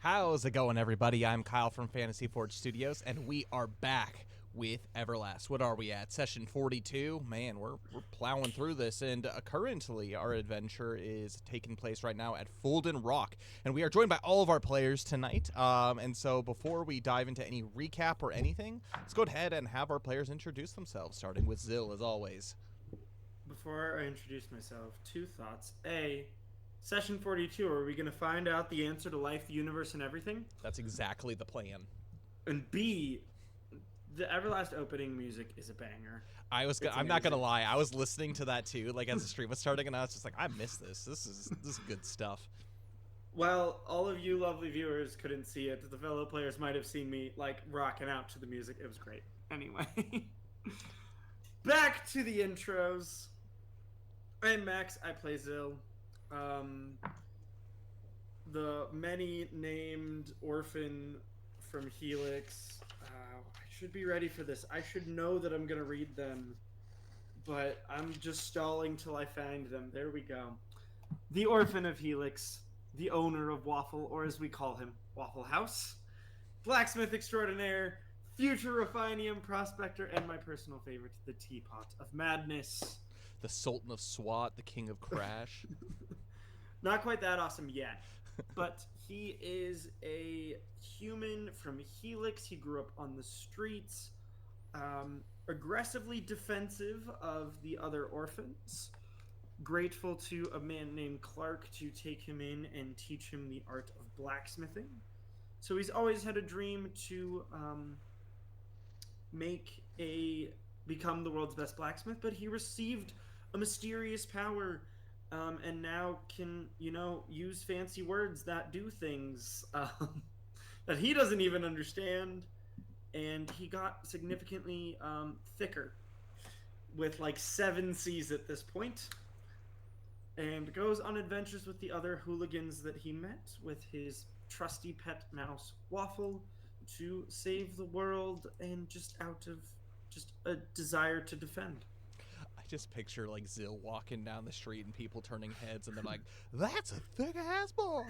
How's it going, everybody? I'm Kyle from Fantasy Forge Studios, and we are back with Everlast. What are we at? Session 42? Man, we're plowing through this, and currently our adventure is taking place right now at Fulden Rock, and we are joined by all of our players tonight. And so before we dive into any recap or anything, let's go ahead and have our players introduce themselves, starting with Zill, as always. Before I introduce myself, two thoughts. A, Session 42, are we going to find out the answer to life, the universe, and everything? That's exactly the plan. And B, the Everlast opening music is a banger. I'm not gonna lie, I was listening to that too, like as the stream was starting, and I was just like, I missed this. This is good stuff. Well, all of you lovely viewers couldn't see it. The fellow players might have seen me like rocking out to the music. It was great. Anyway, back to the intros. I'm Max. I play Zill. The many named orphan from Helix. I should be ready for this. I should know that I'm going to read them, but I'm just stalling till I find them. There we go. The orphan of Helix, the owner of Waffle, or as we call him, Waffle House, blacksmith extraordinaire, future refinium prospector, and my personal favorite, the Teapot of Madness. The Sultan of SWAT, the King of Crash. Not quite that awesome yet, but he is a human from Helix. He grew up on the streets, aggressively defensive of the other orphans, grateful to a man named Clark to take him in and teach him the art of blacksmithing. So he's always had a dream to become the world's best blacksmith, but he received a mysterious power, and now can, use fancy words that do things that he doesn't even understand. And he got significantly thicker with like 7 C's at this point, and goes on adventures with the other hooligans that he met with his trusty pet mouse Waffle to save the world, and just out of just a desire to defend. I just picture like Zill walking down the street and people turning heads, and they're like, "That's a thick ass boy."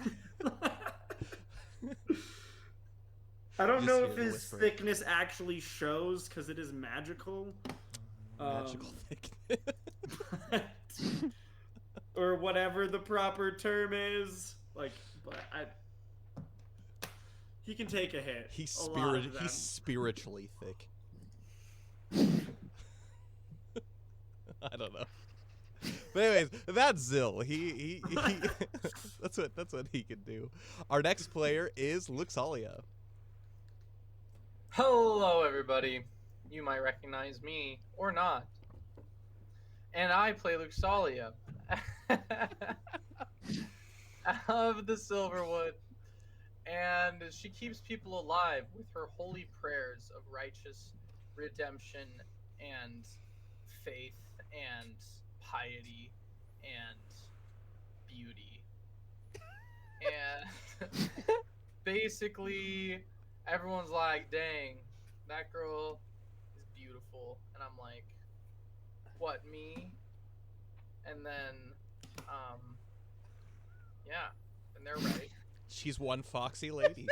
I don't know if his thickness actually shows because it is magical. Magical thickness. Or whatever the proper term is. Like, he can take a hit. He's spiritually thick. I don't know. But anyways, that's Zill. He that's what he can do. Our next player is Luxalia. Hello, everybody. You might recognize me or not. And I play Luxalia of the Silverwood. And she keeps people alive with her holy prayers of righteous redemption and faith and piety and beauty. And basically everyone's like, dang, that girl is beautiful. And I'm like, what, me? And then yeah, and they're right. She's one foxy lady.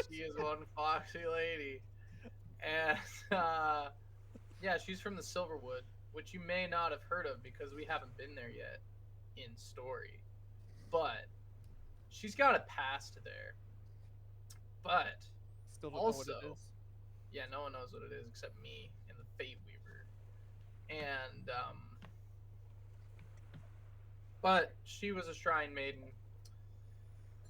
She is one foxy lady. And yeah, she's from the Silverwood, which you may not have heard of because we haven't been there yet in story. But she's got a past there. But still don't also, know what it is. Yeah, no one knows what it is except me and the Fate Weaver. And but she was a shrine maiden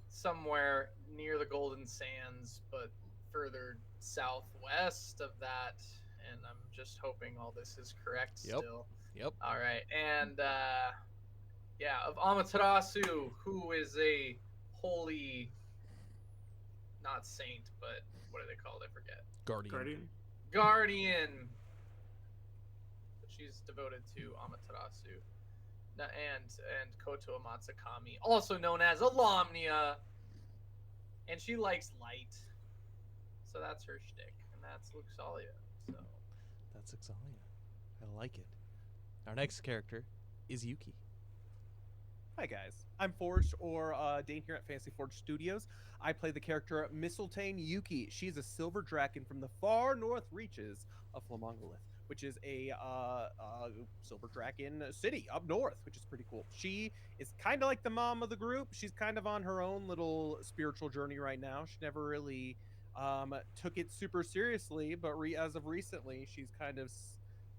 somewhere near the Golden Sands, but further southwest of that. And I'm just hoping all this is correct still. Yep. All right. And yeah, of Amaterasu, who is a holy, not saint, but what are they called? I forget. Guardian. But she's devoted to Amaterasu. And Koto Matsukami, also known as Alamnia. And she likes light. So that's her shtick. And that's Luxalia. So that's Luxalia. I like it. Our next character is Yuki. Hi guys, I'm Forged, or Dane here at Fantasy Forge Studios. I play the character Mistletoe Yuki. She's a silver dragon from the far north reaches of Flamongolith, which is a silver dragon city up north, which is pretty cool. She is kind of like the mom of the group. She's kind of on her own little spiritual journey right now. She never really took it super seriously, but as of recently, she's kind of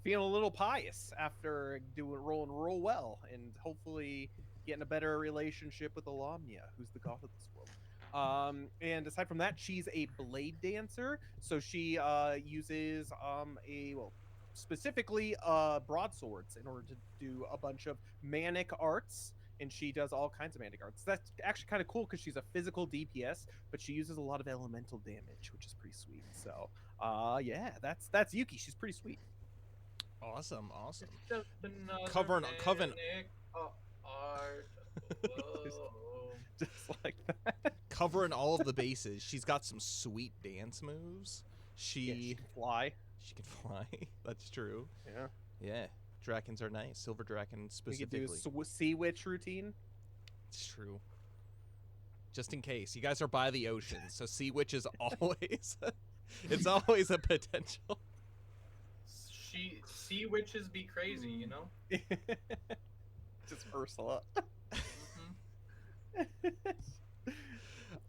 feeling a little pious after rolling real well, and hopefully getting a better relationship with Alamnia, who's the god of this world. And aside from that, she's a blade dancer, so she uses specifically broadswords in order to do a bunch of manic arts, and she does all kinds of manic arts. That's actually kind of cool because she's a physical DPS, but she uses a lot of elemental damage, which is pretty sweet. So yeah, that's Yuki. She's pretty sweet. Awesome. Just another Covering manic art. Whoa. Just like that. covering all of the bases. She's got some sweet dance moves. She can fly. She can fly. That's true. Yeah. Yeah. Dragons are nice. Silver dragon specifically. We could do a sea witch routine. It's true. Just in case. You guys are by the ocean, so sea witch is always it's always a potential. Sea witches be crazy, you know? Just Ursula.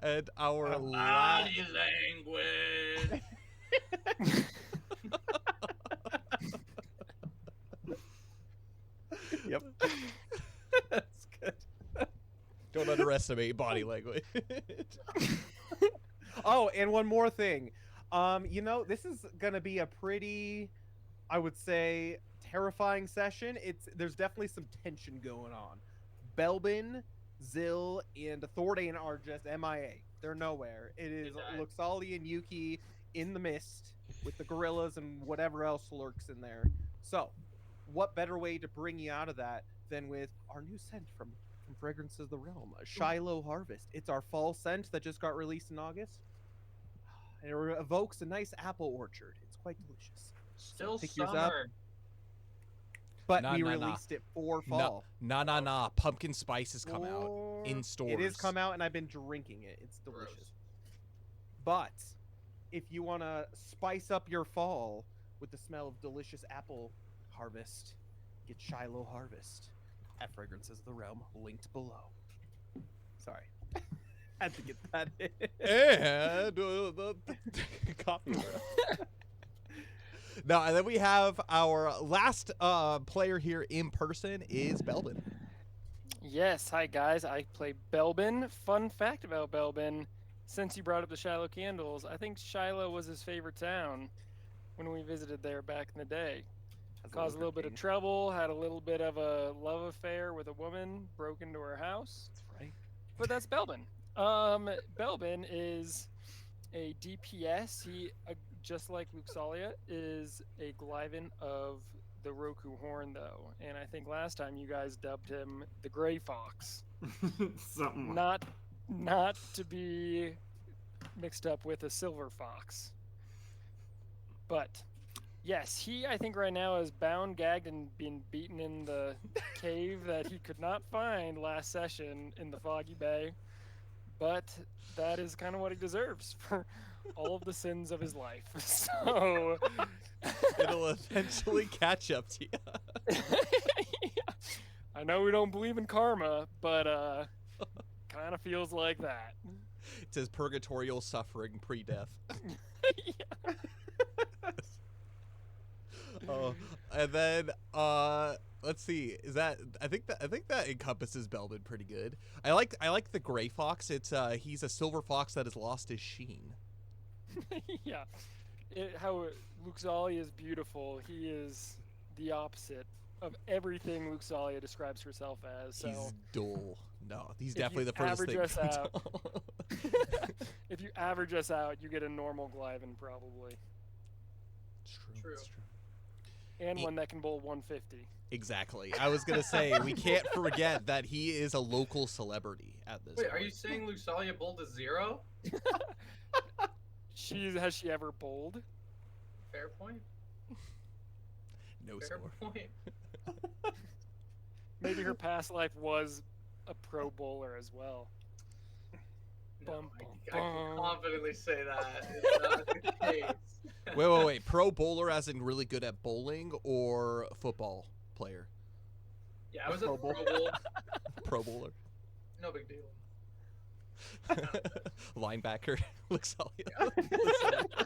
And our body language. Yep. That's good. Don't underestimate body language. Oh, and one more thing. This is gonna be a pretty, I would say, terrifying session. There's definitely some tension going on. Belbin, Zill, and Thordain are just MIA. They're nowhere. It is Luxali and Yuki in the mist with the gorillas and whatever else lurks in there. So, what better way to bring you out of that than with our new scent from Fragrances of the Realm, Shiloh Harvest. It's our fall scent that just got released in August. It evokes a nice apple orchard. It's quite delicious. Still pick yours up. summer. But we released it for fall. Nah. Pumpkin spice has come out in stores. It has come out, and I've been drinking it. It's delicious. Gross. But if you want to spice up your fall with the smell of delicious apple harvest, get Shiloh Harvest at Fragrances of the Realm, linked below. Sorry. Had to get that in. And the copyright. No, and then we have our last player here in person is Belbin. Yes, hi guys. I play Belbin. Fun fact about Belbin, since you brought up the Shiloh candles, I think Shiloh was his favorite town when we visited there back in the day. Caused a little bit of trouble, had a little bit of a love affair with a woman, broke into her house. That's right. But that's Belbin. Belbin is a DPS. He, just like Luxalia, is a Glyven of the Roku Horn, though. And I think last time you guys dubbed him the Gray Fox. Something. Not to be mixed up with a Silver Fox. But yes, he, I think right now is bound, gagged, and being beaten in the cave that he could not find last session in the Foggy Bay. But that is kind of what he deserves for all of the sins of his life. So It'll eventually catch up to you. I know we don't believe in karma, but kind of feels like that. It says purgatorial suffering pre-death. Yeah. Oh, and then let's see. Is that I think that encompasses Belbin pretty good. I like the gray fox. It's he's a silver fox that has lost his sheen. Yeah. How Luxalia is beautiful, he is the opposite of everything Luxalia describes herself as. So He's dull. No, he's if definitely you the furthest thing average from us out- dull. if you average us out, you get a normal Glyven probably. It's True. It's true. And one that can bowl 150. Exactly. I was gonna say we can't forget that he is a local celebrity at this Wait, point. are you saying Luxalia bowled a 0? Has she ever bowled? Fair point. No Fair score. point. Maybe her past life was a pro bowler as well. No, Bum, I bum, can bum. confidently say that. It's not the case. Wait. Pro bowler as in really good at bowling or football player? Yeah, I was a Pro Pro Bowl. Bowl. Pro bowler. No big deal. Linebacker. Looks all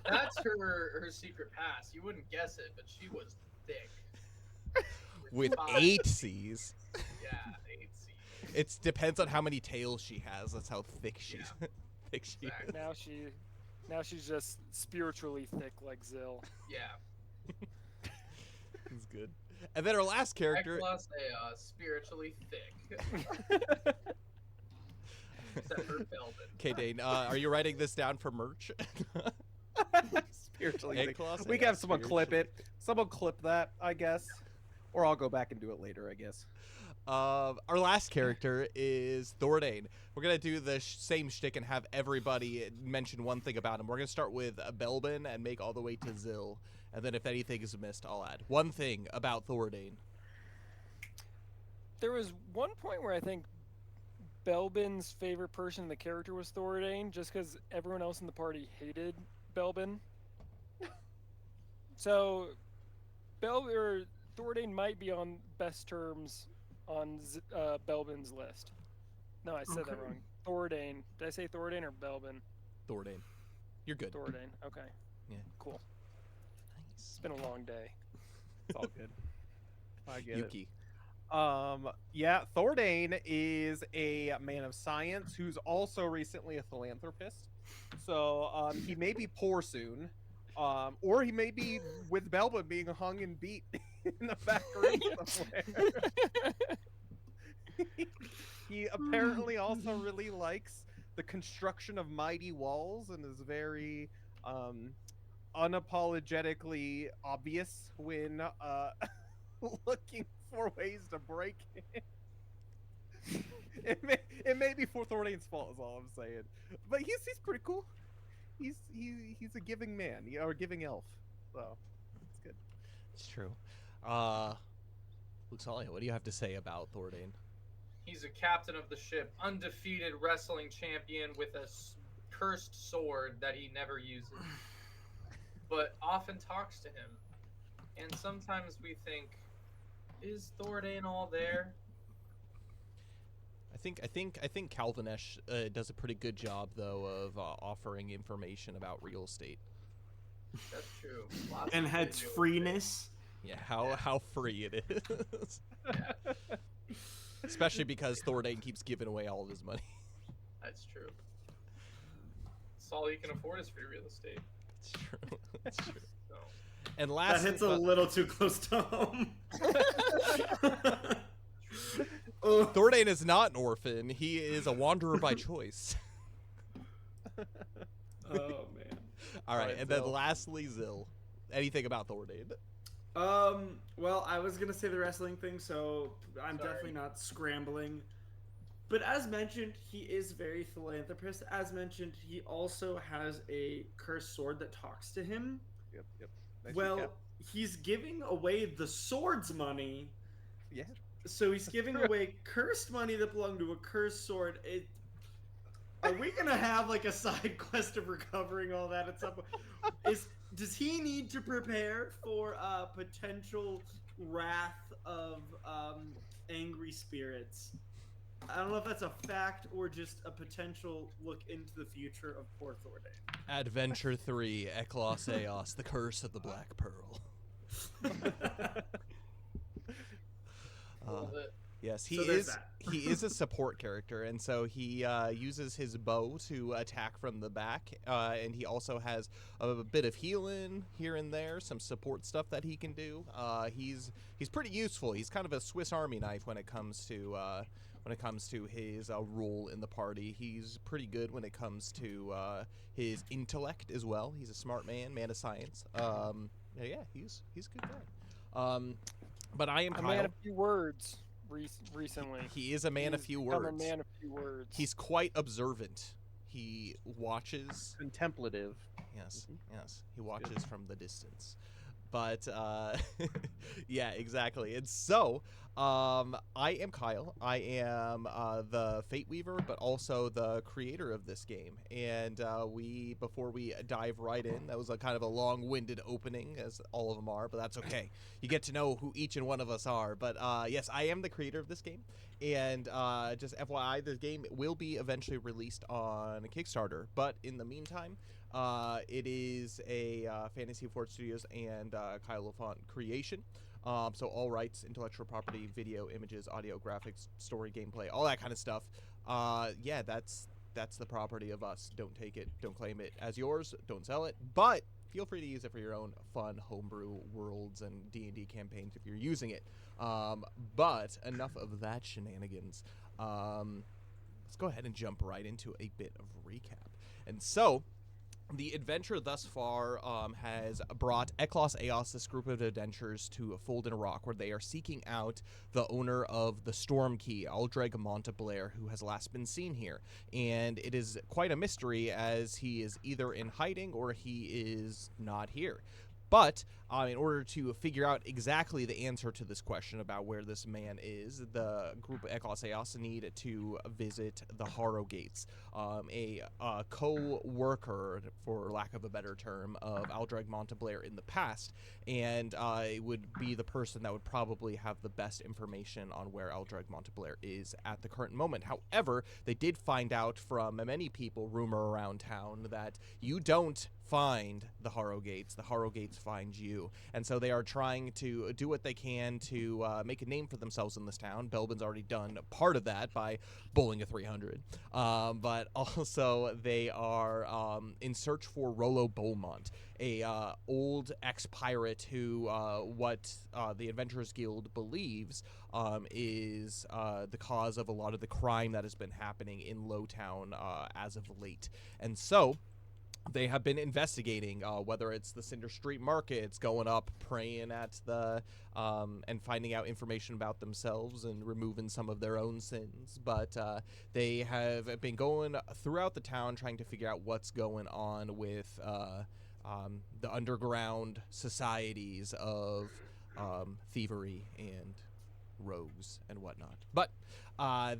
That's her secret pass. You wouldn't guess it, but she was thick. with 5 8 C's. Yeah, 8 C's. It depends on how many tails she has. That's how thick she's thick she is. Exactly. Now she's just spiritually thick like Zill. Yeah. That's good. And then our last character. Eclaas, spiritually thick. Except for Belvin. Okay, Dane, are you writing this down for merch? Spiritually. Eclaas, We can have someone clip it. Someone clip that, I guess. Or I'll go back and do it later, I guess. Our last character is Thordane. We're going to do the same shtick and have everybody mention one thing about him. We're going to start with Belbin and make all the way to Zill. And then if anything is missed, I'll add. One thing about Thordane. There was one point where I think Belbin's favorite person in the character was Thordane, just because everyone else in the party hated Belbin. So, Thordane might be on best terms on Belbin's list. No, I said that wrong. Thordane. Did I say Thordane or Belbin? Thordane. You're good. Thordane. Okay. Yeah. Cool. Nice. It's been a long day. It's all good. I get Yuki. Yeah, Thordane is a man of science who's also recently a philanthropist. So he may be poor soon, or he may be with Belbin being hung and beat in the back room somewhere. He apparently also really likes the construction of mighty walls and is very unapologetically obvious when looking for ways to break it. It may be for Thordane's fault is all I'm saying. But he's pretty cool. He's a giving man, or a giving elf. So it's good. It's true. Luxalia, what do you have to say about Thordane? He's a captain of the ship, undefeated wrestling champion with a cursed sword that he never uses, but often talks to him. And sometimes we think, is Thordane all there? I think Calvinesh does a pretty good job though of offering information about real estate. That's true. Lots And of has video freeness. Yeah, how free it is. Yeah, Especially because Thordane keeps giving away all of his money. that's true. That's all he can afford is free real estate. It's true. It's true. So, And That last, hits a little too close to home. Oh, Thordane is not an orphan. He is a wanderer by choice. oh man. All right, Alright, and then Zill. lastly, Zill. Anything about Thordane? Well, I was gonna say the wrestling thing, so I'm Sorry. definitely not scrambling. But as mentioned, he is very philanthropist. As mentioned, he also has a cursed sword that talks to him. Yep. Nice Well, recap. he's giving away the sword's money, Yeah. so he's giving away cursed money that belonged to a cursed sword. Are we gonna have like a side quest of recovering all that at some point? Does he need to prepare for potential wrath of angry spirits? I don't know if that's a fact or just a potential look into the future of poor Thordane. Adventure 3, Eclaas Eeas, The Curse of the Black Pearl. love it. Yes, So there's that. he is a support character, and so he uses his bow to attack from the back, and he also has a bit of healing here and there, some support stuff that he can do. He's pretty useful. He's kind of a Swiss Army knife when it comes to his role in the party. He's pretty good when it comes to his intellect as well. He's a smart man of science. Yeah, he's a good guy. But I am A Kyle. man of few words recently. He is a man of He's few become words. A man of few words. He's quite observant. He watches. Contemplative. Yes, yes. He watches from the distance. But yeah, exactly. And so I am Kyle. I am the Fate Weaver, but also the creator of this game. And before we dive right in, that was a kind of a long-winded opening, as all of them are, but that's okay. You get to know who each and one of us are. But yes, I am the creator of this game. And just FYI, the game will be eventually released on Kickstarter. But in the meantime, it is a Fantasy Forge Studios and Kyle LaFonte creation. So all rights, intellectual property, video, images, audio, graphics, story, gameplay, all that kind of stuff. Yeah, that's the property of us. Don't take it, don't claim it as yours, don't sell it, but feel free to use it for your own fun homebrew worlds and D&D campaigns if you're using it. But enough of that shenanigans. Let's go ahead and jump right into a bit of recap. And so, the adventure thus far has brought Eclaas Eeas, this group of adventurers, to Folden Rock, where they are seeking out the owner of the Storm Key, Aldreg Monteblair, who has last been seen here. And it is quite a mystery, as he is either in hiding or he is not here. But in order to figure out exactly the answer to this question about where this man is, the group of Eclaas Eeas need to visit the Harrow Gates, a co-worker, for lack of a better term, of Aldreg Monteblair in the past, and it would be the person that would probably have the best information on where Aldreg Monteblair is at the current moment. However, they did find out from many people, rumor around town, that you don't find the Harrow Gates find you, and so they are trying to do what they can to make a name for themselves in this town. Belbin's already done part of that by bowling a 300, but also they are in search for Rollo Beaumont, a old ex-pirate who what the Adventurers Guild believes is the cause of a lot of the crime that has been happening in Lowtown as of late. And so they have been investigating whether it's the Cinder Street markets, going up, praying at the and finding out information about themselves and removing some of their own sins. But they have been going throughout the town trying to figure out what's going on with the underground societies of thievery and rogues and whatnot. But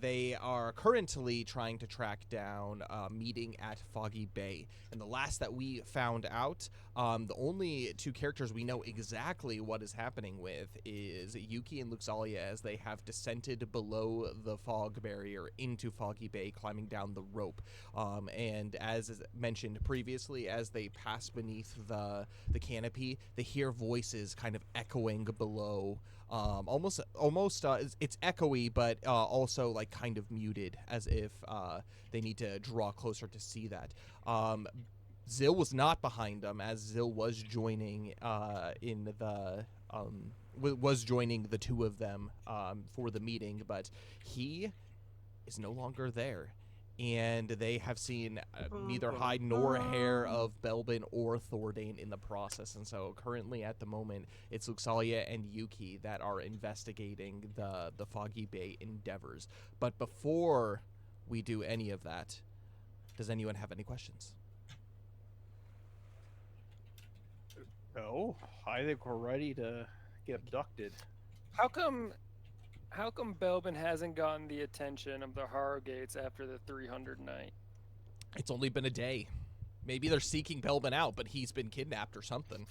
they are currently trying to track down a meeting at Foggy Bay. And the last that we found out, the only two characters we know exactly what is happening with is Yuki and Luxalia, as they have descended below the fog barrier into Foggy Bay, climbing down the rope. And as mentioned previously, as they pass beneath the canopy, they hear voices kind of echoing below. Almost it's echoey, but also like kind of muted, as if they need to draw closer to see that. Zill was not behind them, as Zill was joining was joining the two of them for the meeting, but he is no longer there. And they have seen neither hide nor hair of Belbin or Thordane in the process. And so currently at the moment, it's Luxalia and Yuki that are investigating the Foggy Bay endeavors. But before we do any of that, does anyone have any questions? No, I think we're ready to get abducted. How come Belbin hasn't gotten the attention of the Harrow Gates after the 300 night? It's only been a day. Maybe they're seeking Belbin out, but he's been kidnapped or something.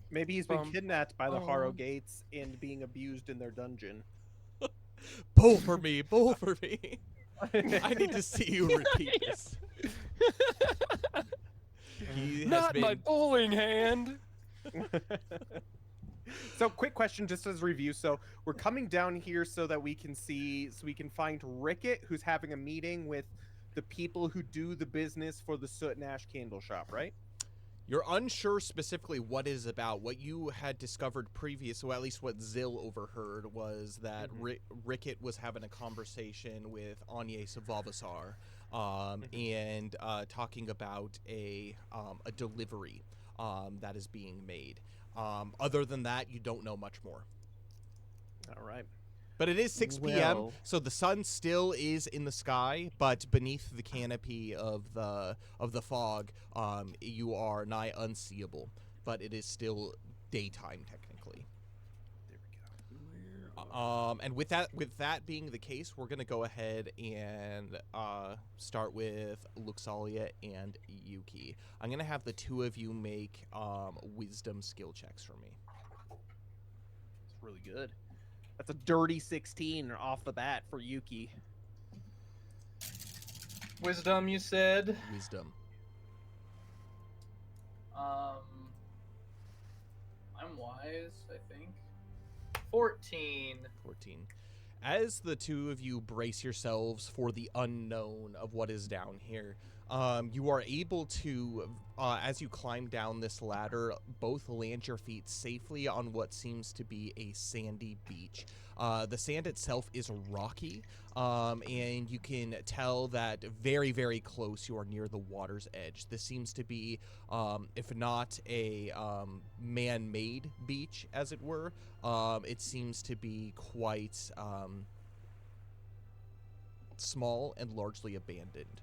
Maybe he's been kidnapped by the Harrow Gates and being abused in their dungeon. Bull for me, bull for me. I need to see you repeat this. Not my bowling hand. So, quick question, just as a review. So, we're coming down here so that we can find Rickett, who's having a meeting with the people who do the business for the Soot and Ash Candle Shop, right? You're unsure specifically what it is about. What you had discovered previous, or at least what Zill overheard, was that Rickett was having a conversation with Agnes Vavasar, and talking about a delivery that is being made. Other than that, you don't know much more. All right. But it is 6 p.m., so the sun still is in the sky, but beneath the canopy of the fog, you are nigh unseeable. but it is still daytime technically. There we go. And with that being the case, we're gonna go ahead and start with Luxalia and Yuki. I'm gonna have the two of you make wisdom skill checks for me. It's really good. That's a dirty 16 off the bat for Yuki. Wisdom, you said. Wisdom. I'm wise, I think. 14. 14. As the two of you brace yourselves for the unknown of what is down here, you are able to, as you climb down this ladder, both land your feet safely on what seems to be a sandy beach. The sand itself is rocky, and you can tell that very, very close you are near the water's edge. This seems to be, if not a man-made beach, as it were, it seems to be quite small and largely abandoned.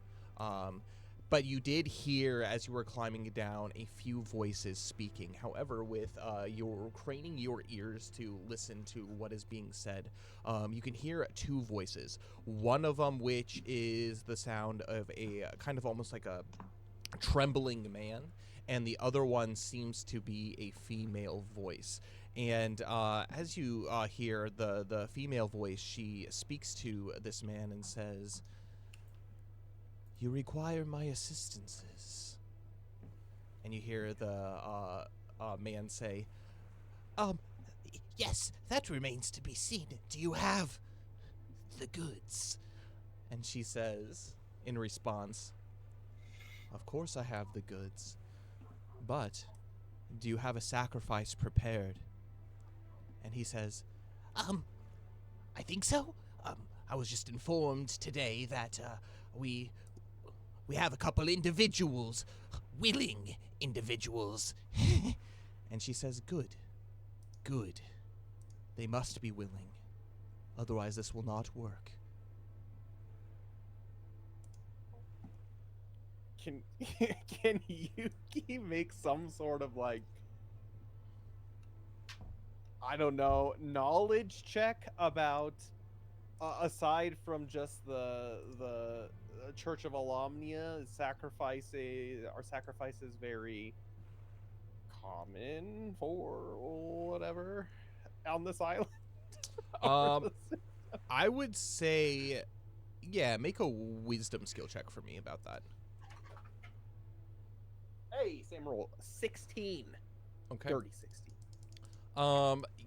But you did hear, as you were climbing down, a few voices speaking. However, with your craning your ears to listen to what is being said, you can hear two voices. One of them, which is the sound of a kind of almost like a trembling man, and the other one seems to be a female voice. And as you hear the female voice, she speaks to this man and says, "You require my assistances." And you hear the man say, "Yes, that remains to be seen. Do you have the goods?" And she says, in response, "Of course I have the goods. But do you have a sacrifice prepared?" And he says, "I think so. I was just informed today that we have a couple individuals, willing individuals." And she says, "Good. Good. They must be willing. Otherwise this will not work." Can Yuki make some sort of, like, I don't know, knowledge check about, aside from just the Church of Alomnia, are sacrifices very common for whatever on this island? I would say, yeah, make a wisdom skill check for me about that. Hey, same roll. 16. Okay. Dirty 16.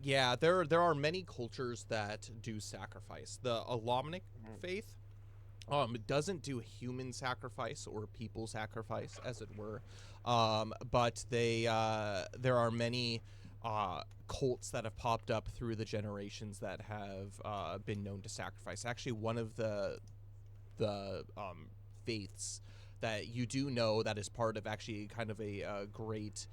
Yeah, there are many cultures that do sacrifice. The Alomnic faith doesn't do human sacrifice or people sacrifice, as it were. But there are many cults that have popped up through the generations that have been known to sacrifice. Actually, one of the faiths that you do know that is part of actually kind of a great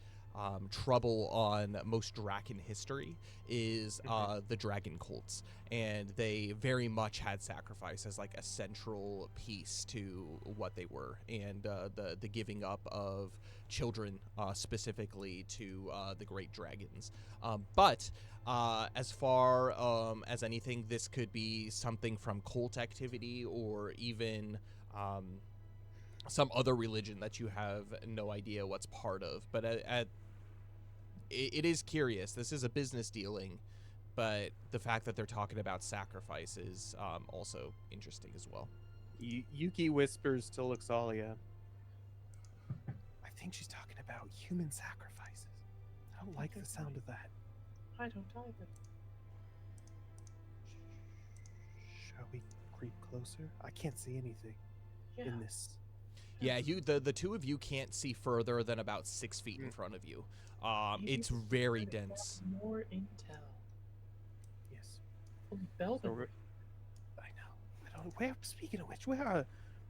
trouble on most Draken history is the dragon cults, and they very much had sacrifice as like a central piece to what they were, and the giving up of children specifically to the great dragons. But as far as anything, this could be something from cult activity or even some other religion that you have no idea what's part of. But it is curious. This is a business dealing, but the fact that they're talking about sacrifice is also interesting as well. Yuki whispers to Luxalia, "I think she's talking about human sacrifices. I don't like the sound of that." I don't either. Shall we creep closer? I can't see anything in this. Yeah, the two of you can't see further than about 6 feet in front of you. It's very dense. More intel. Yes. Belden. I know. I don't know. Speaking of which, where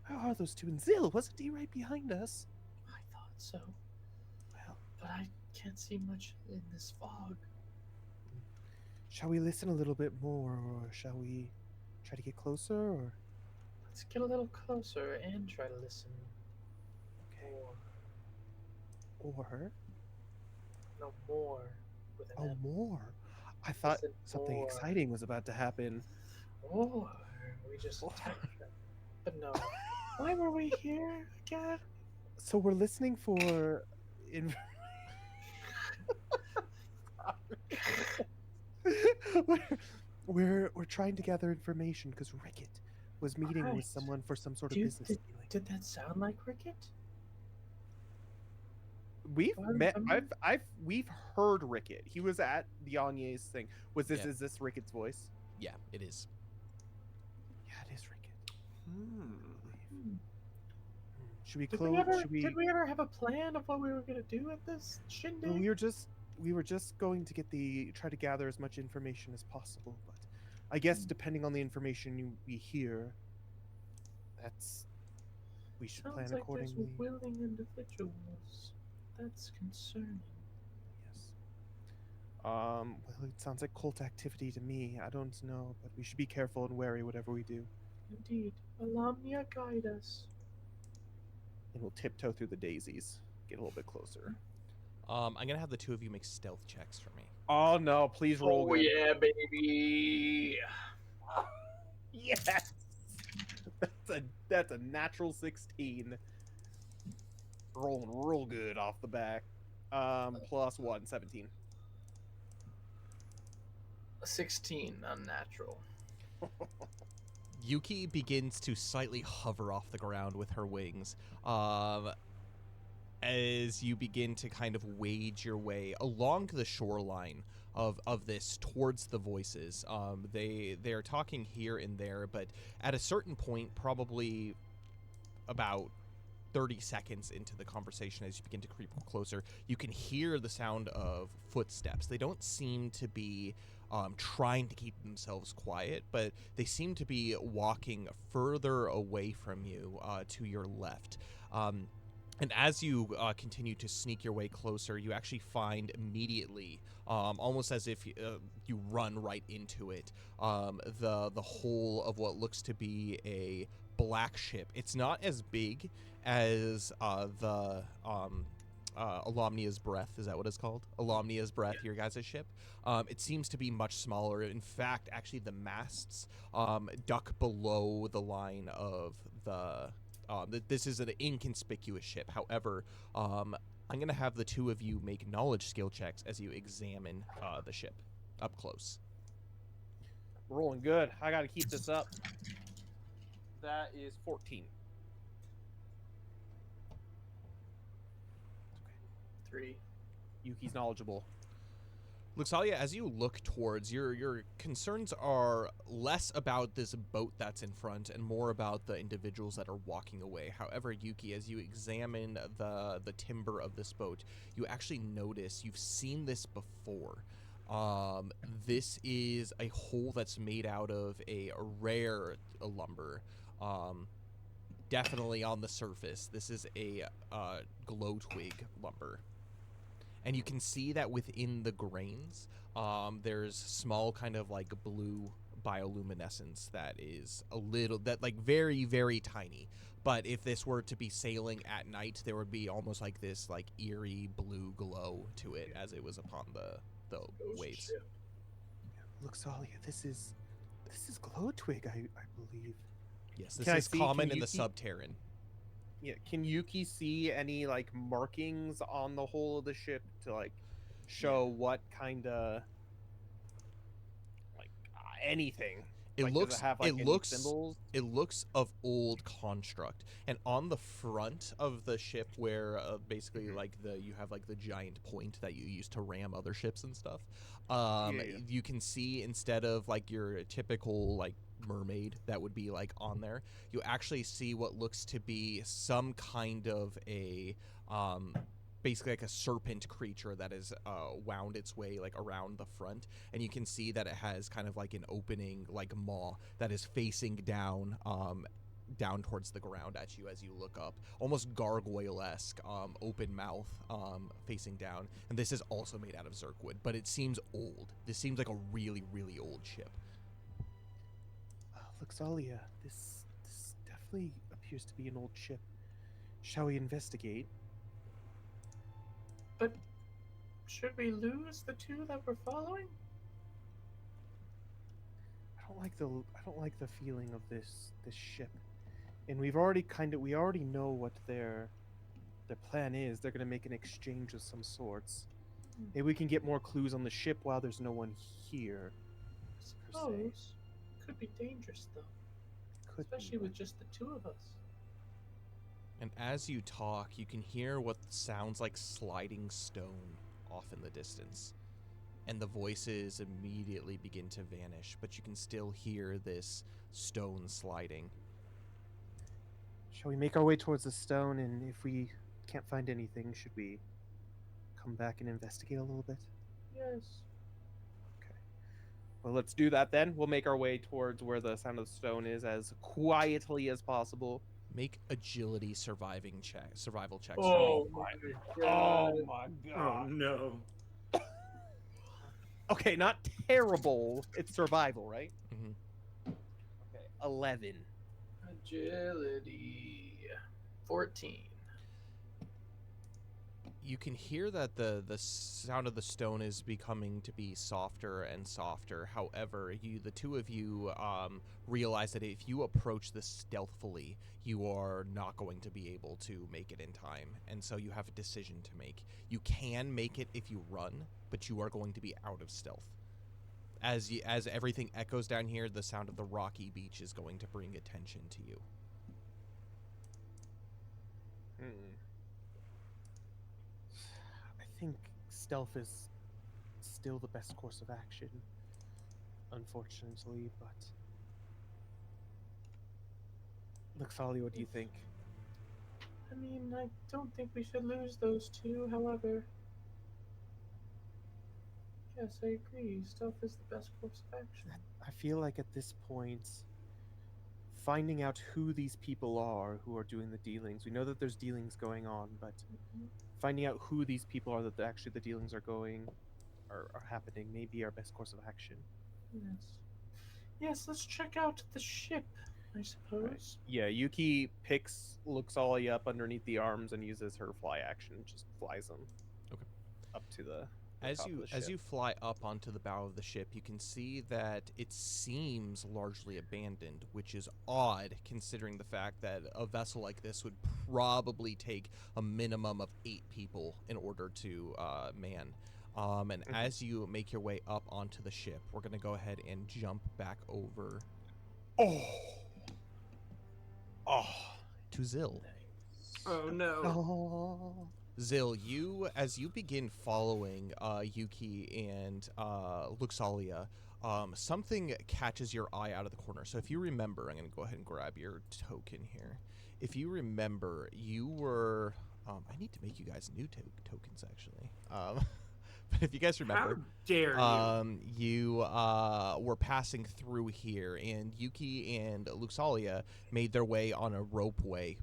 are those two? And Zill, wasn't he right behind us? I thought so. Well, but I can't see much in this fog. Shall we listen a little bit more, or shall we try to get closer, or? Let's get a little closer and try to listen. Okay. Or No, more. With an Oh, M. more. I thought Listen, something more. exciting was about to happen. Or we just attack them. But no. Why were we here again? So we're listening for. In- we're trying to gather information because Rickett was meeting with Right. someone for some sort of Dude, business dealing. did that sound like Rickett? We've Do I met. remember? We've heard Rickett. He was at the Anye's thing. Yeah. Is this Rickett's voice? Yeah, it is. Yeah, it is Rickett. Should we Did close? we ever? Should we? Did we ever have a plan of what we were gonna do at this shindig? Well, we were just going to try to gather as much information as possible. But I guess depending on the information we hear, we should Sounds plan like accordingly. there's willing individuals. That's concerning. Yes. Well, it sounds like cult activity to me. I don't know, but we should be careful and wary whatever we do. Indeed. Alamnia guide us. And we'll tiptoe through the daisies, get a little bit closer. I'm gonna have the two of you make stealth checks for me. Oh no! Please roll good. Yeah, baby. Yes. That's a natural 16. Rolling real good off the back. Plus 1, 17. 16, unnatural. Yuki begins to slightly hover off the ground with her wings. As you begin to kind of wage your way along the shoreline of this towards the voices. They're talking here and there, but at a certain point, probably about 30 seconds into the conversation, as you begin to creep closer, you can hear the sound of footsteps. They don't seem to be trying to keep themselves quiet, but they seem to be walking further away from you to your left. And as you continue to sneak your way closer, you actually find immediately, almost as if you run right into it, the whole of what looks to be a black ship. It's not as big as the Alamnia's Breath. Is that what it's called? Alamnia's Breath, your guys' ship. It seems to be much smaller. In fact, actually, the masts duck below the line of the... this is an inconspicuous ship. However, I'm going to have the two of you make knowledge skill checks as you examine the ship up close. Rolling good. I got to keep this up. That is 14. 3. Yuki's knowledgeable. Luxalia, as you look towards, your concerns are less about this boat that's in front and more about the individuals that are walking away. However, Yuki, as you examine the timber of this boat, you actually notice you've seen this before. This is a hole that's made out of a rare lumber. Definitely on the surface. This is a glow twig lumber. And you can see that within the grains, there's small kind of like blue bioluminescence that is very, very tiny. But if this were to be sailing at night, there would be almost like this like eerie blue glow to it as it was upon the waves. Luxalia, this is glow twig, I believe. Yes, this Can I is see- common can in the Yuki- subterran. Yeah, can Yuki see any like markings on the hull of the ship to like show what kind of like anything? It Like, does looks have, like, it any looks symbols? it looks of old construct, and on the front of the ship where basically like you have like the giant point that you use to ram other ships and stuff. Yeah. You can see, instead of like your typical like mermaid that would be like on there, you actually see what looks to be some kind of a basically like a serpent creature that is wound its way like around the front, and you can see that it has kind of like an opening like maw that is facing down down towards the ground at you as you look up, almost gargoyle-esque, open mouth facing down. And this is also made out of zirkwood, but it seems old. This seems like a really, really old ship. Luxalia, this definitely appears to be an old ship. Shall we investigate? But Should we lose the two that we're following? I don't like the feeling of this ship. And we already know what their plan is. They're gonna make an exchange of some sorts. Maybe we can get more clues on the ship while there's no one here. I se. suppose. Could be dangerous though. Could Especially be. with just the two of us. And as you talk, you can hear what sounds like sliding stone off in the distance. And the voices immediately begin to vanish, but you can still hear this stone sliding. Shall we make our way towards the stone, and if we can't find anything, should we come back and investigate a little bit? Yes. Okay. Well, let's do that then. We'll make our way towards where the sound of the stone is as quietly as possible. Make agility survival checks for me. Oh my god. Oh my Oh no. Okay, not terrible. It's survival, right? Mhm. Okay, 11. Agility. 14. You can hear that the sound of the stone is becoming to be softer and softer. However, the two of you realize that if you approach this stealthily, you are not going to be able to make it in time, and so you have a decision to make. You can make it if you run, but you are going to be out of stealth. As everything echoes down here, the sound of the rocky beach is going to bring attention to you. I think stealth is still the best course of action, unfortunately, but... Look, Folly, what do you think? I mean, I don't think we should lose those two, however. Yes, I agree. Stealth is the best course of action. I feel like at this point, finding out who these people are who are doing the dealings, we know that there's dealings going on, but finding out who these people are that actually the dealings are happening may be our best course of action. Yes. Yes, let's check out the ship, I suppose. Right. Yeah, Yuki looks Ollie up underneath the arms and uses her fly action, just flies them. Okay. Up to the As top of the as ship. you fly up onto the bow of the ship, you can see that it seems largely abandoned, which is odd considering the fact that a vessel like this would probably take a minimum of 8 people in order to man. And as you make your way up onto the ship, we're going to go ahead and jump back over to Zill. Oh no. Oh. Zill, as you begin following Yuki and Luxalia, something catches your eye out of the corner. So if you remember, I'm going to go ahead and grab your token here. If you remember, you were... I need to make you guys new tokens, actually. But if you guys remember... How dare you were passing through here, and Yuki and Luxalia made their way on a ropeway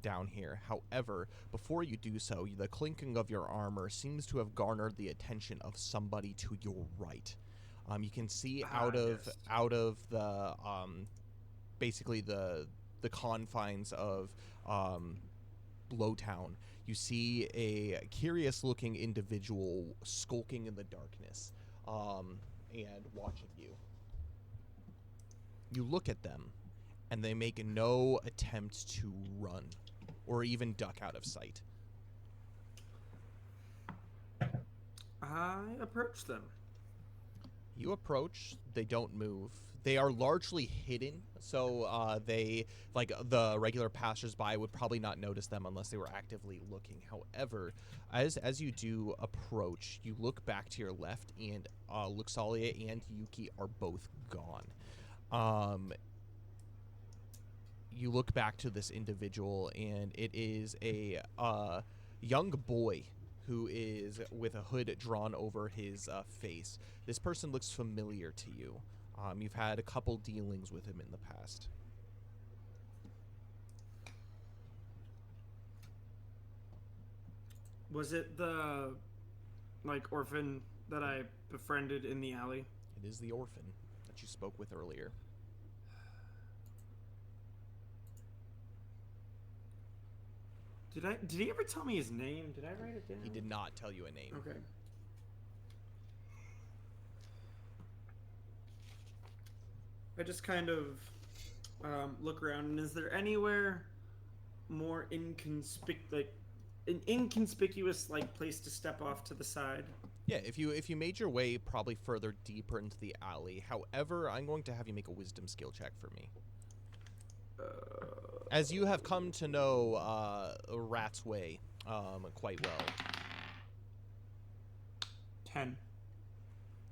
down here. However, before you do so, the clinking of your armor seems to have garnered the attention of somebody to your right. You can see out of the basically the confines of Lowtown, you see a curious-looking individual skulking in the darkness and watching you. You look at them, and they make no attempt to run or even duck out of sight. I approach them. You approach, they don't move. They are largely hidden, so they, like the regular passersby, would probably not notice them unless they were actively looking. However, as you do approach, you look back to your left, and Luxalia and Yuki are both gone. You look back to this individual, and it is a young boy who is with a hood drawn over his face. This person looks familiar to you. You've had a couple dealings with him in the past. Was it the, orphan that I befriended in the alley? It is the orphan that you spoke with earlier. Did he ever tell me his name? Did I write it down? He did not tell you a name. Okay. I just kind of look around, and is there anywhere more an inconspicuous like place to step off to the side? Yeah, if you made your way probably further deeper into the alley. However, I'm going to have you make a wisdom skill check for me. As you have come to know Rat's Way quite well. 10.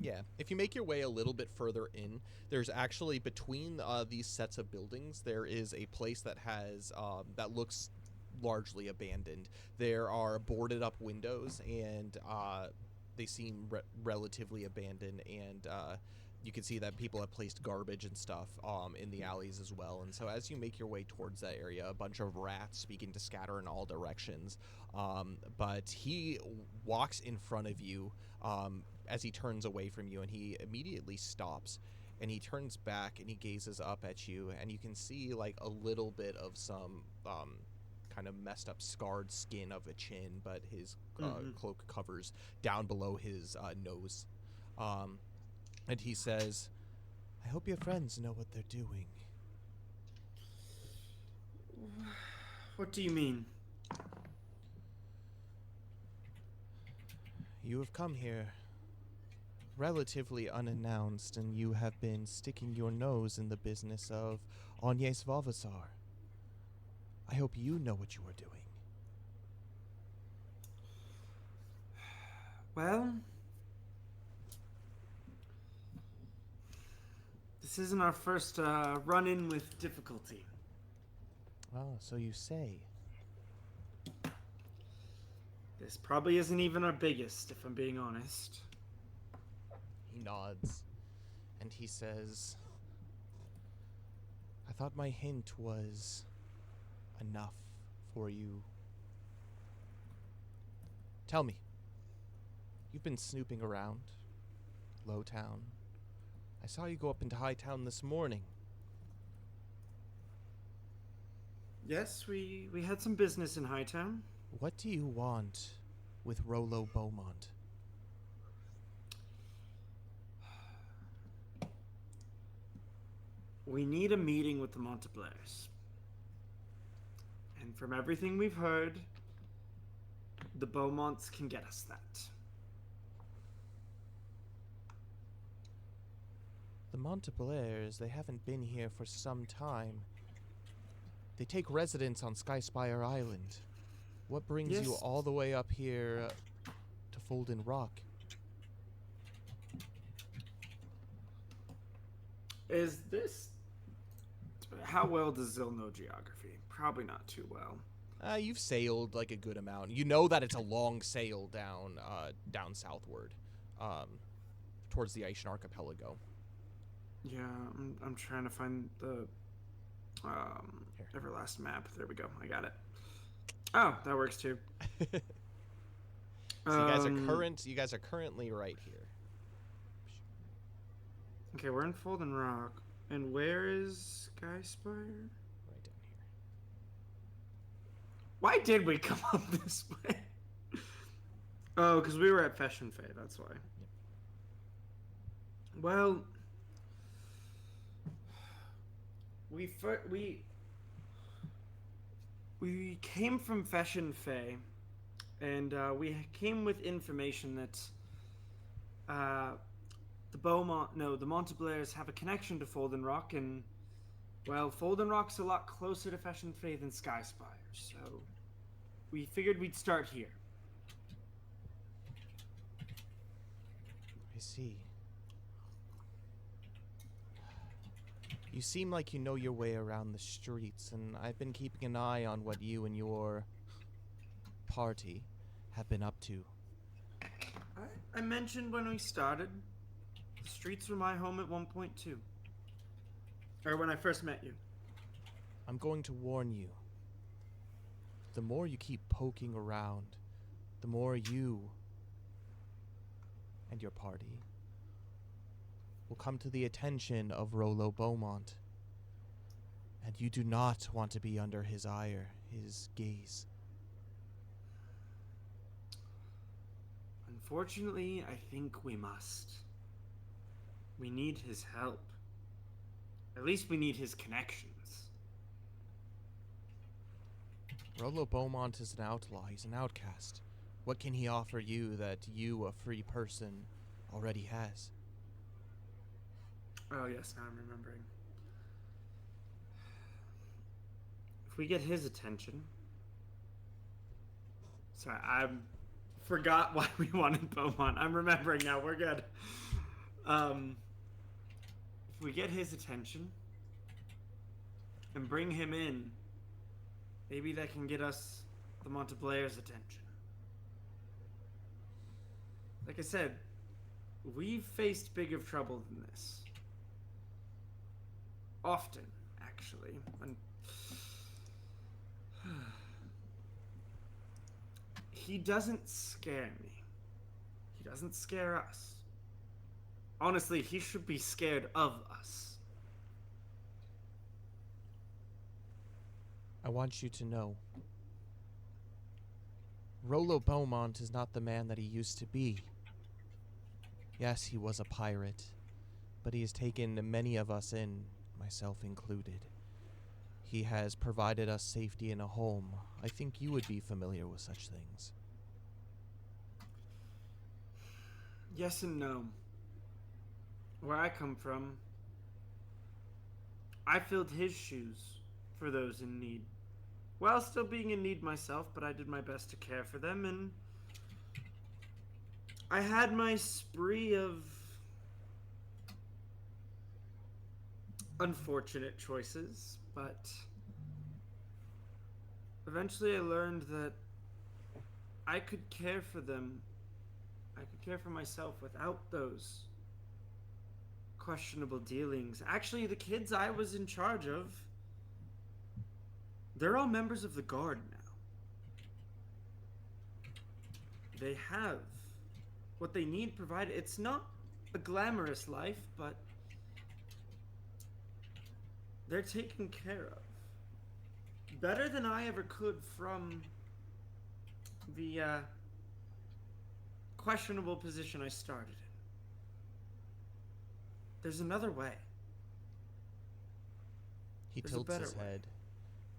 Yeah, if you make your way a little bit further in, there's actually between these sets of buildings, there is a place that has that looks largely abandoned. There are boarded up windows, and they seem relatively abandoned, and you can see that people have placed garbage and stuff in the alleys as well. And so as you make your way towards that area, a bunch of rats begin to scatter in all directions. But he walks in front of you as he turns away from you, and he immediately stops. And he turns back and he gazes up at you, and you can see like a little bit of some kind of messed up scarred skin of a chin, but his cloak covers down below his nose. And he says, I hope your friends know what they're doing. What do you mean? You have come here relatively unannounced, and you have been sticking your nose in the business of Agnes Vavasar. I hope you know what you are doing. Well, this isn't our first run-in with difficulty. Oh, so you say. This probably isn't even our biggest, if I'm being honest. He nods, and he says, I thought my hint was enough for you. Tell me, you've been snooping around Lowtown. I saw you go up into Hightown this morning. Yes, we had some business in Hightown. What do you want with Rollo Beaumont? We need a meeting with the Monteblairs. And from everything we've heard, the Beaumonts can get us that. The Monteblairs, they haven't been here for some time. They take residence on Skyspire Island. What brings you Yes. all the way up here to Folden Rock? Is this... How well does Zill know geography? Probably not too well. You've sailed like a good amount. You know that it's a long sail down southward, towards the Aishan Archipelago. Yeah, I'm trying to find the Everlast map. There we go. I got it. Oh, that works too. So you guys are currently right here. Okay, we're in Folden Rock. And where is Skyspire? Right down here. Why did we come up this way? Oh, because we were at Fashion Fae, that's why. Yep. Well, we came from Fashion Fae, and we came with information that the Monteblairs have a connection to Folden Rock, and well, Folden Rock's a lot closer to Fashion Fae than Skyspire, so we figured we'd start here. I see. You seem like you know your way around the streets, and I've been keeping an eye on what you and your party have been up to. I mentioned when we started, the streets were my home at 1.2. Or when I first met you. I'm going to warn you. The more you keep poking around, the more you and your party will come to the attention of Rollo Beaumont. And you do not want to be under his ire, his gaze. Unfortunately, I think we must. We need his help. At least we need his connections. Rollo Beaumont is an outlaw. He's an outcast. What can he offer you that you, a free person, already has? Oh, yes, now I'm remembering. If we get his attention... Sorry, I forgot why we wanted Beaumont. I'm remembering now. We're good. If we get his attention and bring him in, maybe that can get us the Monteblair's attention. Like I said, we've faced bigger trouble than this. Often, actually. He doesn't scare me. He doesn't scare us. Honestly, he should be scared of us. I want you to know. Rollo Beaumont is not the man that he used to be. Yes, he was a pirate, but he has taken many of us in, myself included. He has provided us safety in a home. I think you would be familiar with such things. Yes and no. Where I come from, I filled his shoes for those in need. While still being in need myself, but I did my best to care for them, and I had my spree of unfortunate choices, but eventually I learned that I could care for them. I could care for myself without those questionable dealings. Actually, the kids I was in charge of, they're all members of the Guard now. They have what they need provided. It's not a glamorous life, but they're taken care of. Better than I ever could from the questionable position I started in. There's another way. He There's a tilts better his way. head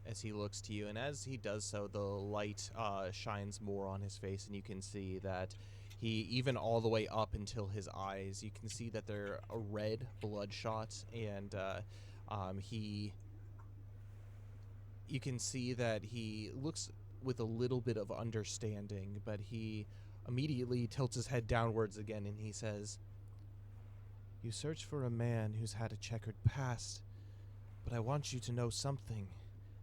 as he looks to you, and as he does so, the light shines more on his face, and you can see that he, even all the way up until his eyes, you can see that they're a red bloodshot, and you can see that he looks with a little bit of understanding, but he immediately tilts his head downwards again, and he says, "You search for a man who's had a checkered past, but I want you to know something.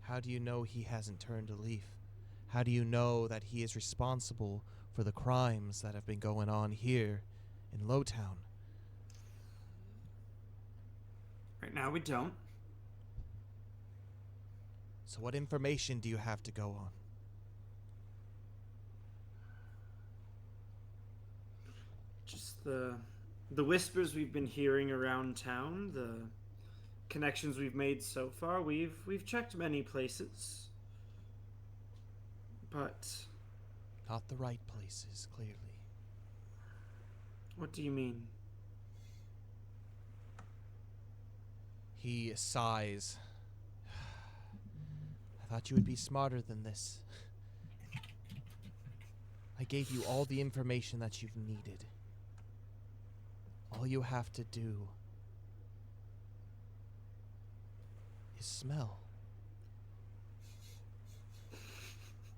How do you know he hasn't turned a leaf? How do you know that he is responsible for the crimes that have been going on here in Lowtown?" Right now we don't. So what information do you have to go on? Just the whispers we've been hearing around town, the connections we've made so far. We've checked many places, but Not the right places, clearly. what do you mean? He sighs. I thought you would be smarter than this. I gave you all the information that you've needed. All you have to do is smell.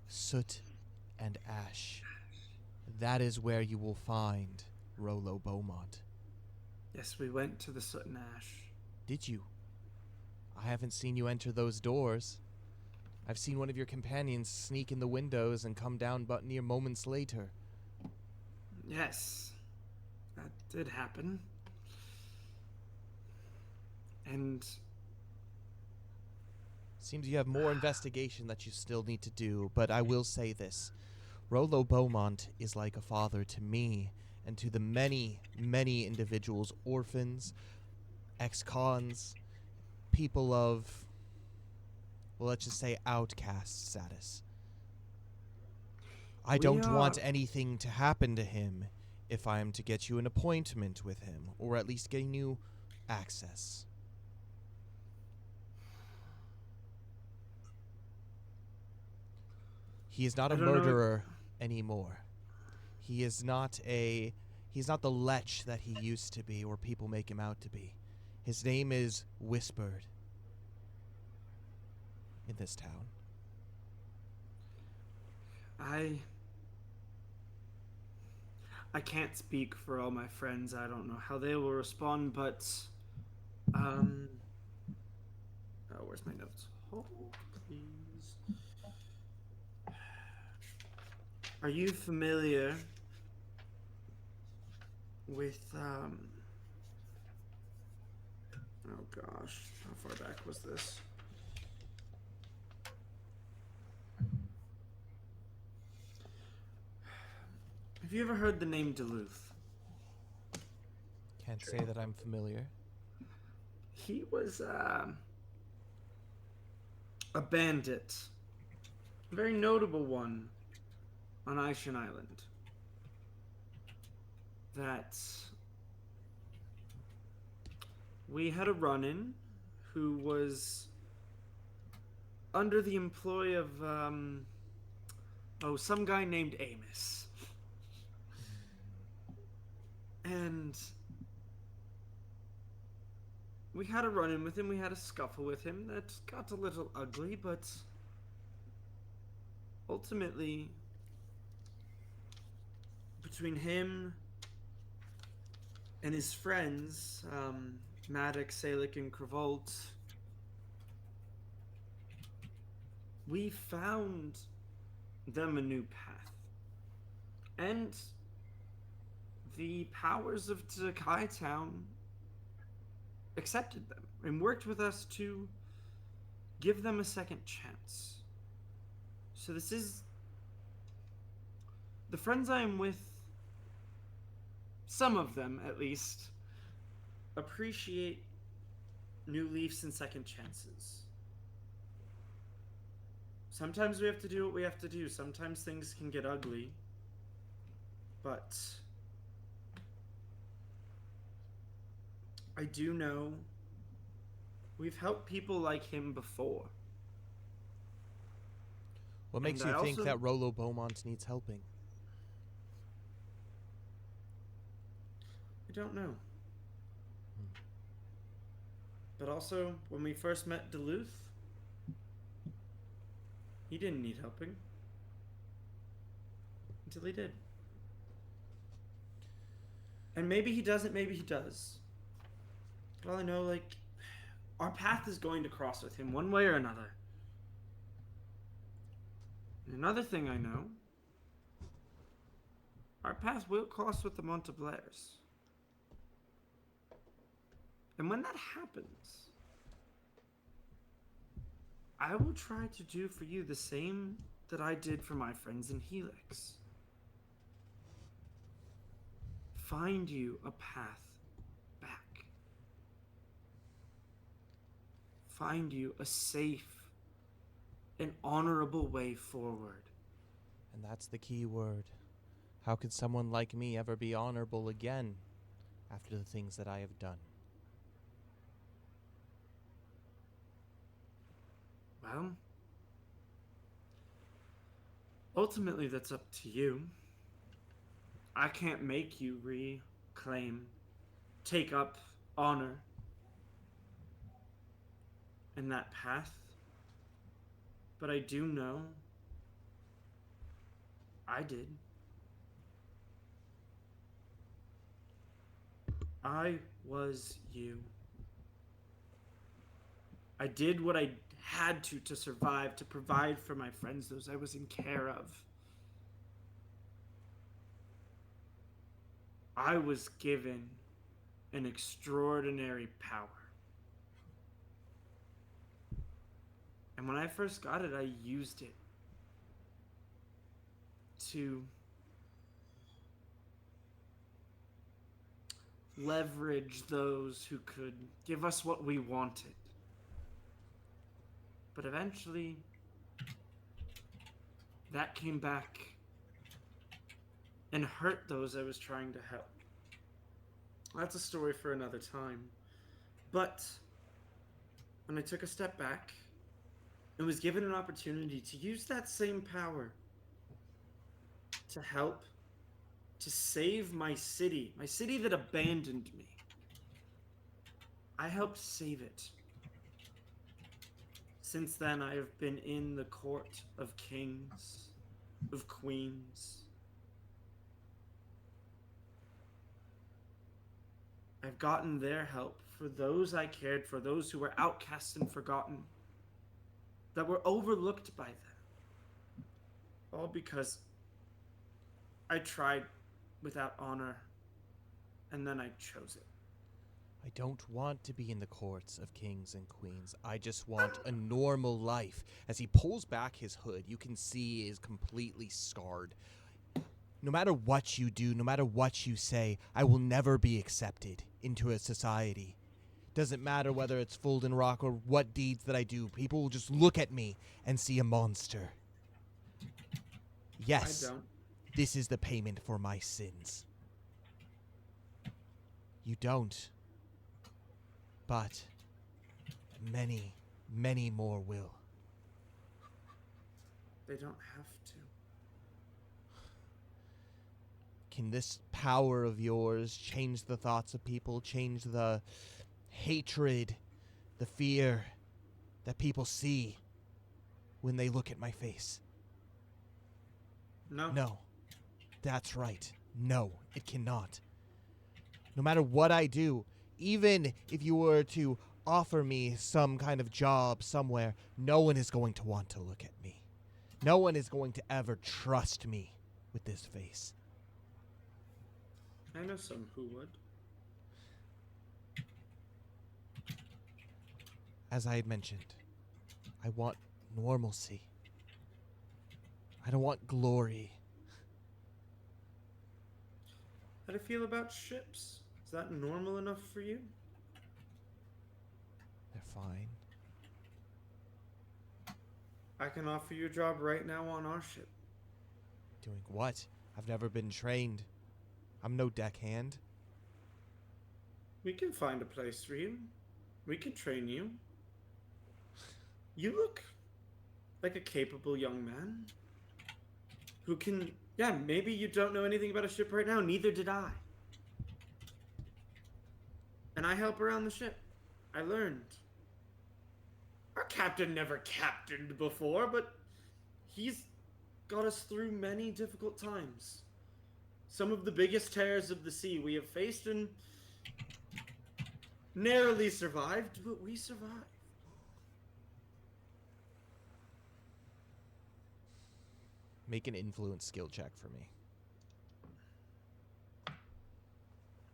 Soot and ash. That is where you will find Rollo Beaumont. Yes, we went to the Soot and Ash. Did you? I haven't seen you enter those doors. I've seen one of your companions sneak in the windows and come down but mere moments later. Yes, that did happen. And Seems you have more investigation that you still need to do, but I will say this. Rollo Beaumont is like a father to me and to the many, many individuals, orphans, ex-cons, people of, well, let's just say outcast status. I We don't are- want anything to happen to him if I am to get you an appointment with him, or at least getting you access. He is not I a don't know- murderer anymore. He's not the lech that he used to be, or people make him out to be. His name is whispered in this town. I can't speak for all my friends. I don't know how they will respond, but where's my notes? Hold, please. Are you familiar with oh gosh, how far back was this? Have you ever heard the name Duluth? Can't say that I'm familiar. He was a bandit, a very notable one on Aishan Island. That we had a run-in who was under the employ of some guy named Amos. And we had a run-in with him, we had a scuffle with him that got a little ugly, but ultimately, between him and his friends, Maddox, Salic, and Kravolt, we found them a new path. And the powers of Decay Town accepted them and worked with us to give them a second chance. So this is... the friends I am with, some of them at least, appreciate new leaves and second chances. Sometimes we have to do what we have to do. Sometimes things can get ugly. But I do know we've helped people like him before. What makes And you I think also- that Rollo Beaumont needs helping? I don't know. But also, when we first met Duluth, he didn't need helping. Until he did. And maybe he doesn't, maybe he does. But all I know, like, our path is going to cross with him one way or another. And another thing I know, our path will cross with the Monteblairs. And when that happens, I will try to do for you the same that I did for my friends in Helix. Find you a path back. Find you a safe and honorable way forward. And that's the key word. How could someone like me ever be honorable again after the things that I have done? Well, ultimately that's up to you. I can't make you reclaim, take up honor in that path. But I do know I did. I was you. I did what I had to survive, to provide for my friends, those I was in care of. I was given an extraordinary power. And when I first got it, I used it to leverage those who could give us what we wanted. But eventually, that came back and hurt those I was trying to help. That's a story for another time. But when I took a step back and was given an opportunity to use that same power to help to save my city that abandoned me. I helped save it. Since then, I have been in the court of kings, of queens. I've gotten their help for those I cared for, those who were outcast and forgotten, that were overlooked by them. All because I tried without honor, and then I chose it. I don't want to be in the courts of kings and queens. I just want a normal life. As he pulls back his hood, you can see he is completely scarred. No matter what you do, no matter what you say, I will never be accepted into a society. Doesn't matter whether it's Fulden Rock or what deeds that I do. People will just look at me and see a monster. Yes, I don't. this is the payment for my sins. You don't. But many, many more will. They don't have to. Can this power of yours change the thoughts of people, change the hatred, the fear that people see when they look at my face? No. No. That's right. No, it cannot. No matter what I do, even if you were to offer me some kind of job somewhere, no one is going to want to look at me. No one is going to ever trust me with this face. I know some who would. As I had mentioned, I want normalcy. I don't want glory. How do you feel about ships? Is that normal enough for you? They're fine. I can offer you a job right now on our ship. Doing what? I've never been trained. I'm no deckhand. We can find a place for you. We can train you. You look like a capable young man who can... Yeah, maybe you don't know anything about a ship right now. Neither did I. And I help around the ship. I learned. Our captain never captained before, but he's got us through many difficult times. Some of the biggest terrors of the sea we have faced and narrowly survived, but we survived. Make an influence skill check for me.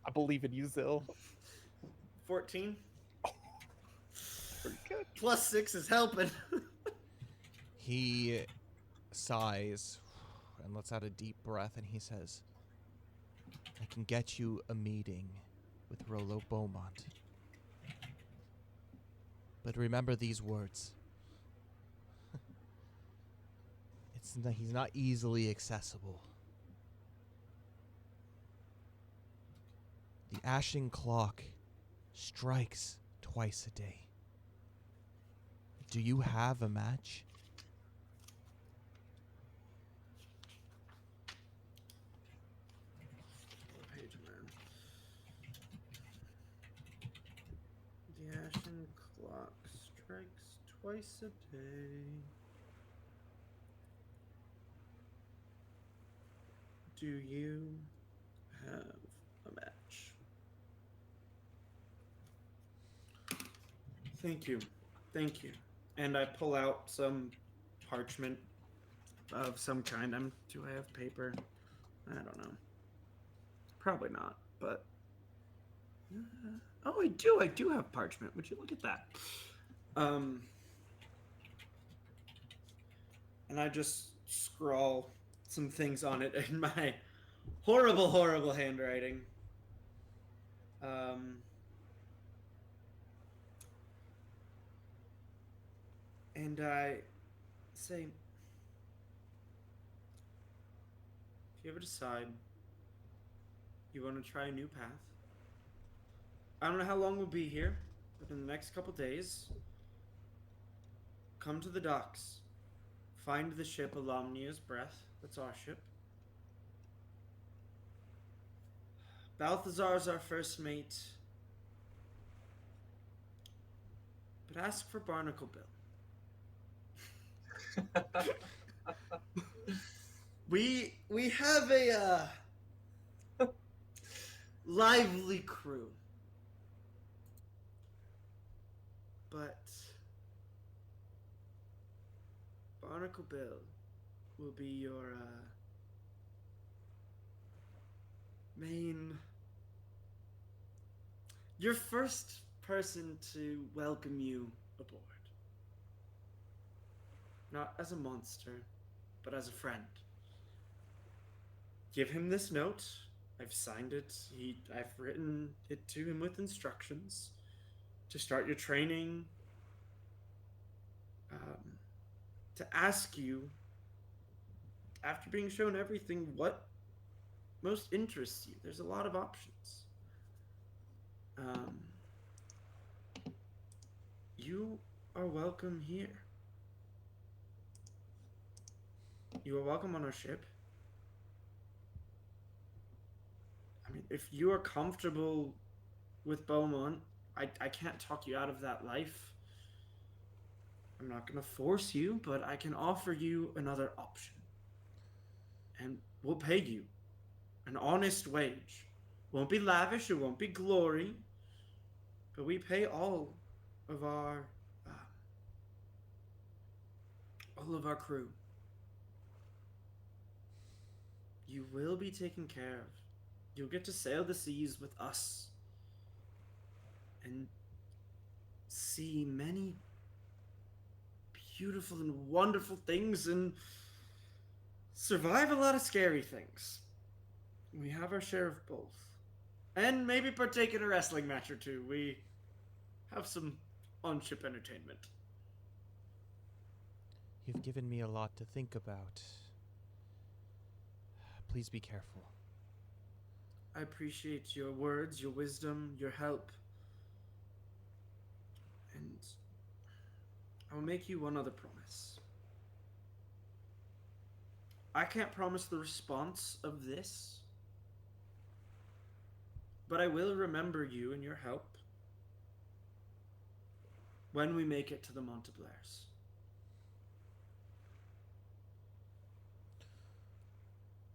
I believe in you, Zil. 14. Pretty good. +6 is helping. He sighs and lets out a deep breath, and he says, I can get you a meeting with Rollo Beaumont. But remember these words. He's not easily accessible. The ashen clock strikes twice a day. Do you have a match? Page man. The ashen clock strikes twice a day. Do you have a match? Thank you. Thank you. And I pull out some parchment of some kind. Do I have paper? I don't know. Probably not, but... oh, I do. I do have parchment. Would you look at that? And I just scrawl some things on it in my horrible, horrible handwriting. And I say, if you ever decide you want to try a new path, I don't know how long we'll be here, but in the next couple days, come to the docks. Find the ship Alomnia's Breath. That's our ship. Balthazar's our first mate. But ask for Barnacle Bill. We have a lively crew. But Barnacle Bill will be your your first person to welcome you aboard. Not as a monster, but as a friend. Give him this note. I've signed it. I've written it to him with instructions to start your training. To ask you, after being shown everything, what most interests you. There's a lot of options. You are welcome here. You are welcome on our ship. I mean, if you are comfortable with Beaumont, I can't talk you out of that life. I'm not going to force you, but I can offer you another option. And we'll pay you an honest wage. Won't be lavish, it won't be glory, but we pay all of our crew. You will be taken care of. You'll get to sail the seas with us and see many beautiful and wonderful things and survive a lot of scary things. We have our share of both. And maybe partake in a wrestling match or two. We have some on-ship entertainment. You've given me a lot to think about. Please be careful. I appreciate your words, your wisdom, your help. And I'll make you one other promise. I can't promise the response of this, but I will remember you and your help when we make it to the Monteblares.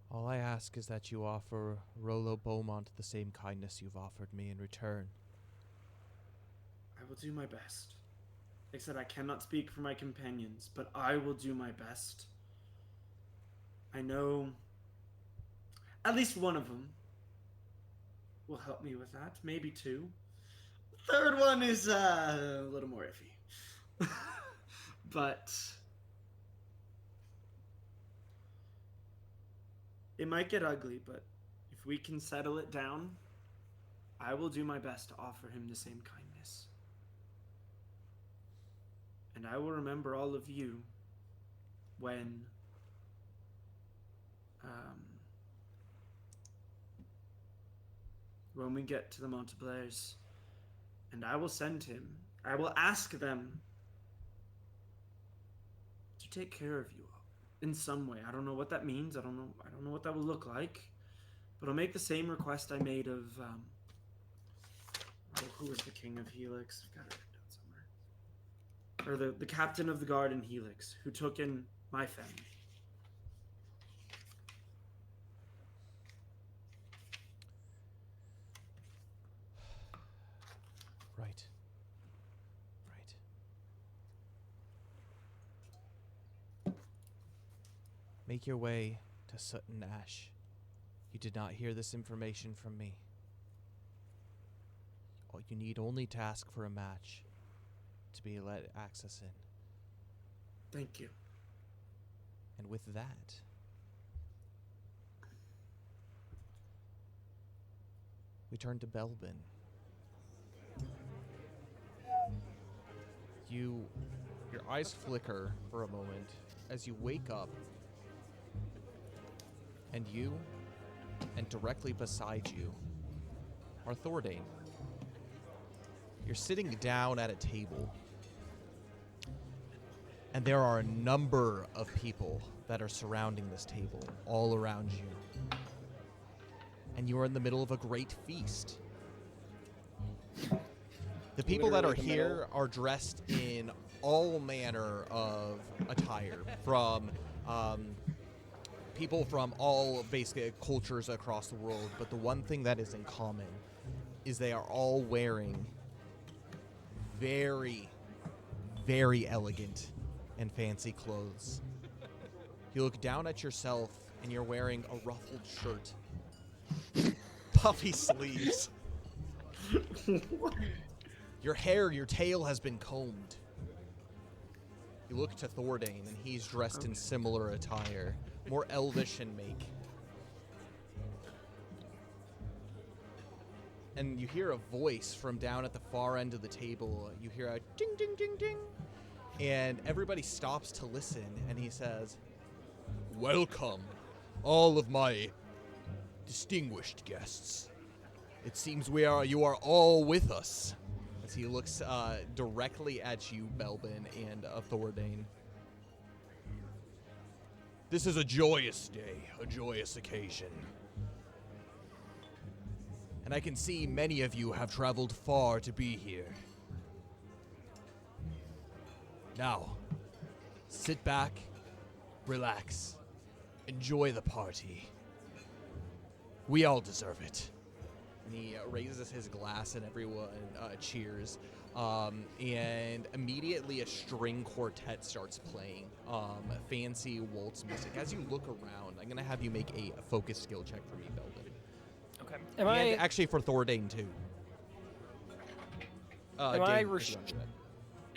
All I ask is that you offer Rollo Beaumont the same kindness you've offered me in return. I will do my best. Like I said, I cannot speak for my companions, but I will do my best. I know at least one of them will help me with that. Maybe two. The third one is a little more iffy. But it might get ugly, but if we can settle it down, I will do my best to offer him the same kindness. And I will remember all of you when we get to the Monteblares. And I will send him. I will ask them to take care of you in some way. I don't know what that means. I don't know what that will look like. But I'll make the same request I made of who was the king of Helix? I've got it written down somewhere. Or the captain of the guard in Helix, who took in my family. Right. Make your way to Sutton Ash. You did not hear this information from me. You need only to ask for a match to be let access in. Thank you. And with that, we turn to Belbin. Your eyes flicker for a moment as you wake up, and directly beside you are Thordane. You're sitting down at a table, And there are a number of people that are surrounding this table, all around you. And you are in the middle of a great feast. The people that are Literally the here middle. are dressed in all manner of attire, from people from all basically cultures across the world. But the one thing that is in common is they are all wearing very, very elegant and fancy clothes. You look down at yourself and you're wearing a ruffled shirt, puffy sleeves. Your hair, your tail has been combed. You look to Thordane and he's dressed in similar attire, more elvish in make. And you hear a voice from down at the far end of the table. You hear a ding, ding, ding, ding. And everybody stops to listen, and he says, "Welcome, all of my distinguished guests. It seems you are all with us." As he looks directly at you, Belbin, and Thordane. "This is a joyous day, a joyous occasion. And I can see many of you have traveled far to be here. Now, sit back, relax, enjoy the party. We all deserve it." And he raises his glass and everyone cheers. And immediately a string quartet starts playing fancy waltz music. As you look around, I'm going to have you make a focus skill check for me, Belden. Okay. And actually for Thordane, too.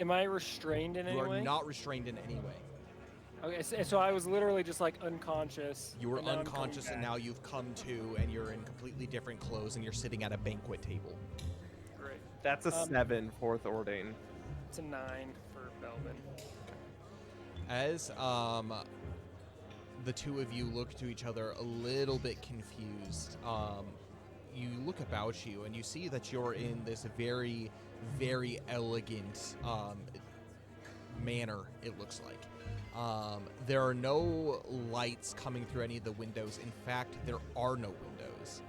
Am I restrained in any You are way? not restrained in any way. Okay, so I was literally just like unconscious. You were and now I'm unconscious, coming and now you've come to, and you're in completely different clothes, and you're sitting at a banquet table. back. Great. That's a 7 for Thordane. It's a 9 for Belbin. As the two of you look to each other a little bit confused, you look about you, and you see that you're in this very, very elegant manner, it looks like. There are no lights coming through any of the windows. In fact, there are no windows.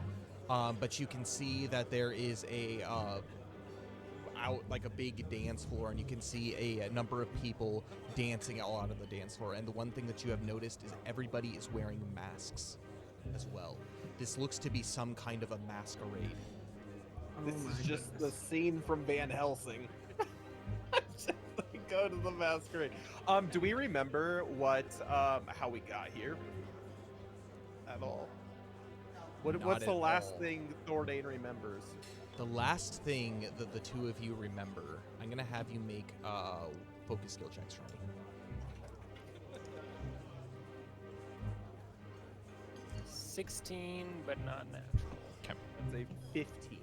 But you can see that there is like a big dance floor, and you can see a number of people dancing all out of the dance floor. And the one thing that you have noticed is everybody is wearing masks as well. This looks to be some kind of a masquerade. This is just the scene from Van Helsing. Go to the masquerade. Do we remember how we got here at all? What's the last thing Thordane remembers? The last thing that the two of you remember, I'm going to have you make focus skill checks for me. 16, but not natural. Okay. That's a 15.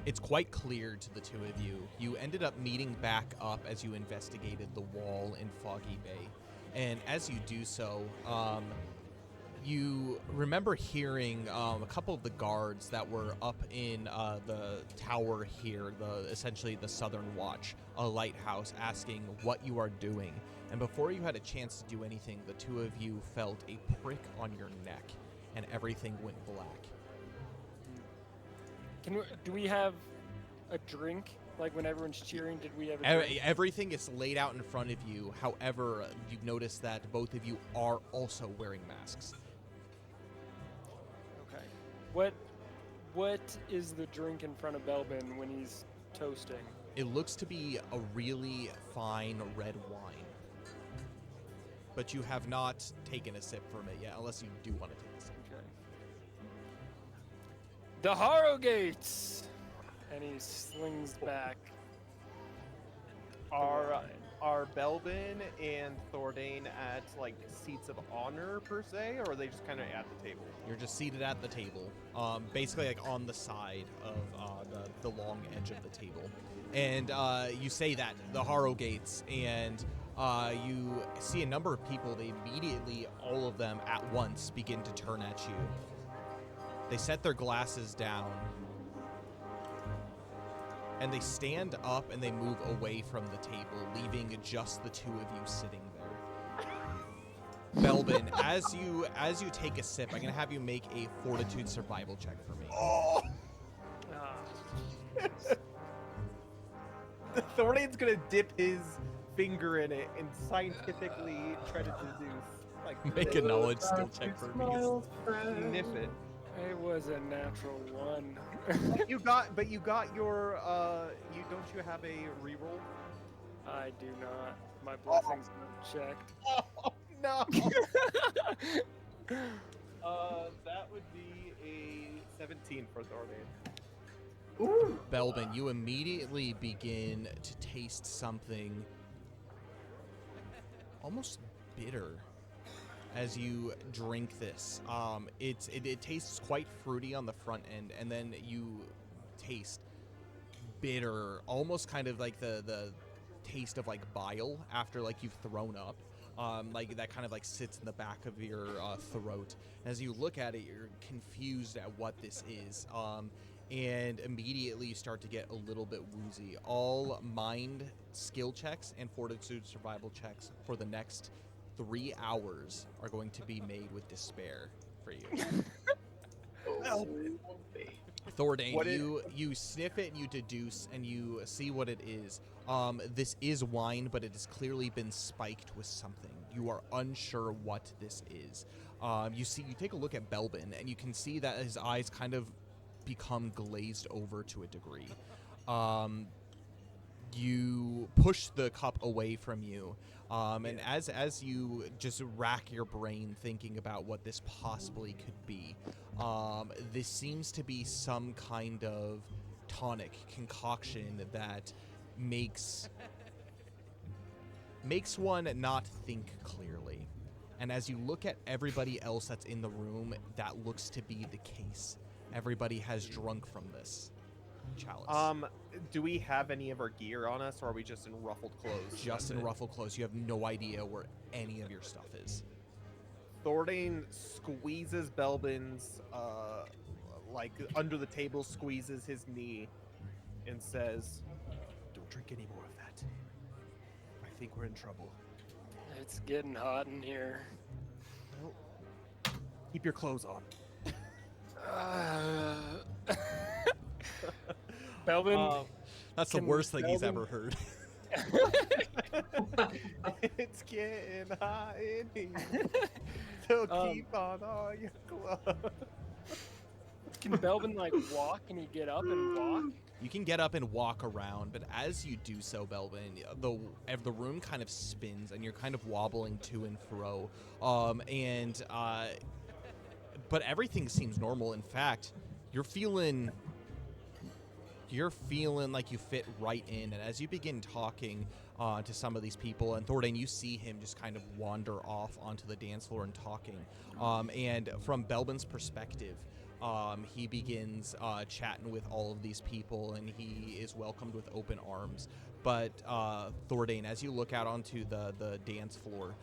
It's quite clear to the two of you. You ended up meeting back up as you investigated the wall in Foggy Bay. And as you do so, you remember hearing a couple of the guards that were up in the tower here, essentially the Southern Watch, a lighthouse, asking what you are doing. And before you had a chance to do anything, the two of you felt a prick on your neck, and everything went black. Do we have a drink? Like when everyone's cheering, did we have a drink? Everything is laid out in front of you. However, you've noticed that both of you are also wearing masks. Okay. What is the drink in front of Belbin when he's toasting? It looks to be a really fine red wine. But you have not taken a sip from it yet, unless you do want to take a sip. Okay. The Harrogates! And he slings back. Are Belbin and Thordane at like seats of honor per se, or are they just kind of at the table? You're just seated at the table, basically like on the side of the long edge of the table. And you say that, the Harrogates, and you see a number of people. They immediately, all of them at once, begin to turn at you. They set their glasses down, and they stand up and they move away from the table, leaving just the two of you sitting there. Belbin, as you take a sip, I'm gonna have you make a fortitude survival check for me. Oh! Ah, Thordain's gonna dip his finger in it and scientifically try to deduce, like, Make a knowledge skill check for me. sniff it. it was a natural 1. You got your don't you have a reroll? I do not. My blessings not checked. Oh no. That would be a 17 for Thordain. Ooh. Belbin, you immediately begin to taste something almost bitter as you drink this. It tastes quite fruity on the front end, and then you taste bitter, almost kind of like the taste of like bile after like you've thrown up. Like that kind of like sits in the back of your throat. As you look at it, you're confused at what this is. And immediately you start to get a little bit woozy. All mind skill checks and fortitude survival checks for the next 3 hours are going to be made with despair for you. Thordain, you sniff it and you deduce and you see what it is. This is wine, but it has clearly been spiked with something. You are unsure what this is. You take a look at Belbin and you can see that his eyes kind of become glazed over to a degree. You push the cup away from you, and as you just rack your brain thinking about what this possibly could be, this seems to be some kind of tonic concoction that makes one not think clearly. And as you look at everybody else that's in the room, that looks to be the case. Everybody has drunk from this chalice. Do we have any of our gear on us, or are we just in ruffled clothes? Just in ruffled clothes. You have no idea where any of your stuff is. Thordain squeezes Belbin's, like, under the table, squeezes his knee, and says, "Don't drink any more of that. I think we're in trouble. It's getting hot in here. Well, keep your clothes on." Belvin, That's the Can worst thing he's Belvin- ever heard. It's getting hot in here, so keep on all your clothes. can Belvin like walk? Can he get up and walk? You can get up and walk around, but as you do so, Belvin, the room kind of spins and you're kind of wobbling to and fro. But everything seems normal. In fact, you're feeling like you fit right in. And as you begin talking to some of these people, and Thordain, you see him just kind of wander off onto the dance floor and talking. And from Belbin's perspective, he begins chatting with all of these people, and he is welcomed with open arms. But Thordain, as you look out onto the dance floor,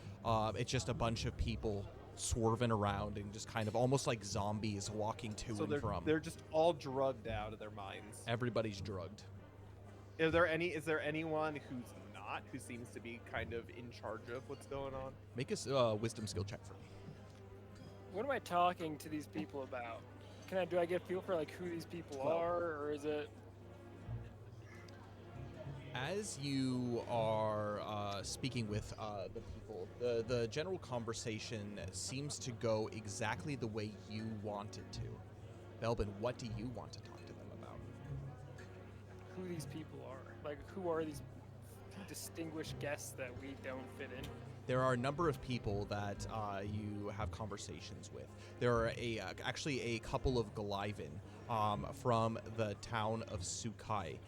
it's just a bunch of people swerving around and just kind of almost like zombies walking to So and from. they're just all drugged out of their minds. Everybody's drugged. Is there anyone who seems to be kind of in charge of what's going on? Make a wisdom skill check for me. What am I talking to these people about? Do I get a feel for like who these people are, or is it? As you are speaking with the people, the general conversation seems to go exactly the way you want it to. Belbin, what do you want to talk to them about? Who these people are? Like, who are these distinguished guests that we don't fit in? There are a number of people that you have conversations with. There are actually a couple of Goliven from the town of Sukai.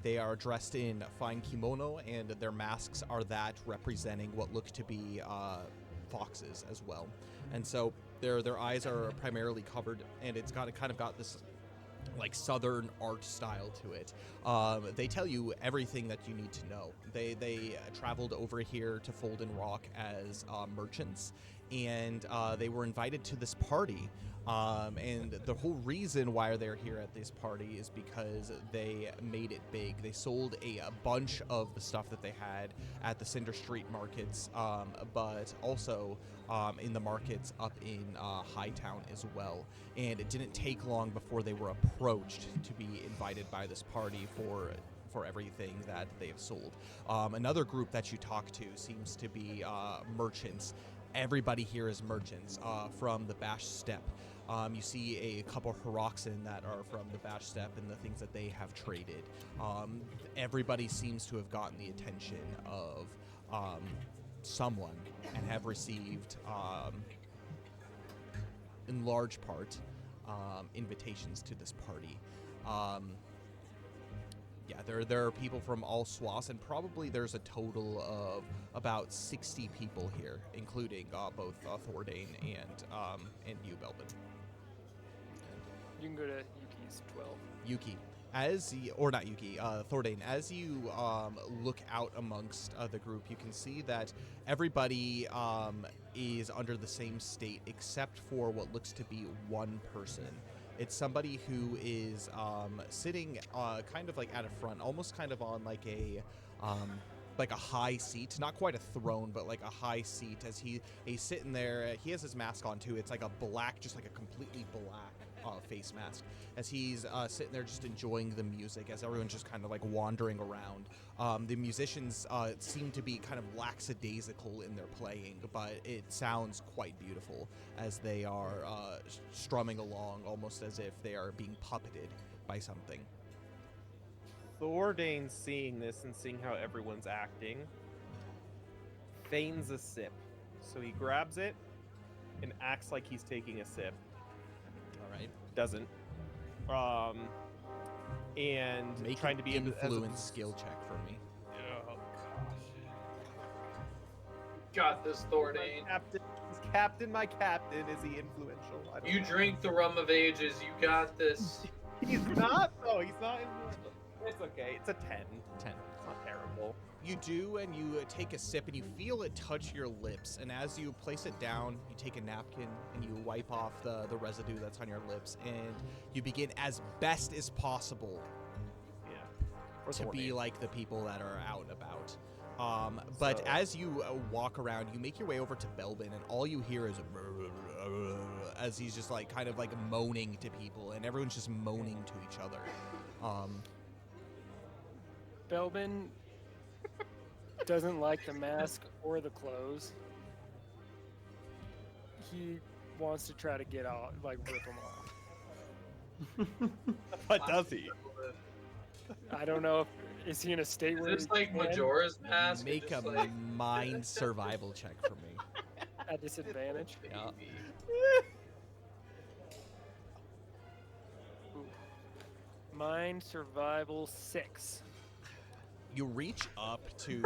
They are dressed in fine kimono, and their masks are that representing what look to be foxes as well. And so their eyes are primarily covered, and it's got this like southern art style to it. They tell you everything that you need to know. They traveled over here to Folden Rock as merchants, and they were invited to this party. And the whole reason why they're here at this party is because they made it big. They sold a bunch of the stuff that they had at the Cinder Street markets, but also in the markets up in Hightown as well. And it didn't take long before they were approached to be invited by this party for everything that they have sold. Another group that you talk to seems to be merchants. Everybody here is merchants from the Bash Steppe. You see a couple Horoxan that are from the Bash Steppe and the things that they have traded. Everybody seems to have gotten the attention of someone and have received, in large part, invitations to this party. Yeah, there are people from all swaths, and probably there's a total of about 60 people here, including both Thordane and you, Belbin. You can go to Yuki's 12. Yuki, Thordane, as you look out amongst the group, you can see that everybody is under the same state except for what looks to be one person. It's somebody who is sitting kind of like at a front, almost kind of on like a high seat, not quite a throne, but like a high seat. As he's sitting there, he has his mask on too. It's like a black, just like a completely black face mask. As he's sitting there, just enjoying the music, as everyone's just kind of like wandering around. The musicians seem to be kind of lackadaisical in their playing, but it sounds quite beautiful as they are strumming along, almost as if they are being puppeted by something. Thordane's seeing this and seeing how everyone's acting, feigns a sip. So he grabs it and acts like he's taking a sip. All right. Doesn't. And Make trying an to be influence skill check for me. Oh Got this, Thordane. My captain. Is he influential? I don't You know. drink the rum of ages. You got this. He's not though. He's not influential. It's okay. It's a 10. 10. It's not terrible. You do, and you take a sip, and you feel it touch your lips. And as you place it down, you take a napkin, and you wipe off the residue that's on your lips, and you begin as best as possible Yeah. to be like the people that are out and about. But So- as you walk around, you make your way over to Belbin, and all you hear is as he's just like kind of like moaning to people, and everyone's just moaning to each other. Belbin doesn't like the mask or the clothes. He wants to try to get out, like rip them off. But does he? I don't know if is he in a state where Is this he like can Majora's Mask? Make a Just like... mind survival check for me. at disadvantage? Yeah. Ooh. Mind survival 6. You reach up to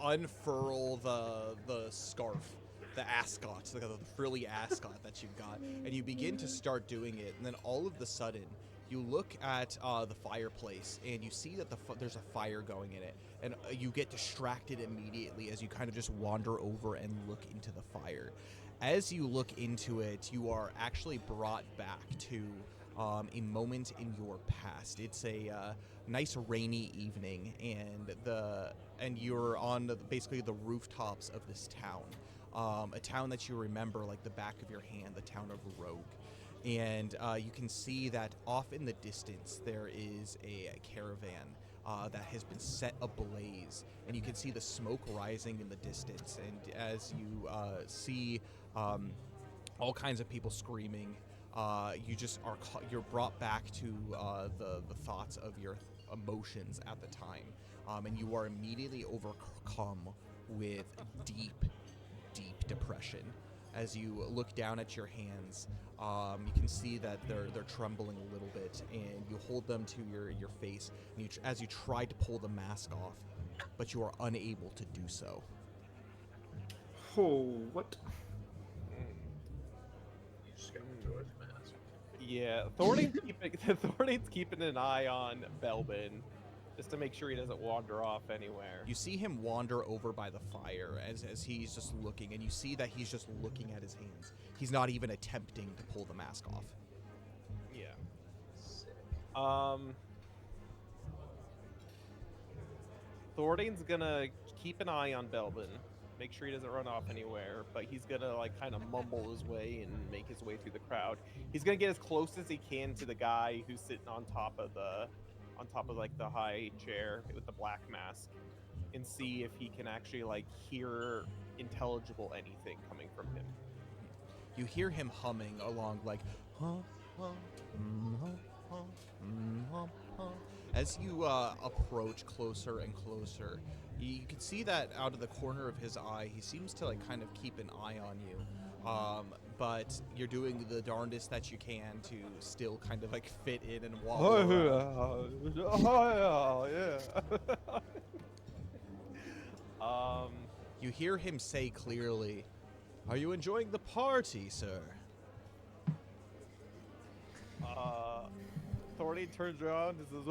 unfurl the scarf, the ascot, the frilly ascot that you've got, and you begin to start doing it. And then all of the sudden, you look at the fireplace, and you see that there's a fire going in it, and you get distracted immediately as you kind of just wander over and look into the fire. As you look into it, you are actually brought back to a moment in your past. It's a nice rainy evening, and you're on basically the rooftops of this town, a town that you remember like the back of your hand, the town of Rogue. And you can see that off in the distance there is a caravan that has been set ablaze, and you can see the smoke rising in the distance. And as you see all kinds of people screaming, you're brought back to the thoughts of your emotions at the time, and you are immediately overcome with deep depression. As you look down at your hands, you can see that they're trembling a little bit, and you hold them to your face, and as you try to pull the mask off, but you are unable to do so. Oh, what? You just got Majora's Mask. Yeah, Thordane's keeping an eye on Belbin, just to make sure he doesn't wander off anywhere. You see him wander over by the fire as he's just looking, and you see that he's just looking at his hands. He's not even attempting to pull the mask off. Yeah. Sick. Thordain's gonna keep an eye on Belvin, make sure he doesn't run off anywhere, but he's gonna like kind of mumble his way and make his way through the crowd. He's gonna get as close as he can to the guy who's sitting on top of like the high chair with the black mask, and see if he can actually like hear intelligible anything coming from him. You hear him humming along like, huh, huh, huh, huh, huh, huh. As you approach closer and closer, you can see that out of the corner of his eye, he seems to like kind of keep an eye on you. But you're doing the darndest that you can to still kind of like fit in and wobble around. You hear him say clearly, "Are you enjoying the party, sir?" Thorny turns around and says,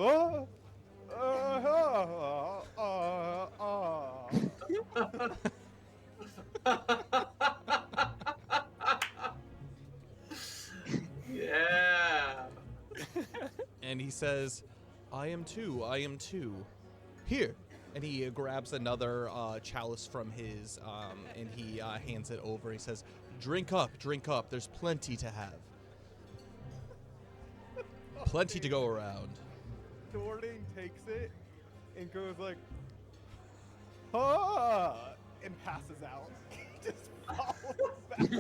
Yeah. And he says, I am too. Here. And he grabs another chalice from his, and he hands it over. He says, drink up. There's plenty to have. Plenty to go around. Thorny takes it and goes like, ah, and passes out. He just falls back,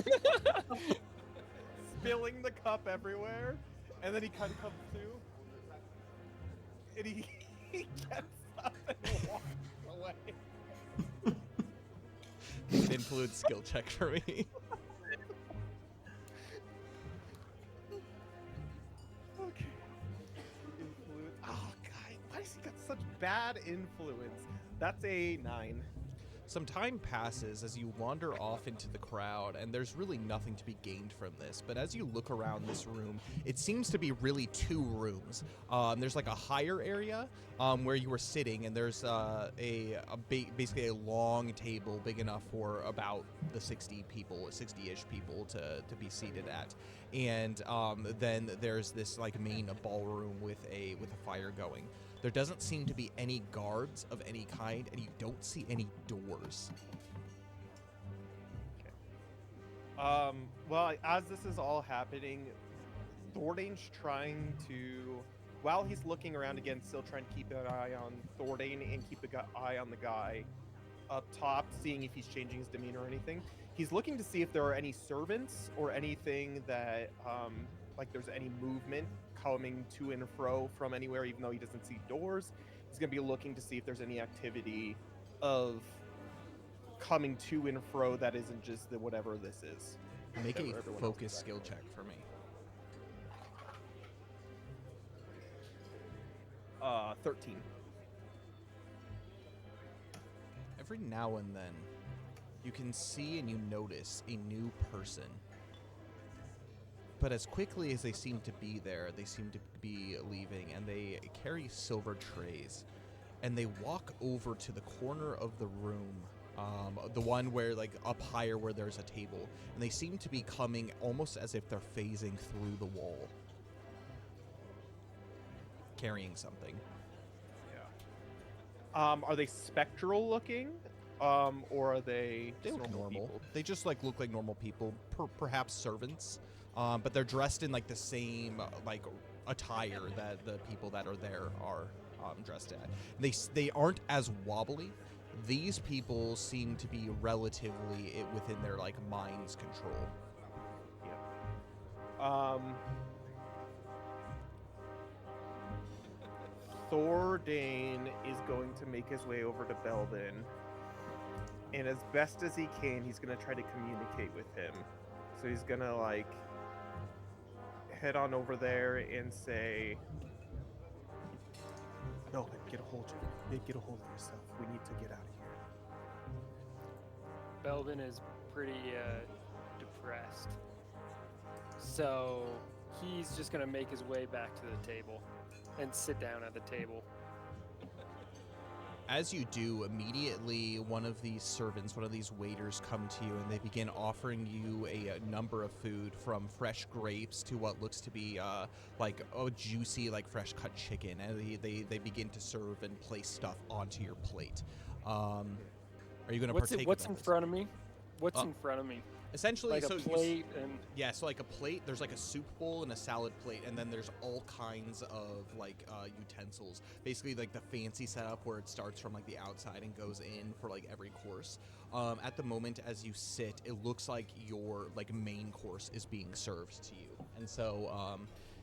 spilling the cup everywhere, and then he kind of comes to, and he gets up and walks away. Influence skill check for me. Okay. Influence. Oh, God. Why has he got such bad influence? That's a 9. Some time passes as you wander off into the crowd, and there's really nothing to be gained from this. But as you look around this room, it seems to be really 2 rooms. There's like a higher area where you were sitting, and there's basically a long table big enough for about the 60-ish people to be seated at. And then there's this like main ballroom with a fire going. There doesn't seem to be any guards of any kind, and you don't see any doors. Okay. Well, as this is all happening, Thordain's trying to, while he's looking around again, still trying to keep an eye on Thordain and keep an eye on the guy up top, seeing if he's changing his demeanor or anything. He's looking to see if there are any servants or anything that, like there's any movement coming to and fro from anywhere, even though he doesn't see doors. He's going to be looking to see if there's any activity of coming to and fro that isn't just the whatever this is. Make a focus skill check for me. 13. Every now and then, you can see and you notice a new person. But as quickly as they seem to be there, they seem to be leaving, and they carry silver trays. And they walk over to the corner of the room, the one where, like, up higher where there's a table. And they seem to be coming almost as if they're phasing through the wall, carrying something. Yeah. Are they spectral looking? Or are they They just look normal. people? They just like look like normal people, perhaps servants. But they're dressed in like the same like attire that the people that are there are dressed at. They aren't as wobbly. These people seem to be relatively within their like mind's control. Yeah. Thordain is going to make his way over to Belvin, and as best as he can, he's going to try to communicate with him. So he's going to like head on over there and say, "Belvin, get a hold of yourself. We need to get out of here." Belvin is pretty depressed. So he's just going to make his way back to the table and sit down at the table. As you do, immediately one of these servants, one of these waiters come to you, and they begin offering you a number of food, from fresh grapes to what looks to be like juicy, like fresh cut chicken. And they begin to serve and place stuff onto your plate. Are you going to partake? What's in front of me? What's in front of me? Essentially, Like so a plate and yeah, so like a plate, there's like a soup bowl and a salad plate, and then there's all kinds of like utensils. Basically, like the fancy setup where it starts from like the outside and goes in for like every course. At the moment, as you sit, it looks like your like main course is being served to you, and so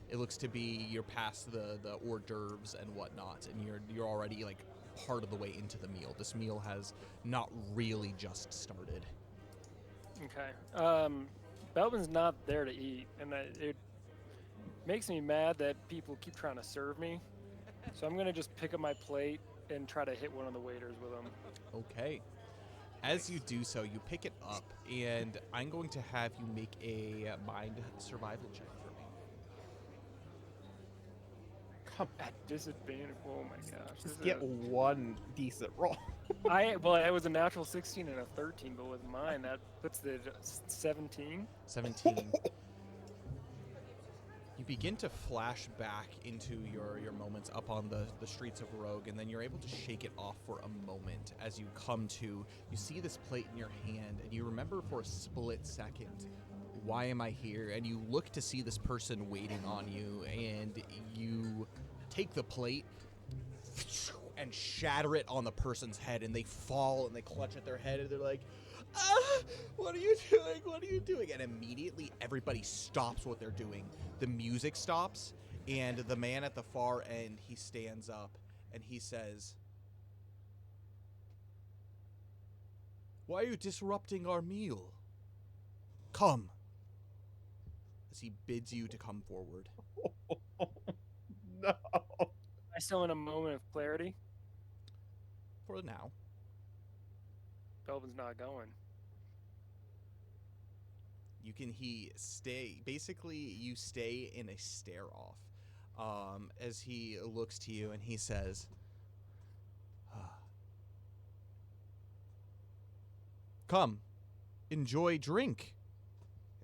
it looks to be you're past the hors d'oeuvres and whatnot, and you're already like part of the way into the meal. This meal has not really just started. okay. Belbin's not there to eat, and it makes me mad that people keep trying to serve me. So I'm gonna just pick up my plate and try to hit one of the waiters with them. Okay. As you do so, you pick it up, and I'm going to have you make a mind survival check for me. Come on, At disadvantage. Oh my gosh. This just get one decent roll. it was a natural 16 and a 13, but with mine that puts the 17. 17. You begin to flash back into your moments up on the streets of Rogue, and then you're able to shake it off for a moment as you come to, you see this plate in your hand, and you remember for a split second, why am I here? And you look to see this person waiting on you, and you take the plate and shatter it on the person's head, and they fall and they clutch at their head, and they're like, what are you doing? What are you doing? And immediately everybody stops what they're doing. The music stops, and the man at the far end, he stands up and he says, why are you disrupting our meal? Come. As he bids you to come forward. No. I still in a moment of clarity. For now. Belbin's not going. Basically you stay in a stare off as he looks to you and he says, come, enjoy drink.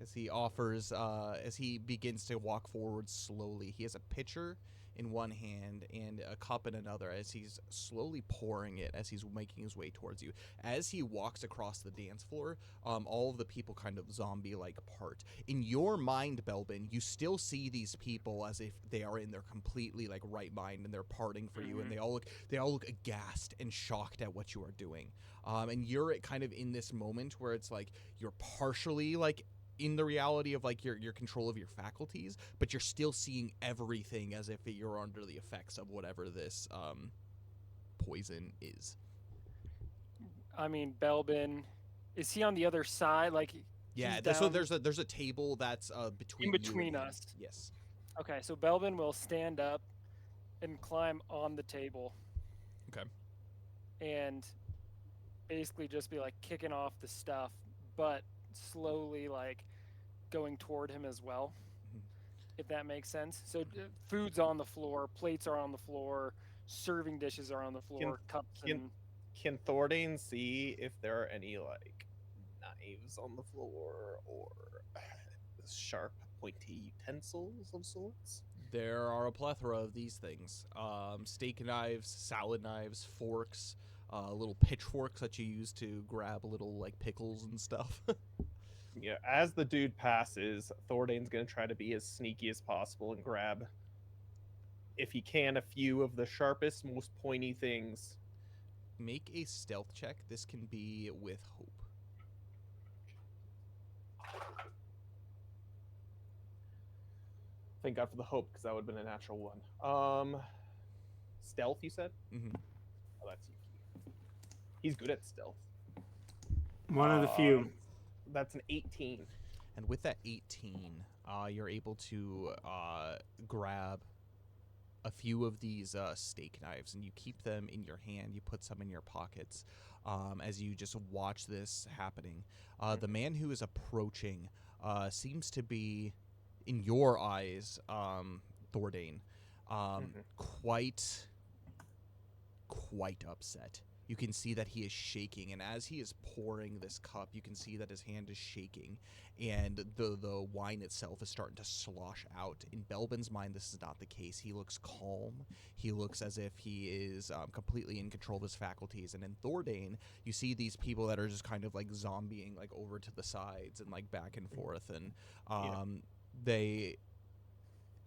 As he offers, as he begins to walk forward slowly, he has a pitcher in one hand and a cup in another as he's slowly pouring it as he's making his way towards you. As he walks across the dance floor, all of the people kind of zombie-like part. In your mind, Belbin, you still see these people as if they are in their completely like right mind and they're parting for you, and they all look aghast and shocked at what you are doing. And you're kind of in this moment where it's like you're partially like in the reality of like your control of your faculties, but you're still seeing everything as if you're under the effects of whatever this poison is. I mean, Belbin, is he on the other side? Like, Yeah, he's so down there's a table that's between in between you and us. him. Yes. Okay, so Belbin will stand up and climb on the table. Okay. And basically just be like kicking off the stuff, but slowly like going toward him as well, if that makes sense. So food's on the floor, plates are on the floor, serving dishes are on the floor, cups and... Can Thordane see if there are any like knives on the floor or sharp, pointy utensils of sorts? There are a plethora of these things. Steak knives, salad knives, forks, little pitchforks that you use to grab little like pickles and stuff. Yeah, as the dude passes, Thordane's going to try to be as sneaky as possible and grab, if he can, a few of the sharpest, most pointy things. Make a stealth check. This can be with hope. Thank God for the hope, because that would have been a natural one. Stealth, you said? Mm-hmm. Oh, that's Yuki. He's good at stealth. One of the few. That's an 18. And with that 18, you're able to grab a few of these steak knives, and you keep them in your hand. You put some in your pockets as you just watch this happening. The man who is approaching seems to be, in your eyes, Thordane, quite quite upset. You can see that he is shaking, and as he is pouring this cup, you can see that his hand is shaking, and the wine itself is starting to slosh out. In Belbin's mind, this is not the case. He looks calm. He looks as if he is completely in control of his faculties. And in Thordane, you see these people that are just kind of like zombieing like over to the sides and like back and forth, and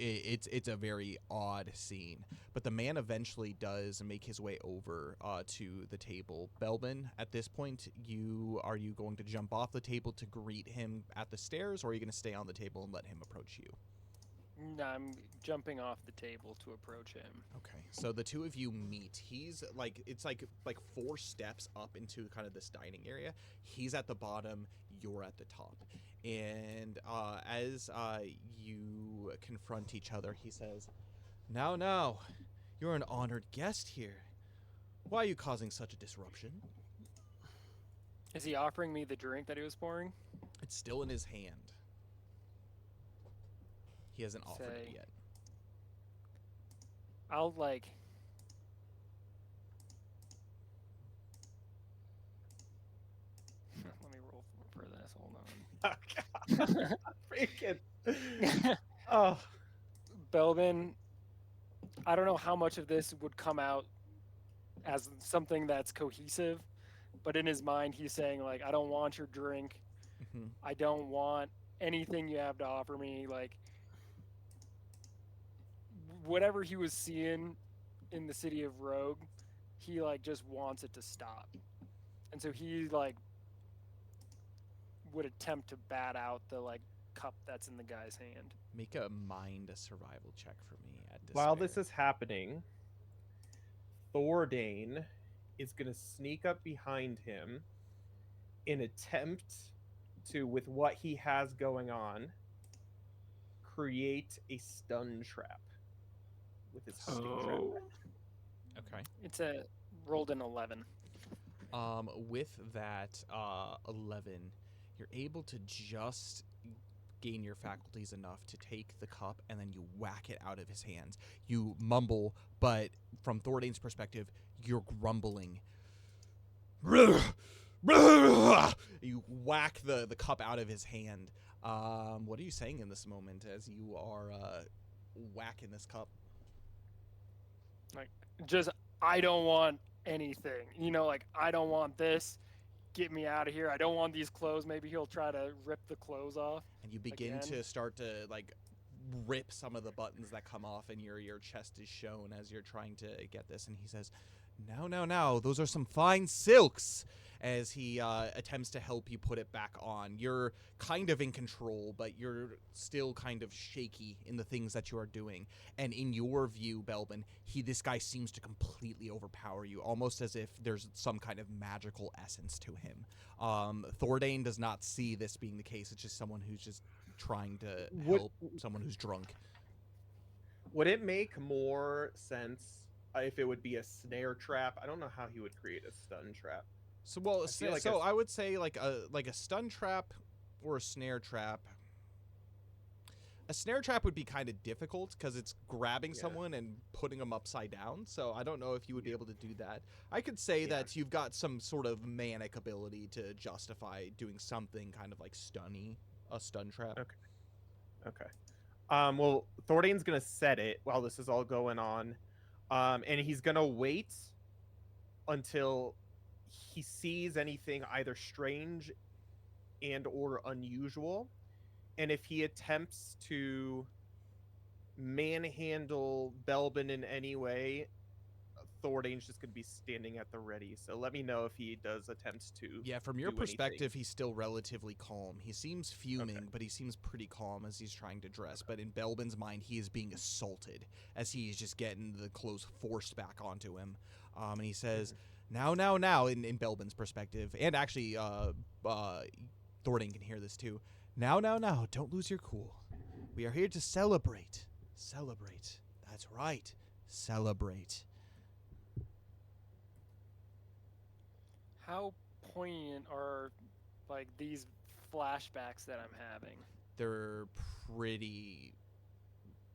it's a very odd scene. But the man eventually does make his way over to the table. Belbin, at this point, are you going to jump off the table to greet him at the stairs, or are you going to stay on the table and let him approach you? No, I'm jumping off the table to approach him. Okay, so the two of you meet. He's like, it's like 4 steps up into kind of this dining area. He's at the bottom, you're at the top. And as you confront each other, he says, Now, you're an honored guest here. Why are you causing such a disruption? Is he offering me the drink that he was pouring? It's still in his hand. He hasn't offered it yet. I'll like... Let me roll for this, hold on. Freaking. Oh. Belvin, I don't know how much of this would come out as something that's cohesive, but in his mind he's saying like, I don't want your drink. Mm-hmm. I don't want anything you have to offer me. Like, whatever he was seeing in the city of Rogue, he like just wants it to stop. And so he like would attempt to bat out the like cup that's in the guy's hand. Make a survival check for me at despair. While this is happening, Thordane is going to sneak up behind him in attempt to, with what he has going on, create a stun trap with his stick trap. Okay. It's rolled an 11. With that 11, you're able to just gain your faculties enough to take the cup and then you whack it out of his hands. You mumble, but from Thordane's perspective, you're grumbling. You whack the cup out of his hand. What are you saying in this moment as you are whacking this cup? Like, just, I don't want anything. You know, like, I don't want this. Get me out of here. I don't want these clothes. Maybe he'll try to rip the clothes off. And you begin again. to start to, like, rip some of the buttons that come off and your chest is shown as you're trying to get this. And he says, now, those are some fine silks, as he attempts to help you put it back on. You're kind of in control, but you're still kind of shaky in the things that you are doing. And in your view, Belbin, this guy seems to completely overpower you, almost as if there's some kind of magical essence to him. Thordane does not see this being the case. It's just someone who's just trying to help someone who's drunk. Would it make more sense if it would be a snare trap? I don't know how he would create a stun trap. So I would say like a stun trap or a snare trap. A snare trap would be kind of difficult because it's grabbing someone and putting them upside down. So I don't know if you would be able to do that. I could say that you've got some sort of manic ability to justify doing something kind of like stunny, a stun trap. Okay. Well, Thordane's gonna set it while this is all going on, and he's gonna wait until he sees anything either strange and or unusual, and if he attempts to manhandle Belbin in any way, Thordane's just going to be standing at the ready. So let me know if he does attempts to. Yeah, from your perspective, he's still relatively calm. He seems fuming, but he seems pretty calm as he's trying to dress. But in Belbin's mind, he is being assaulted as he's just getting the clothes forced back onto him. And he says, now, in Belbin's perspective, and actually Thordane can hear this too. Now, don't lose your cool. We are here to celebrate. Celebrate. That's right. Celebrate. How poignant are like these flashbacks that I'm having? They're pretty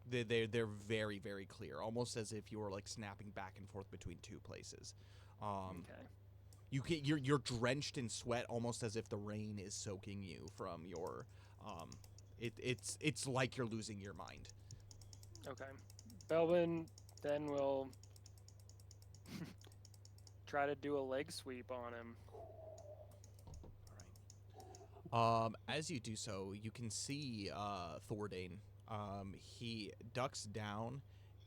They're very, very clear, almost as if you were like snapping back and forth between two places. Okay. You're drenched in sweat, almost as if the rain is soaking you from your. It's like you're losing your mind. Okay. Belvin then will try to do a leg sweep on him. All right. As you do so, you can see Thordane. He ducks down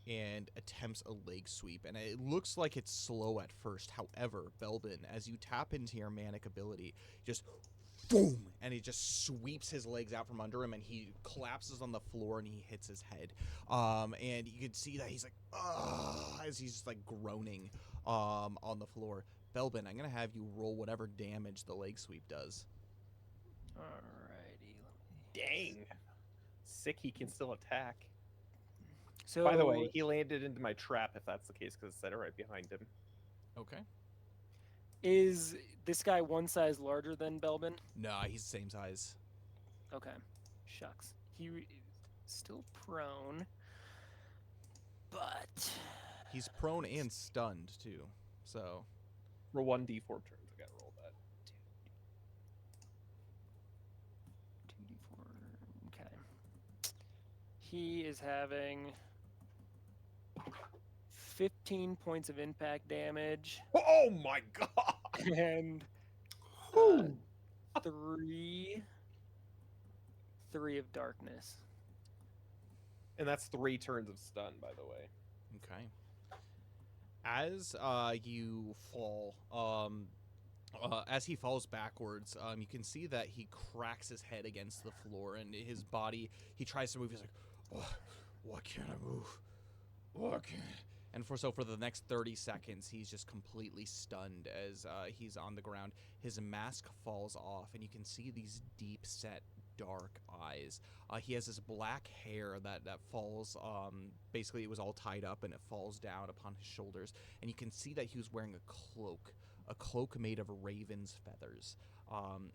and attempts a leg sweep, and it looks like it's slow at first. However, Belbin, as you tap into your manic ability, just boom, and he just sweeps his legs out from under him, and he collapses on the floor, and he hits his head. And you can see that he's like, ugh, as he's just like groaning on the floor. Belbin, I'm gonna have you roll whatever damage the leg sweep does. Alrighty. Dang. Sick, he can still attack. So, By the way, he landed into my trap if that's the case, because it's set right behind him. Okay. is this guy one size larger than Belbin? Nah, he's the same size. Okay. Shucks. He is still prone, but He's prone and stunned too. So Roll 1d4 turns. I gotta roll that. 2d4. Okay. He is having 15 points of impact damage Oh my god! and three of darkness. And that's 3 turns of stun, by the way. okay. As you fall, as he falls backwards, you can see that he cracks his head against the floor, and his body. He tries to move. He's like, "Why can't I move? Why can't?" And for the the next 30 seconds, he's just completely stunned as he's on the ground. His mask falls off, and you can see these deep-set, dark eyes. He has this black hair that falls. Basically, it was all tied up, and it falls down upon his shoulders. And you can see that he was wearing a cloak made of raven's feathers.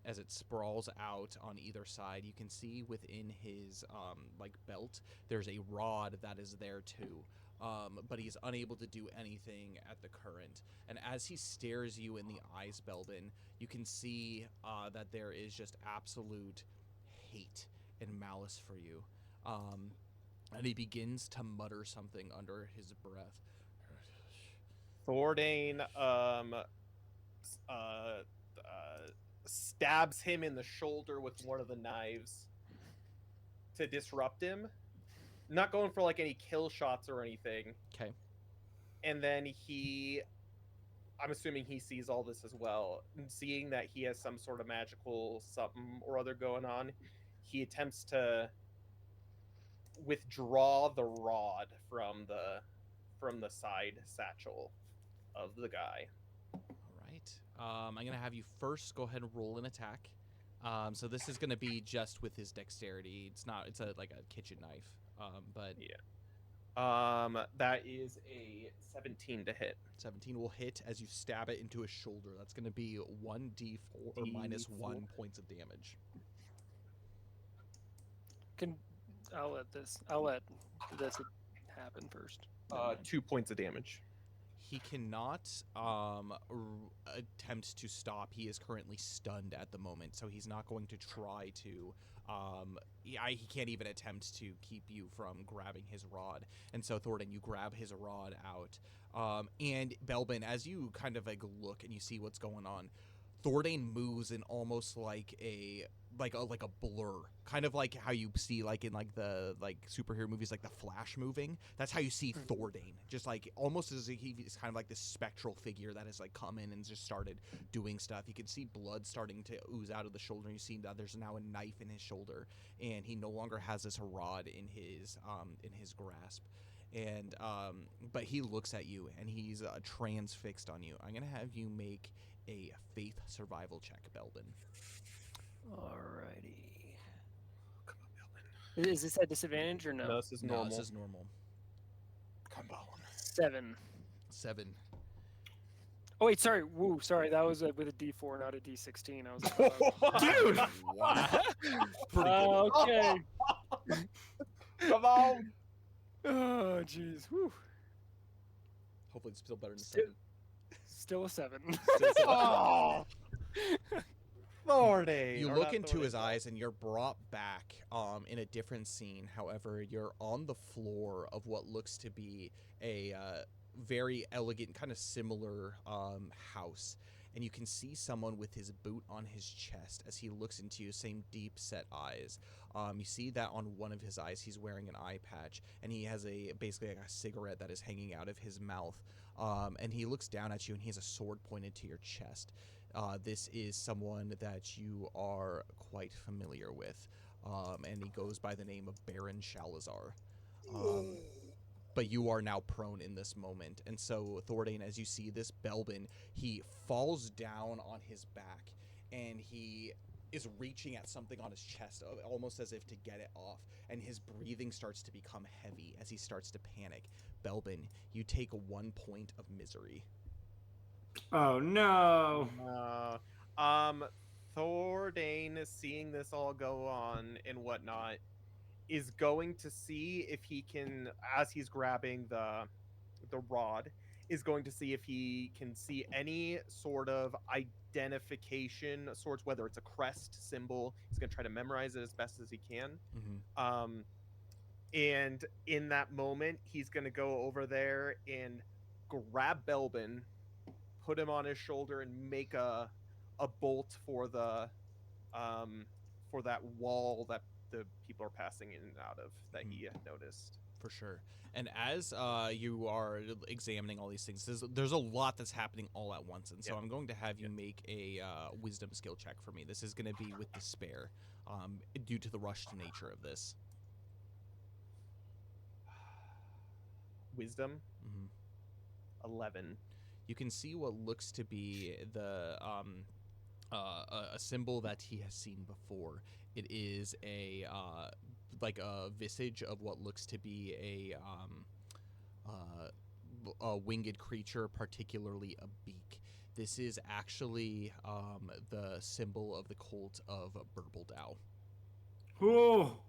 As it sprawls out on either side, you can see within his belt, there's a rod that is there too. But he's unable to do anything at the current. And as he stares you in the eyes, Belbin, you can see that there is just absolute hate and malice for you. And he begins to mutter something under his breath. Thordane stabs him in the shoulder with one of the knives to disrupt him. Not going for like any kill shots or anything. Okay. And then I'm assuming he sees all this as well. And seeing that he has some sort of magical something or other going on, he attempts to withdraw the rod from the side satchel of the guy. All right. I'm going to have you first go ahead and roll an attack. So this is going to be just with his dexterity. It's like a kitchen knife. But yeah. That is a 17 to hit. 17 will hit as you stab it into his shoulder. That's going to be 1d4 or minus 1 points of damage. I'll let this happen first. 2 points of damage. He cannot attempt to stop. He is currently stunned at the moment, so he's not going to try to. He can't even attempt to keep you from grabbing his rod. And so, Thornton, you grab his rod out. And Belbin, as you kind of like look and you see what's going on, Thordane moves in almost like a blur, kind of like how you see like in like the superhero movies, like the Flash moving. That's how you see Thordane, just like almost as if he's kind of like this spectral figure that has like come in and just started doing stuff. You can see blood starting to ooze out of the shoulder. You see that there's now a knife in his shoulder, and he no longer has this rod in his grasp. And but he looks at you and he's transfixed on you. I'm gonna have you make a faith survival check, Belbin. Alrighty. Come on, Belbin. Is this at disadvantage or no? No, this is normal. No, this is normal. Come on. 7. 7. Oh wait, sorry. Woo, sorry. That was with a D4, not a D16. I was Dude! Wow. Pretty good. Okay. Come on. Oh, jeez. Whew. Hopefully, it's still better than Still- 7. Still a 7. Oh, Thorday. You or look not into Thorday, his but- eyes and you're brought back in a different scene. However, you're on the floor of what looks to be a very elegant, kind of similar house. And you can see someone with his boot on his chest as he looks into you, same deep set eyes. You see that on one of his eyes he's wearing an eye patch, and he has basically like a cigarette that is hanging out of his mouth. And he looks down at you and he has a sword pointed to your chest. This is someone that you are quite familiar with, and he goes by the name of Baron Shalazar. But you are now prone in this moment, and so Thordane, as you see this Belbin, he falls down on his back, and he is reaching at something on his chest, almost as if to get it off, and his breathing starts to become heavy as he starts to panic. Belbin, you take 1 point of misery. Oh no. Thordane, seeing this all go on and whatnot, is going to see if he can, as he's grabbing the rod, is going to see if he can see any sort of identification sorts, whether it's a crest symbol. He's going to try to memorize it as best as he can. Mm-hmm. And in that moment, he's going to go over there and grab Belbin, put him on his shoulder, and make a bolt for the for that wall that the people are passing in and out of that he had noticed. For sure. And as you are examining all these things, there's a lot that's happening all at once, and so I'm going to have you make a wisdom skill check for me. This is going to be with despair, due to the rushed nature of this. Wisdom. Mm-hmm. 11. You can see what looks to be the a symbol that he has seen before. It is a like a visage of what looks to be a winged creature, particularly a beak. This is actually the symbol of the cult of Burbledao. Oh.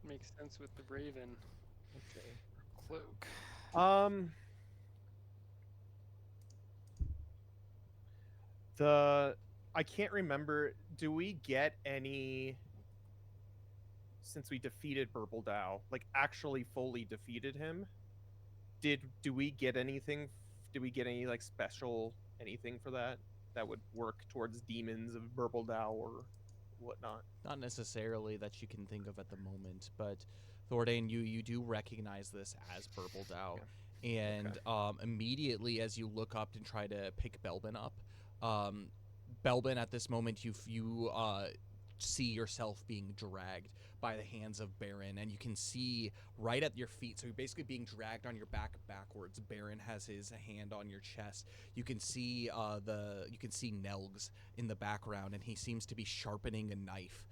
Makes sense with the raven Okay. cloak. I can't remember. Do we get any, since we defeated Burbledao, like actually fully defeated him? Do we get anything? Do we get any like special anything for that would work towards demons of Burbledao or whatnot? Not necessarily that you can think of at the moment, but Thordane, you do recognize this as Burbledao. Yeah. And immediately as you look up and try to pick Belbin up, Belbin, at this moment, you see yourself being dragged by the hands of Baron, and you can see right at your feet, so you're basically being dragged on your back backwards. Baron has his hand on your chest. You can see Nelgs in the background, and he seems to be sharpening a knife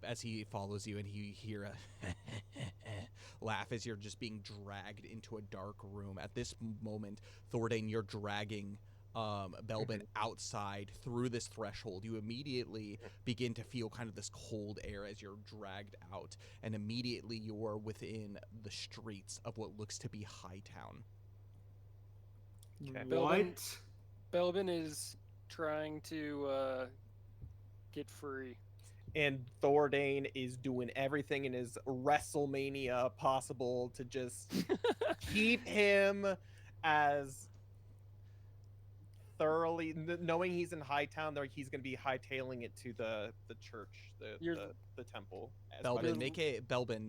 as he follows you, and you hear a laugh as you're just being dragged into a dark room. At this moment, Thordane, you're dragging Belbin outside through this threshold. You immediately begin to feel kind of this cold air as you're dragged out, and immediately you're within the streets of what looks to be Hightown. Okay. What? Belbin is trying to get free. And Thordane is doing everything in his WrestleMania possible to just keep him as thoroughly, knowing he's in Hightown, there he's going to be hightailing it to the church, the temple. Belbin,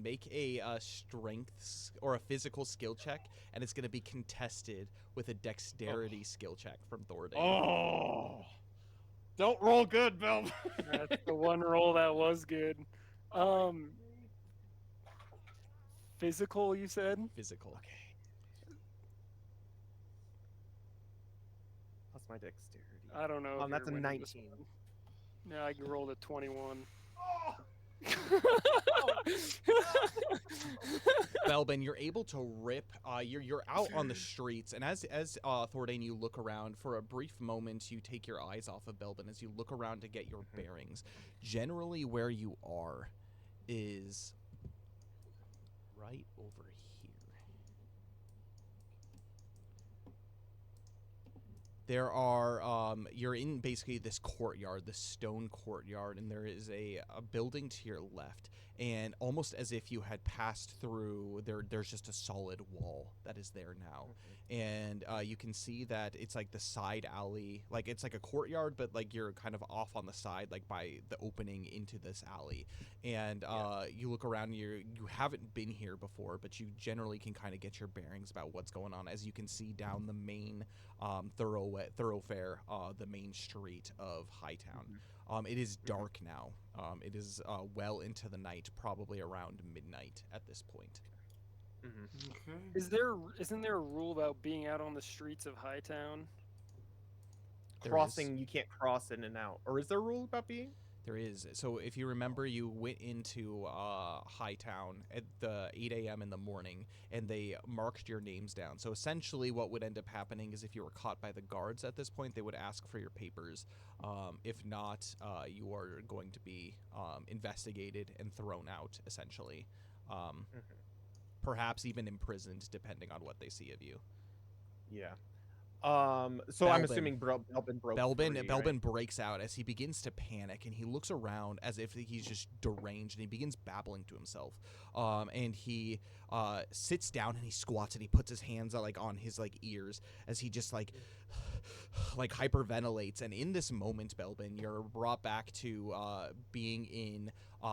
make a strength or a physical skill check, and it's going to be contested with a dexterity skill check from Thordane. Oh, don't roll good, Belbin. That's the one roll that was good. Physical, you said? Physical. Okay. Plus my dexterity. I don't know. If That's you're a winning this 19. one. Yeah, I rolled a 21. Oh, Belbin, you're able to rip. You're out on the streets, and as Thordain, you look around for a brief moment. You take your eyes off of Belbin as you look around to get your bearings. Generally, where you are is right over here. There are you're in basically this courtyard, this stone courtyard, and there is a building to your left. And almost as if you had passed through, there's just a solid wall that is there now. And you can see that it's like the side alley, like it's like a courtyard, but like you're kind of off on the side, like by the opening into this alley. And you look around, and you haven't been here before, but you generally can kind of get your bearings about what's going on, as you can see down the main thoroughfare, the main street of Hightown. It is dark now. It is well into the night, probably around midnight at this point. Okay. Isn't there a rule about being out on the streets of Hightown? There Crossing, you can't cross in and out. Or is there a rule about being? There is. So if you remember, you went into Hightown at the 8 a.m. in the morning, and they marked your names down. So essentially what would end up happening is if you were caught by the guards at this point, they would ask for your papers. If not, you are going to be investigated and thrown out, essentially. Perhaps even imprisoned, depending on what they see of you. Yeah. So I'm assuming Belbin broke free, Belbin right? breaks out as he begins to panic, and he looks around as if he's just deranged, and he begins babbling to himself. And he sits down and he squats and he puts his hands like on his like ears as he just like hyperventilates. And in this moment, Belbin, you're brought back to being in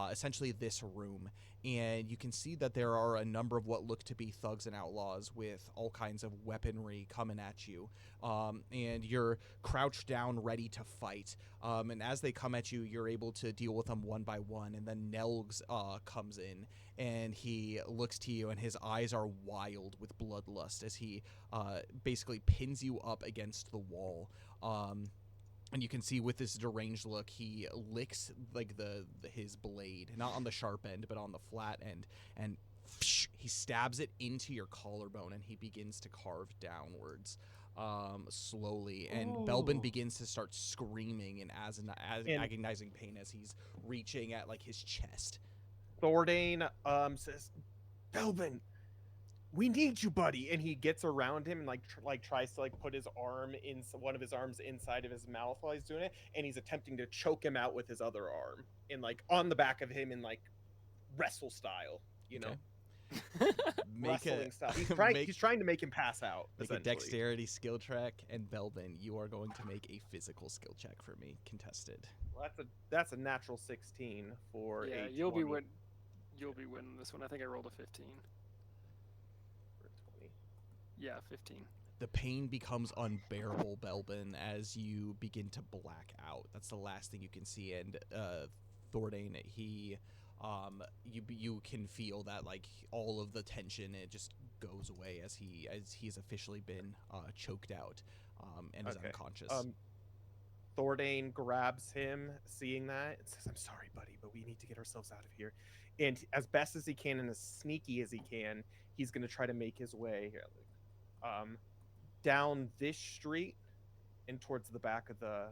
essentially this room. And you can see that there are a number of what look to be thugs and outlaws with all kinds of weaponry coming at you. And you're crouched down ready to fight. And as they come at you, you're able to deal with them one by one. And then Nelgs comes in, and he looks to you, and his eyes are wild with bloodlust as he basically pins you up against the wall. And you can see with this deranged look, he licks like his blade, not on the sharp end, but on the flat end, and he stabs it into your collarbone, and he begins to carve downwards slowly. And Belbin begins to start screaming in agonizing pain as he's reaching at like his chest. Thordain says, "Belbin, we need you, buddy." And he gets around him and like tries to like put his arm in one of his arms inside of his mouth while he's doing it, and he's attempting to choke him out with his other arm and like on the back of him in like wrestle style, you know. Wrestling style. He's trying to make him pass out. Make a dexterity skill check, and Belbin, you are going to make a physical skill check for me, contested. Well, that's a natural 16 for Yeah, a you'll 20. be winning this one. I think I rolled a 15. For 20. Yeah, 15. The pain becomes unbearable, Belbin, as you begin to black out. That's the last thing you can see. And Thordain, you can feel that like all of the tension, it just goes away as he's officially been choked out and is unconscious. Thordain grabs him, seeing that, and says, "I'm sorry, buddy, but we need to get ourselves out of here." And as best as he can and as sneaky as he can, he's going to try to make his way down this street and towards the back of the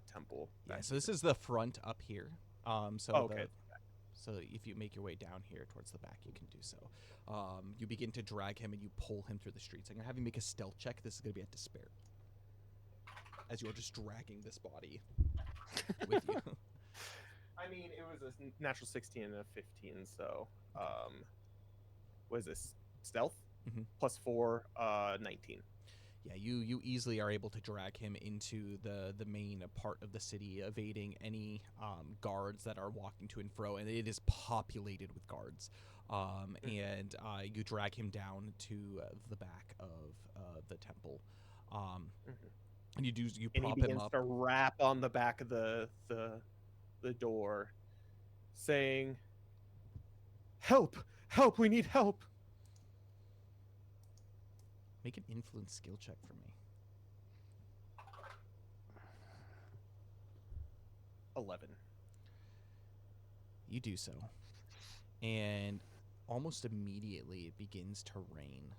temple. Yeah, so this is the front up here. So if you make your way down here towards the back, you can do so. You begin to drag him and you pull him through the streets. I'm going to have you make a stealth check. This is going to be at despair, as you're just dragging this body with you. I mean, it was a natural 16 and a 15, so what is this? Stealth? Plus 4, 19. Yeah, you easily are able to drag him into the main part of the city, evading any guards that are walking to and fro, and it is populated with guards. And you drag him down to the back of the temple, and you prop him up. And he begins to rap on the back of the door, saying, "Help! Help! We need help!" Make an influence skill check for me. 11. You do so. And almost immediately it begins to rain.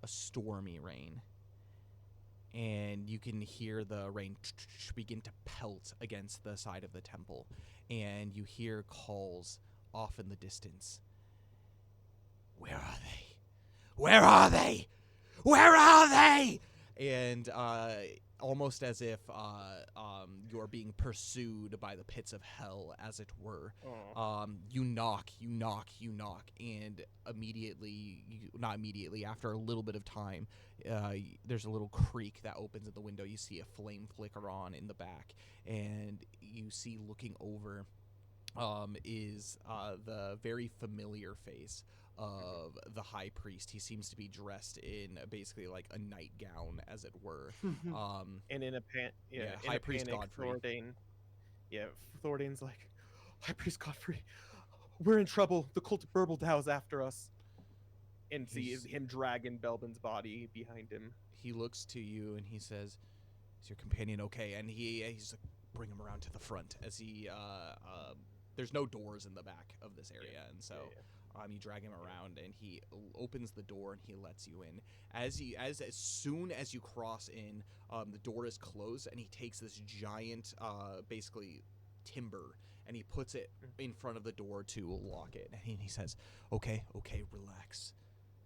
A stormy rain. And you can hear the rain begin to pelt against the side of the temple. And you hear calls off in the distance. Where are they? Where are they? Where are they? And almost as if you're being pursued by the pits of hell, as it were. You knock, and not immediately, after a little bit of time, there's a little creak that opens at the window. You see a flame flicker on in the back, and you see looking over is the very familiar face of the high priest. He seems to be dressed in basically like a nightgown, as it were. And in a High Priest Godfrey. Thordain's like, High Priest Godfrey, we're in trouble. The cult of Burbledow's after us. And see him dragging Belbin's body behind him. He looks to you and he says, "Is your companion okay?" And he's like, "Bring him around to the front." As he there's no doors in the back of this area, and so you drag him around, and he opens the door and he lets you in. As soon as you cross in, the door is closed, and he takes this giant, basically timber, and he puts it in front of the door to lock it. And he says, "Okay, relax.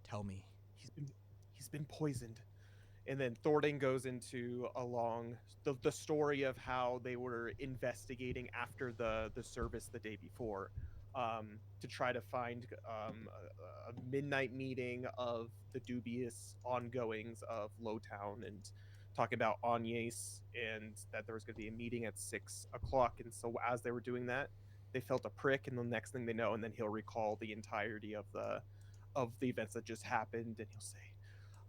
Tell me." He's been poisoned. And then Thordain goes into the story of how they were investigating after the service the day before, to try to find a midnight meeting of the dubious ongoings of Lowtown, and talking about Agnes, and that there was going to be a meeting at 6 o'clock. And so as they were doing that, they felt a prick, and the next thing they know, and then he'll recall the entirety of the events that just happened, and he'll say,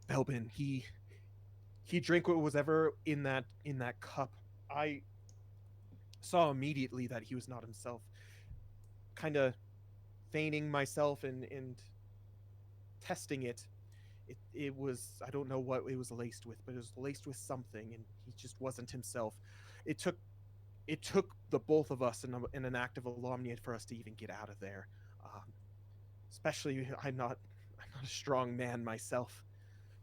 "Belbin, he drank what was ever in that cup. I saw immediately that he was not himself. Kind of feigning myself and testing it. It was, I don't know what it was laced with, but it was laced with something, and he just wasn't himself. It took the both of us in an act of alumniate for us to even get out of there. Especially, I'm not a strong man myself.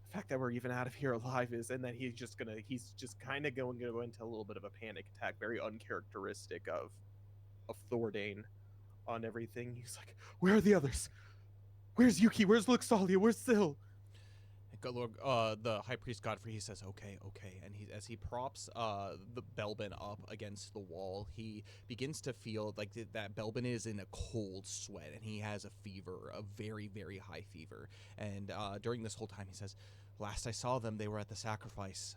The fact that we're even out of here alive is," and then he's just kind of going to go into a little bit of a panic attack, very uncharacteristic of Thordain on everything. He's like, "Where are the others? Where's Yuki? Where's Luxalia? Where's Syl?" The High Priest Godfrey, he says, okay, and as he props the Belbin up against the wall, he begins to feel like that Belbin is in a cold sweat, and he has a fever, a very, very high fever. And during this whole time, he says, "Last I saw them, they were at the sacrifice.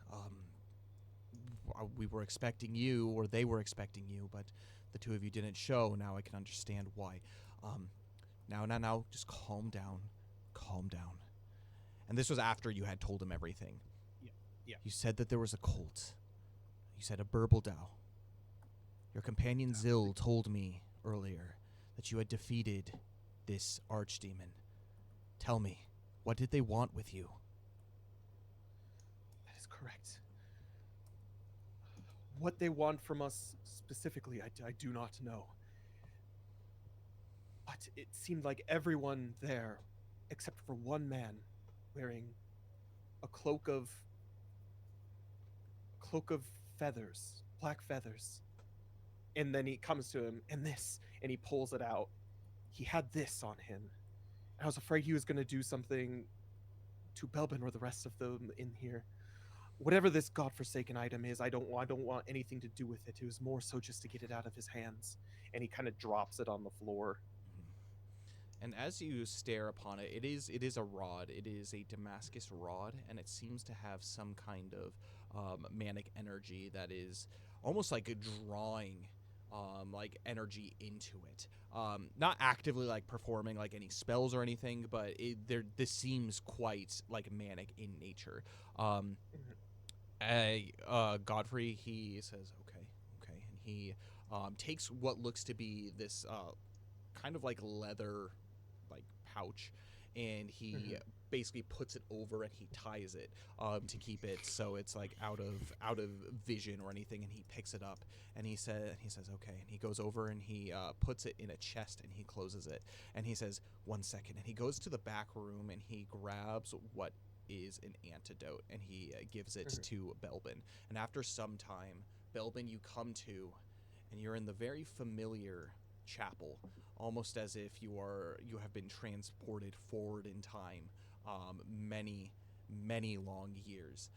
We were expecting you, or they were expecting you, but the two of you didn't show. Now I can understand why. Now, just calm down. And this was after you had told him everything. Yeah. You said that there was a cult. You said a Burbledow. Your companion Zill told me earlier that you had defeated this archdemon. Tell me, what did they want with you?" That is correct. What they want from us specifically, I do not know. But it seemed like everyone there, except for one man, wearing a cloak of feathers, black feathers. And then he comes to him, and he pulls it out. He had this on him. I was afraid he was going to do something to Belbin or the rest of them in here. Whatever this godforsaken item is, I don't want anything to do with it. It was more so just to get it out of his hands. And he kind of drops it on the floor. And as you stare upon it, it is a rod. It is a Damascus rod, and it seems to have some kind of manic energy that is almost like a drawing like energy into it. Not actively like performing like any spells or anything, but this seems quite like manic in nature. Godfrey, he says, okay, and he takes what looks to be this kind of like leather like pouch, and he basically puts it over and he ties it to keep it so it's like out of vision or anything, and he picks it up and he says okay, and he goes over and he puts it in a chest and he closes it and he says 1 second, and he goes to the back room and he grabs what is an antidote and he gives it to Belbin. And after some time, Belbin, you come to and you're in the very familiar chapel, almost as if you have been transported forward in time many long years,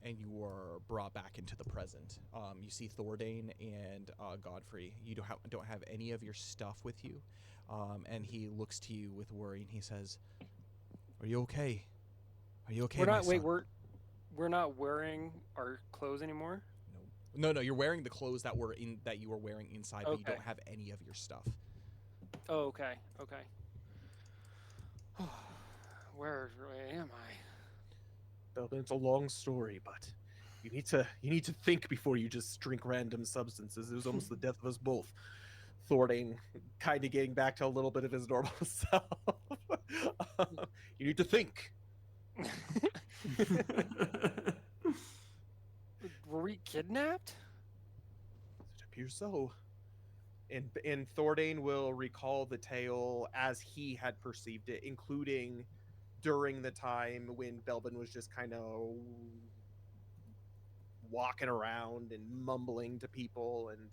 and you are brought back into the present. You see Thordane and Godfrey. You don't have any of your stuff with you, and he looks to you with worry and he says, "Are you okay? Are you okay, my son?" We're not wearing our clothes anymore. No, you're wearing the clothes that you were wearing inside, but you Okay. don't have any of your stuff. Oh, okay. Where am I? Belbin, it's a long story, but you need to think before you just drink random substances. It was almost the death of us both. Thordane kind of getting back to a little bit of his normal self. You need to think. Were we kidnapped? It appears so. And Thordane will recall the tale as he had perceived it, including during the time when Belbin was just kind of walking around and mumbling to people, and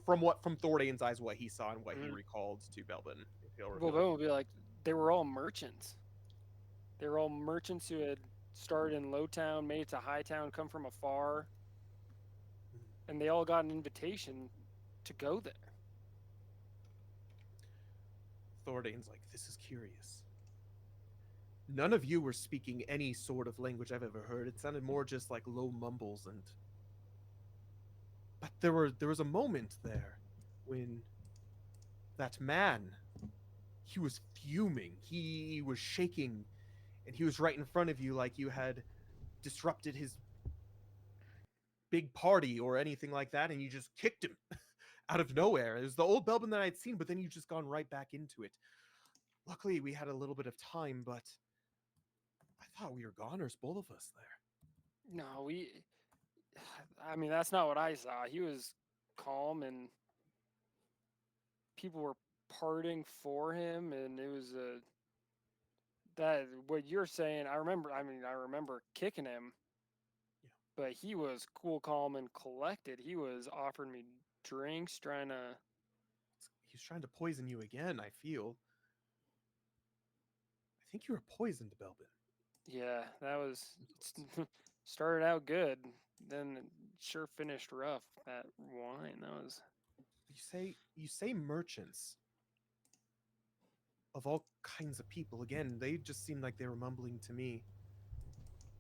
from Thordane's eyes, what he saw and what he recalled to Belbin. If he'll Well, reveal. Bill would be like, they were all merchants. They were all merchants who had started in Lowtown, made it to Hightown, come from afar, and they all got an invitation to go there. Thordane's like, this is curious. None of you were speaking any sort of language I've ever heard. It sounded more just like low mumbles, but there was a moment there when that man, he was fuming. He was shaking, and he was right in front of you like you had disrupted his big party or anything like that, and you just kicked him out of nowhere. It was the old Belbin that I'd seen, but then you just gone right back into it. Luckily, we had a little bit of time, but I thought we were goners, both of us there. No, I mean, that's not what I saw. He was calm and people were parting for him, and it was what you're saying. I remember kicking him, Yeah. but he was cool, calm, and collected. He was offering me drinks, trying to. He's trying to poison you again, I feel. I think you were poisoned, Belbin. Yeah, that was started out good, then it sure finished rough. That wine, that was. You say merchants of all kinds of people. Again, they just seemed like they were mumbling to me.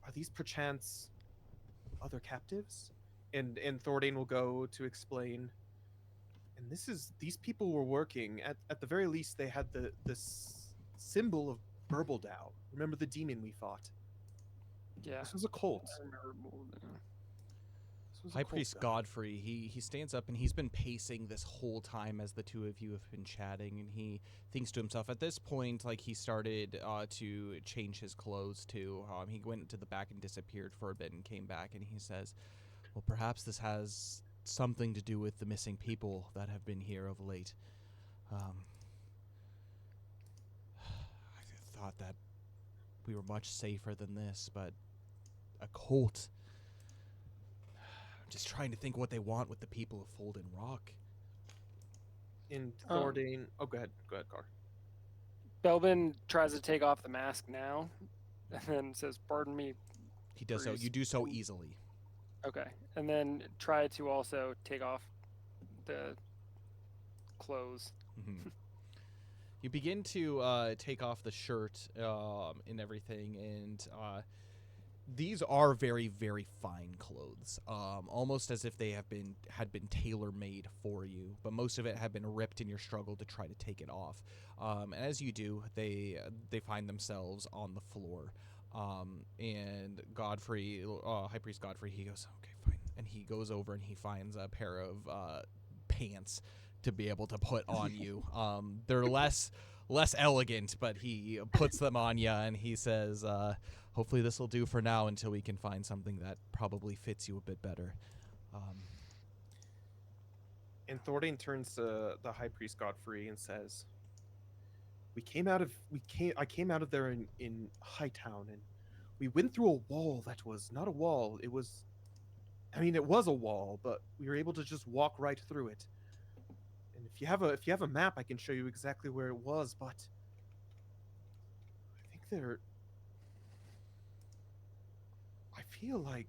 Are these perchance other captives? And Thordane will go to explain. And these people were working at the very least. They had this symbol of Burbledow. Remember the demon we fought? Yeah, This was a cult. I remember more than. High Priest Godfrey, he stands up and he's been pacing this whole time as the two of you have been chatting, and he thinks to himself at this point, like he started to change his clothes too. He went to the back and disappeared for a bit and came back, and he says, well, perhaps this has something to do with the missing people that have been here of late. I thought that we were much safer than this, but a cult. Just trying to think what they want with the people of Folden Rock. In Thordane. Oh, go ahead, Car. Belbin tries to take off the mask now, and then says, "Pardon me." He does so. You do so easily. Okay, and then try to also take off the clothes. Mm-hmm. You begin to take off the shirt and everything, and these are very, very fine clothes, almost as if they had been tailor-made for you, but most of it had been ripped in your struggle to try to take it off. And as you do, they find themselves on the floor, and Godfrey, High Priest Godfrey, he goes, okay, fine, and he goes over and he finds a pair of pants to be able to put on you. They're less elegant, but he puts them on you, and he says, hopefully this will do for now until we can find something that probably fits you a bit better. And Thordain turns to the High Priest Godfrey and says, I came out of there in Hightown, and we went through a wall that was not a wall. It was a wall, but we were able to just walk right through it. And if you have a map, I can show you exactly where it was, but I feel like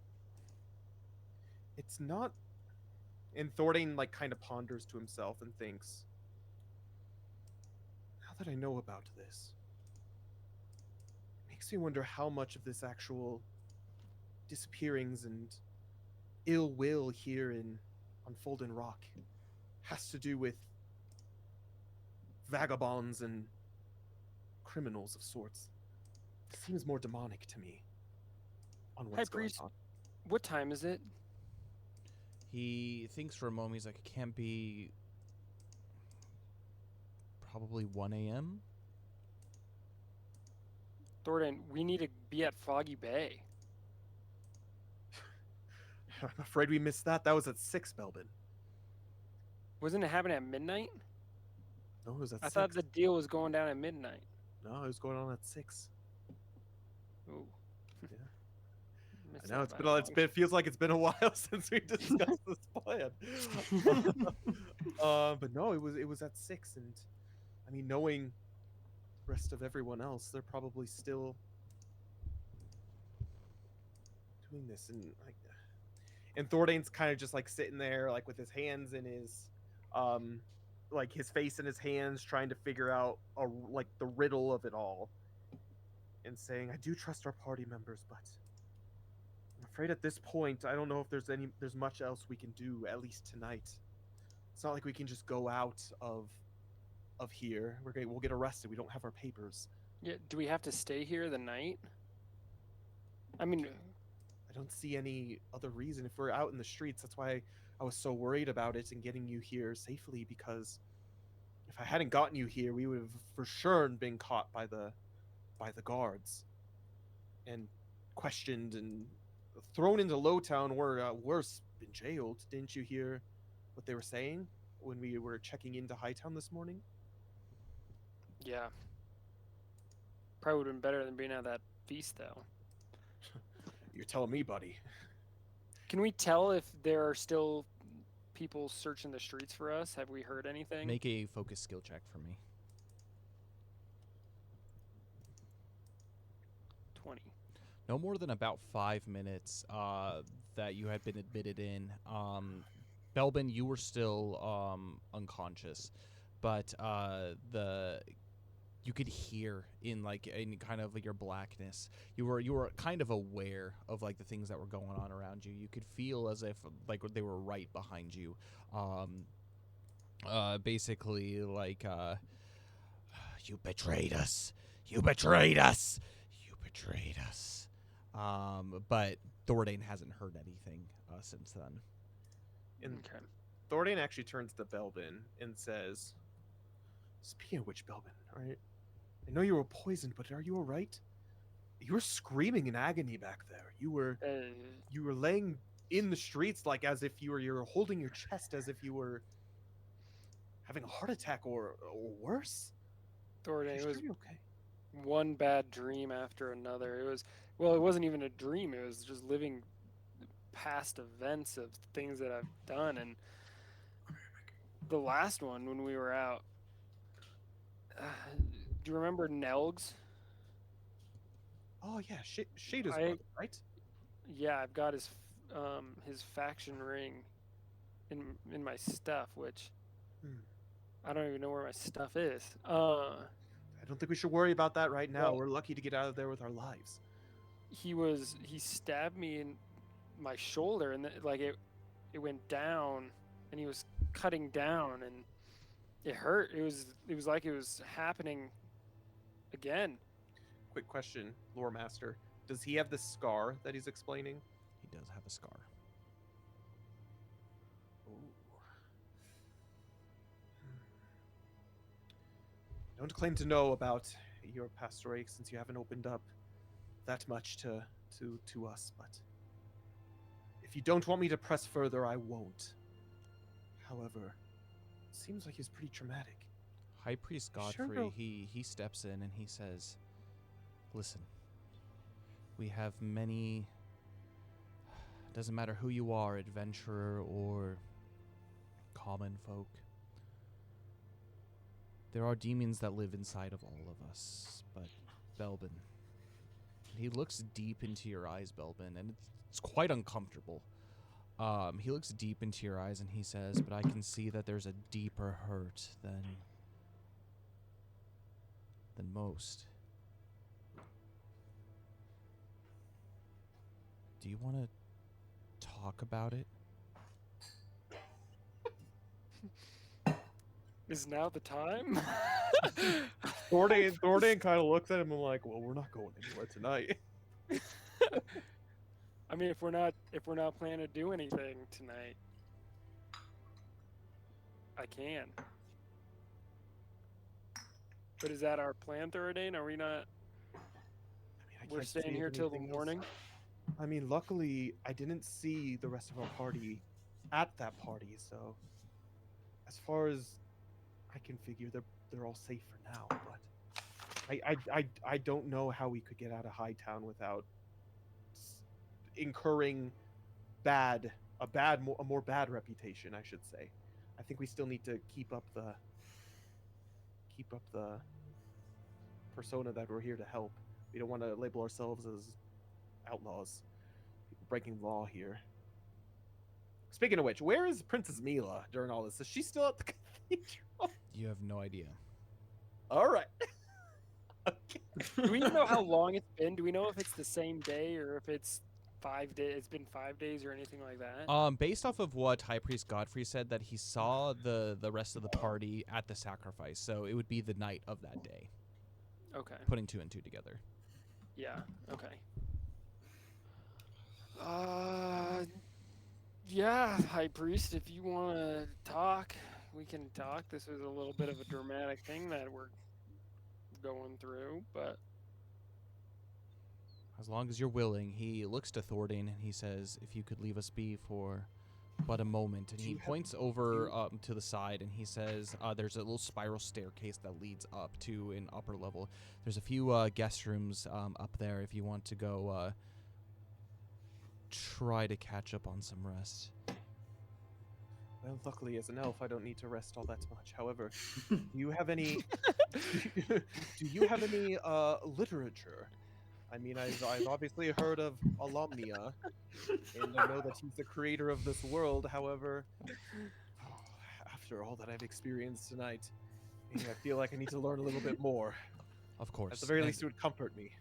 it's not. And Thordain like kind of ponders to himself and thinks, now that I know about this, it makes me wonder how much of this actual disappearings and ill will here on Folden Rock has to do with vagabonds and criminals of sorts. It seems more demonic to me on High what's going Priest, on. what time is it? He thinks for a moment. He's like, it can't be probably 1 a.m.? Thordain, we need to be at Foggy Bay. I'm afraid we missed that. That was at 6, Belbin. Wasn't it happening at midnight? No, it was at I 6. thought the deal was going down at midnight. No, it was going on at 6. Ooh. Yeah. Missed I know that it feels like it's been a while since we discussed this plan. But no, it was at 6, and I mean, knowing the rest of everyone else, they're probably still doing this, and Thordain's kind of just like sitting there, like with his hands in his, like his face in his hands, trying to figure out like the riddle of it all, and saying, "I do trust our party members, but I'm afraid at this point, I don't know if there's much else we can do, at least tonight. It's not like we can just go out of here. We'll get arrested. We don't have our papers. Yeah, do we have to stay here the night? I mean, I don't see any other reason if we're out in the streets. That's why I was so worried about it and getting you here safely, because if I hadn't gotten you here, we would have for sure been caught by the guards and questioned and thrown into Lowtown, or worse, been jailed. Didn't you hear what they were saying when we were checking into Hightown this morning? yeah. Probably would have been better than being at that feast, though. You're telling me, buddy. Can we tell if there are still people searching the streets for us? Have we heard anything? Make a focus skill check for me. 20. No more than about 5 minutes that you had been admitted in. Belbin, you were still unconscious, but you could hear in kind of your blackness. You were kind of aware of like the things that were going on around you. You could feel as if like they were right behind you. Basically like you betrayed us. You betrayed us. You betrayed us. But Thordain hasn't heard anything since then. And Okay. Thordain actually turns to Belbin and says, "Speaking of which, Belbin, all right, I know you were poisoned, but are you all right? You were screaming in agony back there. You were laying in the streets like as if you were holding your chest as if you were having a heart attack or worse." Thordain, it was okay. one bad dream after another. It wasn't even a dream. It was just living past events of things that I've done. And the last one, when we were out, do you remember Nelgs? Oh yeah, Shada's brother, right? Yeah, I've got his faction ring in my stuff, which I don't even know where my stuff is. I don't think we should worry about that right now. Well, we're lucky to get out of there with our lives. He stabbed me in my shoulder, and it went down, and he was cutting down, and it hurt. It was like it was happening again. Quick question, Lore Master. Does he have the scar that he's explaining? He does have a scar. don't claim to know about your past story since you haven't opened up that much to us, but if you don't want me to press further, I won't. However, it seems like he's pretty traumatic. High Priest Sure Godfrey, don't- he steps in and he says, listen, we have many, doesn't matter who you are, adventurer or common folk. There are demons that live inside of all of us, but Belbin, he looks deep into your eyes, Belbin, and it's quite uncomfortable. He looks deep into your eyes and he says, but I can see that there's a deeper hurt than most. Do you want to talk about it? Is now the time? Thordan kind of looks at him and like, well, we're not going anywhere tonight. I mean, if we're not planning to do anything tonight, I can. But is that our plan, Thoradane? Are we not? We're staying here till the morning. I mean, luckily, I didn't see the rest of our party at that party, so as far as I can figure, they're all safe for now. But I don't know how we could get out of Hightown without incurring a more bad reputation, I should say. I think we still need to keep up the persona that we're here to help. We don't want to label ourselves as outlaws, people breaking the law here. Speaking of which, where is Princess Mila during all this? Is she still at the cathedral? You have no idea. All right. Okay. Do we know how long it's been? Do we know if it's the same day or if it's 5 days? It's been 5 days or anything like that? Based off of what High Priest Godfrey said, that he saw the rest of the party at the sacrifice, so it would be the night of that day. Okay. Putting 2 and 2 together. Yeah. Okay. Yeah, High Priest, if you want to talk, we can talk. This is a little bit of a dramatic thing that we're going through, but As long as you're willing, he looks to Thordan and he says, if you could leave us be for but a moment. And he points over to the side and he says, there's a little spiral staircase that leads up to an upper level. There's a few guest rooms up there if you want to go try to catch up on some rest. Well, luckily, as an elf, I don't need to rest all that much. However, do you have any literature? I mean, I've obviously heard of Alomnia, and I know that he's the creator of this world. However, after all that I've experienced tonight, maybe I feel like I need to learn a little bit more. Of course. At the very And least, it would comfort me.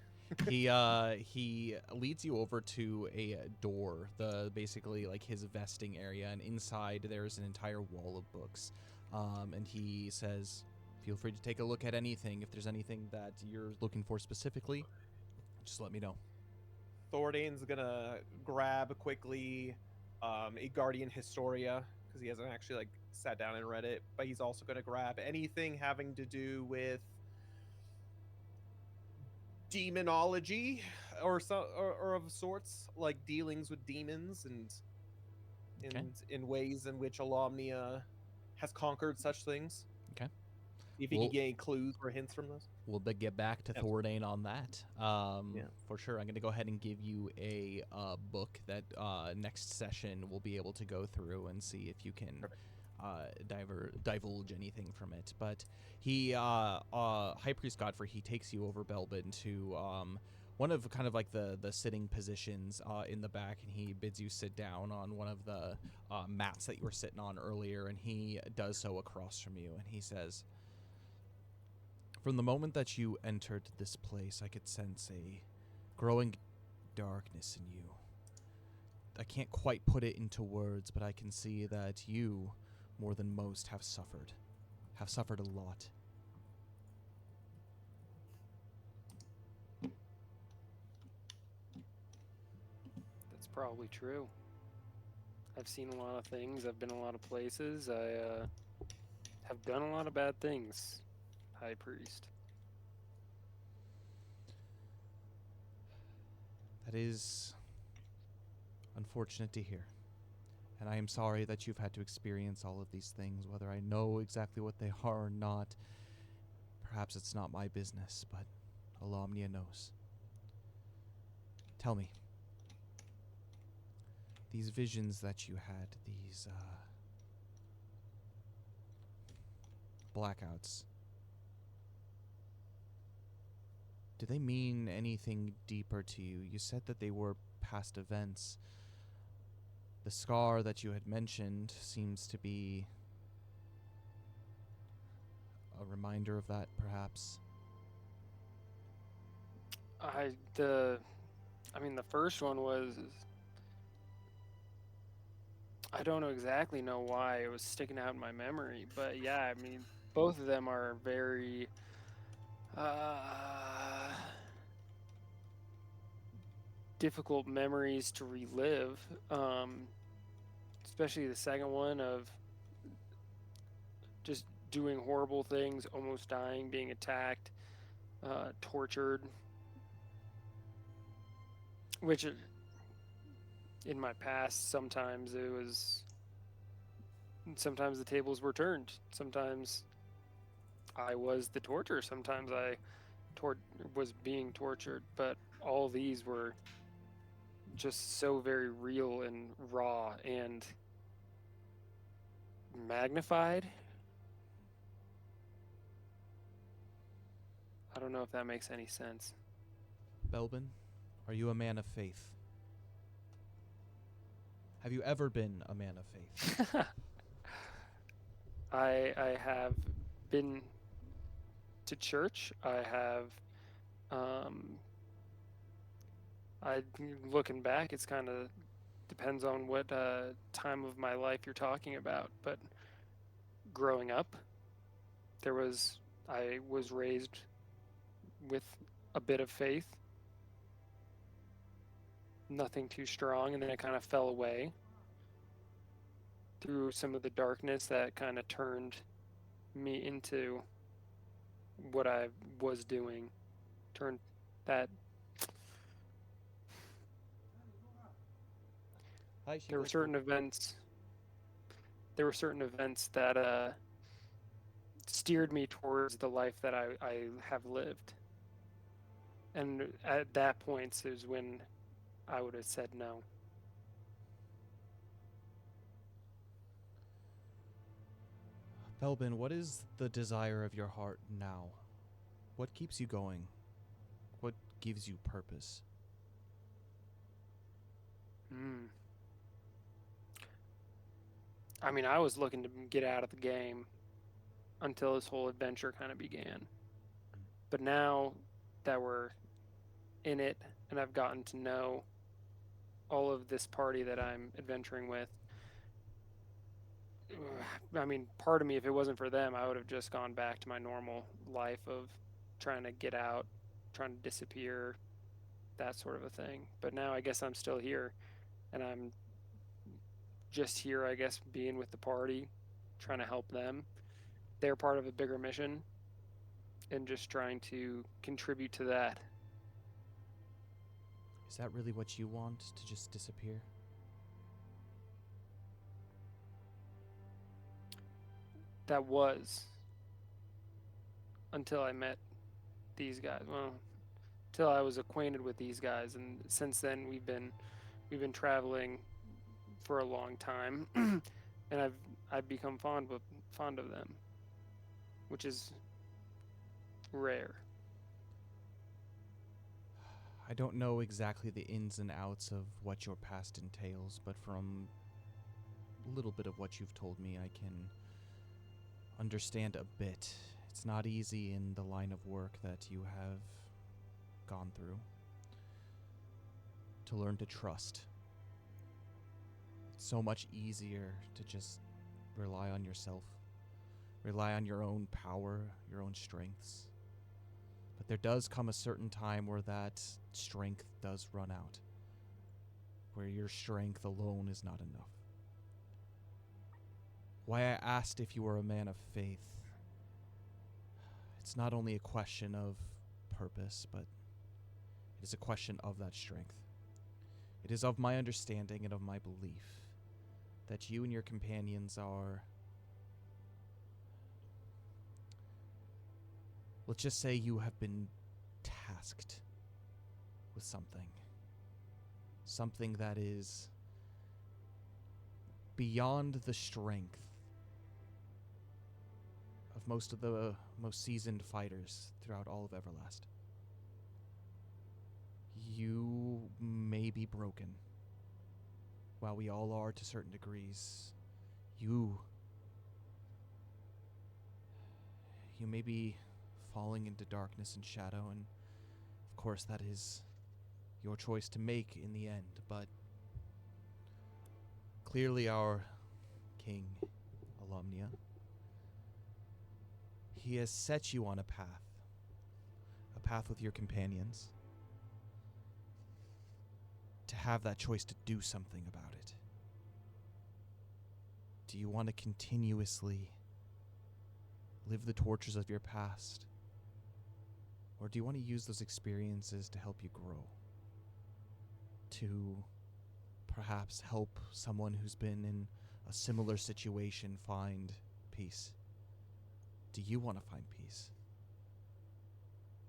he leads you over to a door, basically like his vesting area, and inside there's an entire wall of books. And he says, feel free to take a look at anything. If there's anything that you're looking for specifically, just let me know. Thordane's gonna grab quickly a Guardian Historia, because he hasn't actually like sat down and read it, but he's also gonna grab anything having to do with demonology or of sorts, like dealings with demons and in ways in which Alomnia has conquered such things. Okay. If he can get any clues or hints from those. We'll get back to Thordane on that. For sure. I'm going to go ahead and give you a book that next session we'll be able to go through and see if you can divulge anything from it. But he, High Priest Godfrey, he takes you over Belbin to one of kind of like the sitting positions in the back, and he bids you sit down on one of the mats that you were sitting on earlier, and he does so across from you, and he says, from the moment that you entered this place, I could sense a growing darkness in you. I can't quite put it into words, but I can see that you, more than most, have suffered a lot. that's probably true. I've seen a lot of things. I've been a lot of places. I have done a lot of bad things. high priest. That is unfortunate to hear. And I am sorry that you've had to experience all of these things, whether I know exactly what they are or not. Perhaps it's not my business, but Alamnia knows. Tell me, these visions that you had, these blackouts, do they mean anything deeper to you? You said that they were past events. The scar that you had mentioned seems to be a reminder of that, perhaps. The first one was, I don't exactly know why it was sticking out in my memory, but yeah, I mean, both of them are very difficult memories to relive, especially the second one of just doing horrible things, almost dying, being attacked, tortured, which in my past, sometimes the tables were turned. Sometimes I was the torturer. Sometimes I was being tortured. But all these were just so very real and raw and magnified. I don't know if that makes any sense. Belbin, are you a man of faith? Have you ever been a man of faith? I have been to church. I have, looking back, it's kind of depends on what time of my life you're talking about. But growing up, I was raised with a bit of faith, nothing too strong, and then it kind of fell away through some of the darkness that kind of turned me into what I was doing, turned that. There were certain events that steered me towards the life that I have lived. And at that point is when I would have said no. Belbin, what is the desire of your heart now? What keeps you going? What gives you purpose? I mean, I was looking to get out of the game until this whole adventure kind of began. But now that we're in it and I've gotten to know all of this party that I'm adventuring with, I mean, part of me, if it wasn't for them, I would have just gone back to my normal life of trying to get out, trying to disappear, that sort of a thing. But now I guess I'm still here, and I'm just here, I guess, being with the party, trying to help them. They're part of a bigger mission, and just trying to contribute to that. Is that really what you want, to just disappear? That was until I met these guys. Well, until I was acquainted with these guys, and since then we've been traveling for a long time, and I've become fond of them, which is rare. I don't know exactly the ins and outs of what your past entails, but from a little bit of what you've told me, I can understand a bit. It's not easy in the line of work that you have gone through. To learn to trust. It's so much easier to just rely on yourself, rely on your own power, your own strengths. But there does come a certain time where that strength does run out, where your strength alone is not enough. Why I asked if you were a man of faith, It's not only a question of purpose, but it is a question of that strength. It is of my understanding and of my belief that you and your companions are, let's just say you have been tasked with something. Something that is beyond the strength of most of the most seasoned fighters throughout all of Everlast. You may be broken. While we all are to certain degrees, you may be falling into darkness and shadow, and of course that is your choice to make in the end, but clearly our king, Alumnia, he has set you on a path with your companions, to have that choice to do something about it. Do you want to continuously live the tortures of your past? Or do you want to use those experiences to help you grow? To perhaps help someone who's been in a similar situation find peace? Do you want to find peace?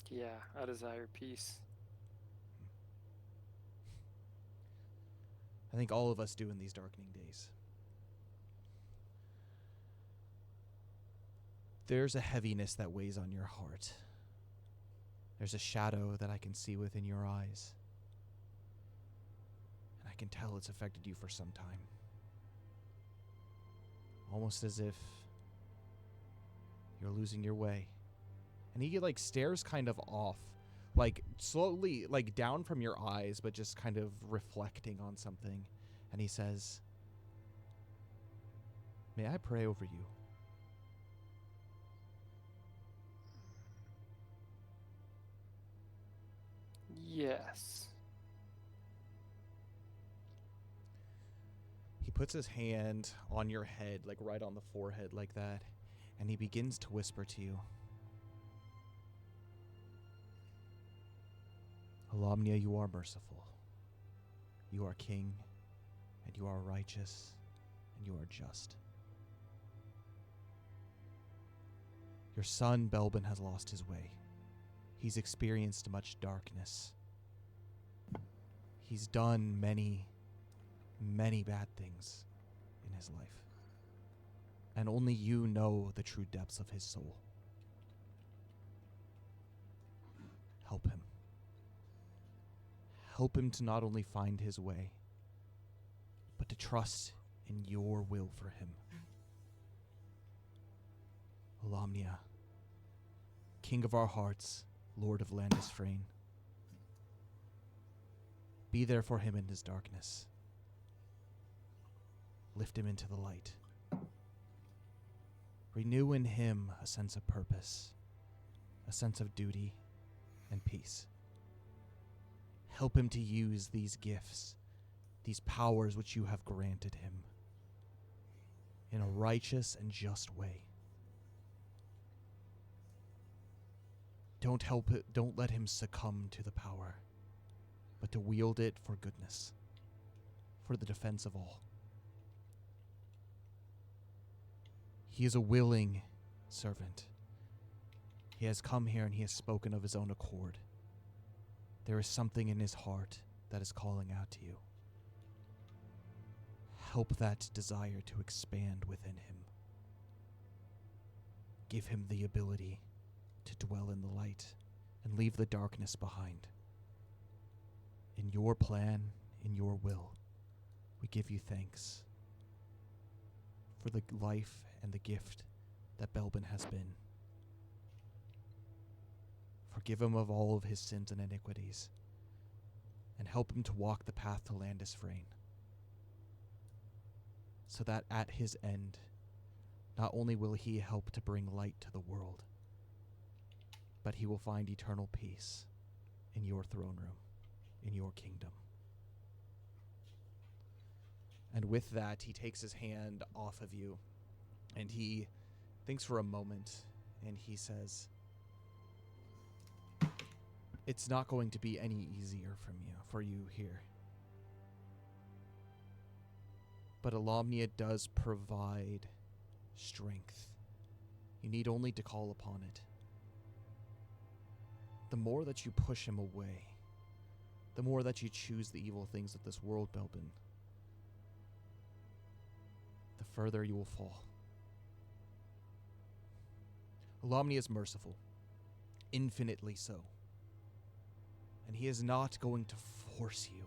Yeah, I desire peace. I think all of us do in these darkening days. There's a heaviness that weighs on your heart. There's a shadow that I can see within your eyes. And I can tell it's affected you for some time. Almost as if you're losing your way. And he stares kind of off, slowly, down from your eyes, but just kind of reflecting on something. And he says, "May I pray over you?" Yes. He puts his hand on your head, right on the forehead like that, and he begins to whisper to you. Alumnia, you are merciful. You are king, and you are righteous, and you are just. Your son, Belbin, has lost his way. He's experienced much darkness. He's done many, many bad things in his life. And only you know the true depths of his soul. Help him. Help him to not only find his way, but to trust in your will for him. Alumnia, King of our hearts, Lord of Landisfrain, be there for him in his darkness. Lift him into the light. Renew in him a sense of purpose, a sense of duty, and peace. Help him to use these gifts, these powers which you have granted him, in a righteous and just way. Don't let him succumb to the power, but to wield it for goodness, for the defense of all. He is a willing servant. He has come here and he has spoken of his own accord. There is something in his heart that is calling out to you. Help that desire to expand within him. Give him the ability to dwell in the light and leave the darkness behind. In your plan, in your will, we give you thanks for the life and the gift that Belbin has been. Forgive him of all of his sins and iniquities, and help him to walk the path to Landisfrain, so that at his end, not only will he help to bring light to the world, but he will find eternal peace in your throne room, in your kingdom. And with that, he takes his hand off of you, and he thinks for a moment, and he says, It's not going to be any easier for you here. But Alomnia does provide strength. You need only to call upon it. The more that you push him away, the more that you choose the evil things of this world, Belbin, the further you will fall. Alomnia is merciful, infinitely so. And he is not going to force you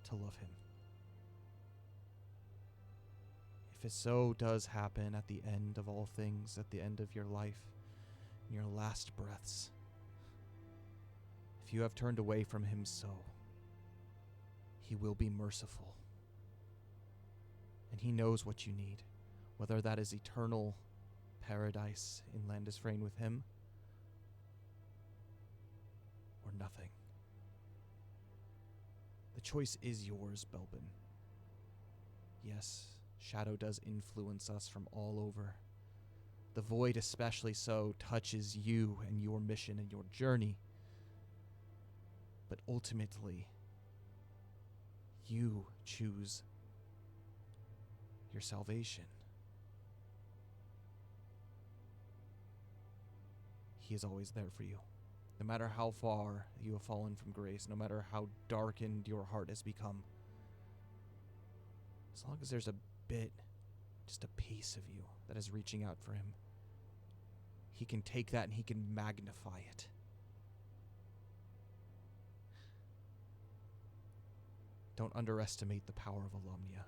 to love him. If it so does happen at the end of all things, at the end of your life, in your last breaths, if you have turned away from him so, he will be merciful. And he knows what you need, whether that is eternal paradise in Landisfrain with him, or nothing. The choice is yours, Belbin. Yes, shadow does influence us from all over. The void especially so touches you and your mission and your journey. But ultimately, you choose your salvation. He is always there for you. No matter how far you have fallen from grace, no matter how darkened your heart has become, as long as there's a bit, just a piece of you that is reaching out for him, he can take that and he can magnify it. Don't underestimate the power of Alomnia.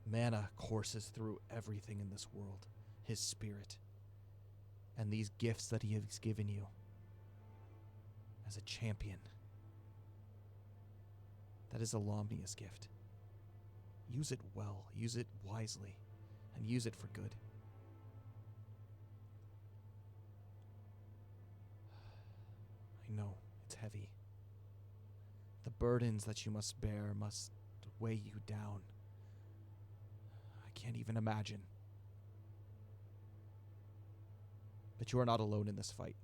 Mana courses through everything in this world, his spirit, and these gifts that he has given you as a champion. That is Alomnia's gift. Use it well, use it wisely, and use it for good. I know, it's heavy. The burdens that you must bear must weigh you down. I can't even imagine. But you are not alone in this fight.